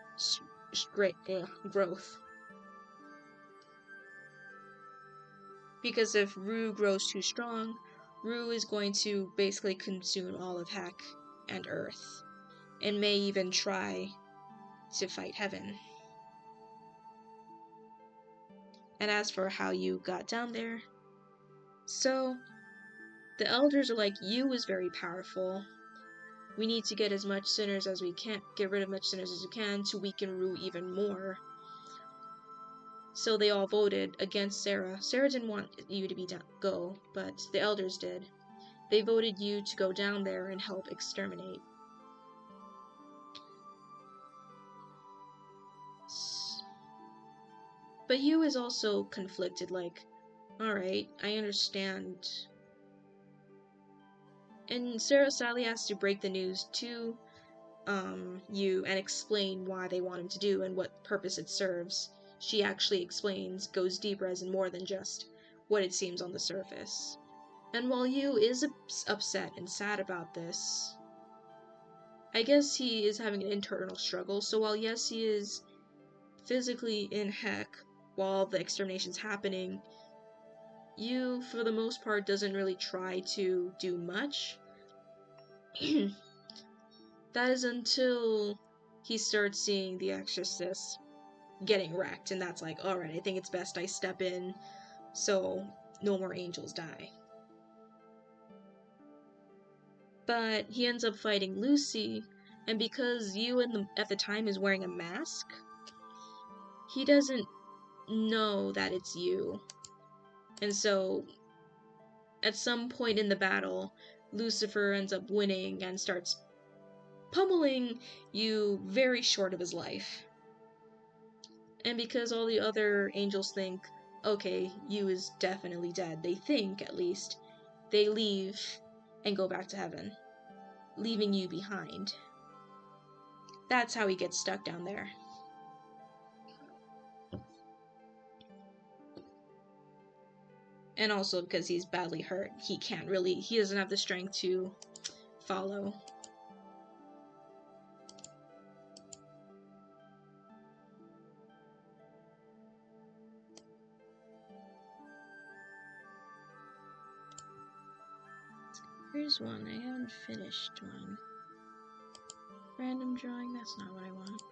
growth. Because if Rue grows too strong, Rue is going to basically consume all of Heck and Earth, and may even try to fight Heaven. And as for how you got down there, so the elders are like, you is very powerful. We need to get as much sinners as we can, get rid of much sinners as we can to weaken Rue even more. So they all voted against Sarah. Sarah didn't want you to go, but the elders did. They voted you to go down there and help exterminate. But you is also conflicted, like, alright, I understand. And Sarah sadly has to break the news to you and explain why they want him to do and what purpose it serves. She actually explains, goes deeper as in more than just what it seems on the surface. And while Yu is upset and sad about this, I guess he is having an internal struggle. So while yes, he is physically in Heck while the extermination's happening, Yu, for the most part, doesn't really try to do much. That is until he starts seeing the exorcist getting wrecked, and that's like, alright, I think it's best I step in so no more angels die. But he ends up fighting Lucy, and because Yu at the time is wearing a mask, he doesn't know that it's Yu. And so, at some point in the battle, Lucifer ends up winning and starts pummeling Yu very short of his life. And because all the other angels think, okay, Yu is definitely dead, they think, at least, they leave and go back to heaven, leaving Yu behind. That's how he gets stuck down there. And also because he's badly hurt, he doesn't have the strength to follow. Here's one, I haven't finished one. Random drawing, that's not what I want.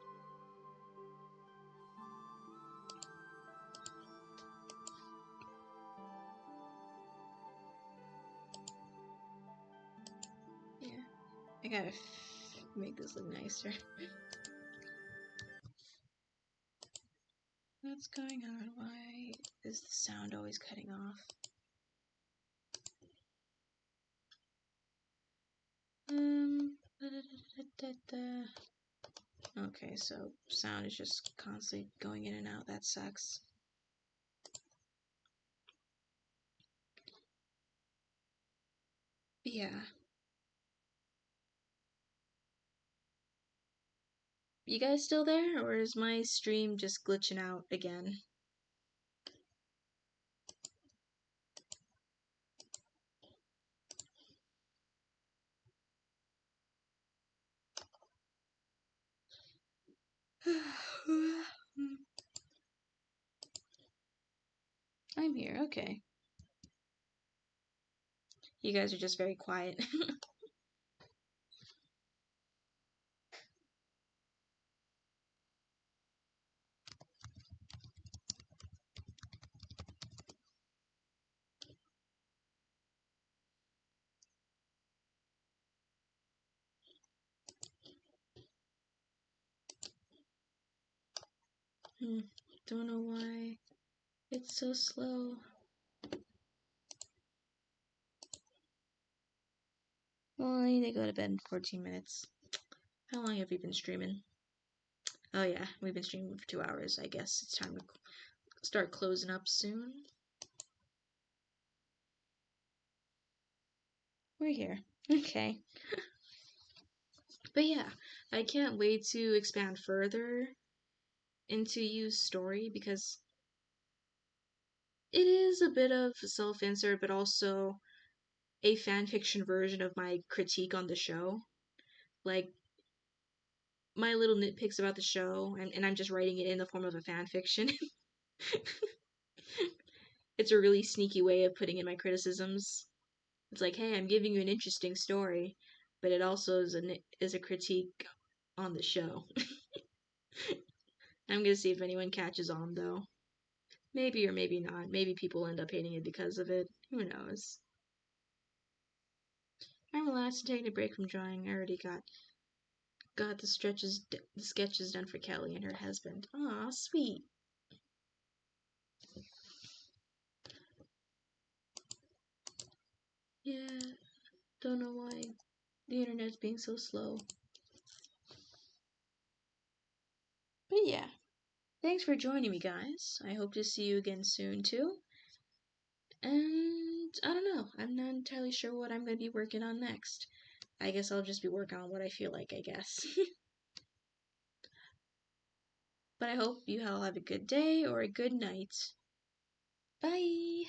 Yeah, I gotta make this look nicer. What's going on? Why is the sound always cutting off? Okay, so sound is just constantly going in and out. That sucks. Yeah. You guys still there, or is my stream just glitching out again? I'm here, okay. You guys are just very quiet. Don't know why it's so slow. Well, I need to go to bed in 14 minutes. How long have you been streaming? Oh yeah, we've been streaming for 2 hours. I guess it's time to start closing up soon. we're here. Okay. But yeah, I can't wait to expand further into Yu's story because it is a bit of self-insert, but also a fanfiction version of my critique on the show. Like, my little nitpicks about the show, and I'm just writing it in the form of a fanfiction. It's a really sneaky way of putting in my criticisms. It's like, hey, I'm giving you an interesting story, but it also is a critique on the show. I'm gonna see if anyone catches on though. Maybe or maybe not. Maybe people end up hating it because of it. Who knows? I'm relaxed and taking a break from drawing. I already got the sketches done for Kelly and her husband. Aw, sweet. Yeah, don't know why the internet's being so slow. But yeah, thanks for joining me, guys. I hope to see you again soon, too. And I don't know, I'm not entirely sure what I'm going to be working on next. I guess I'll just be working on what I feel like, I guess. But I hope you all have a good day or a good night. Bye!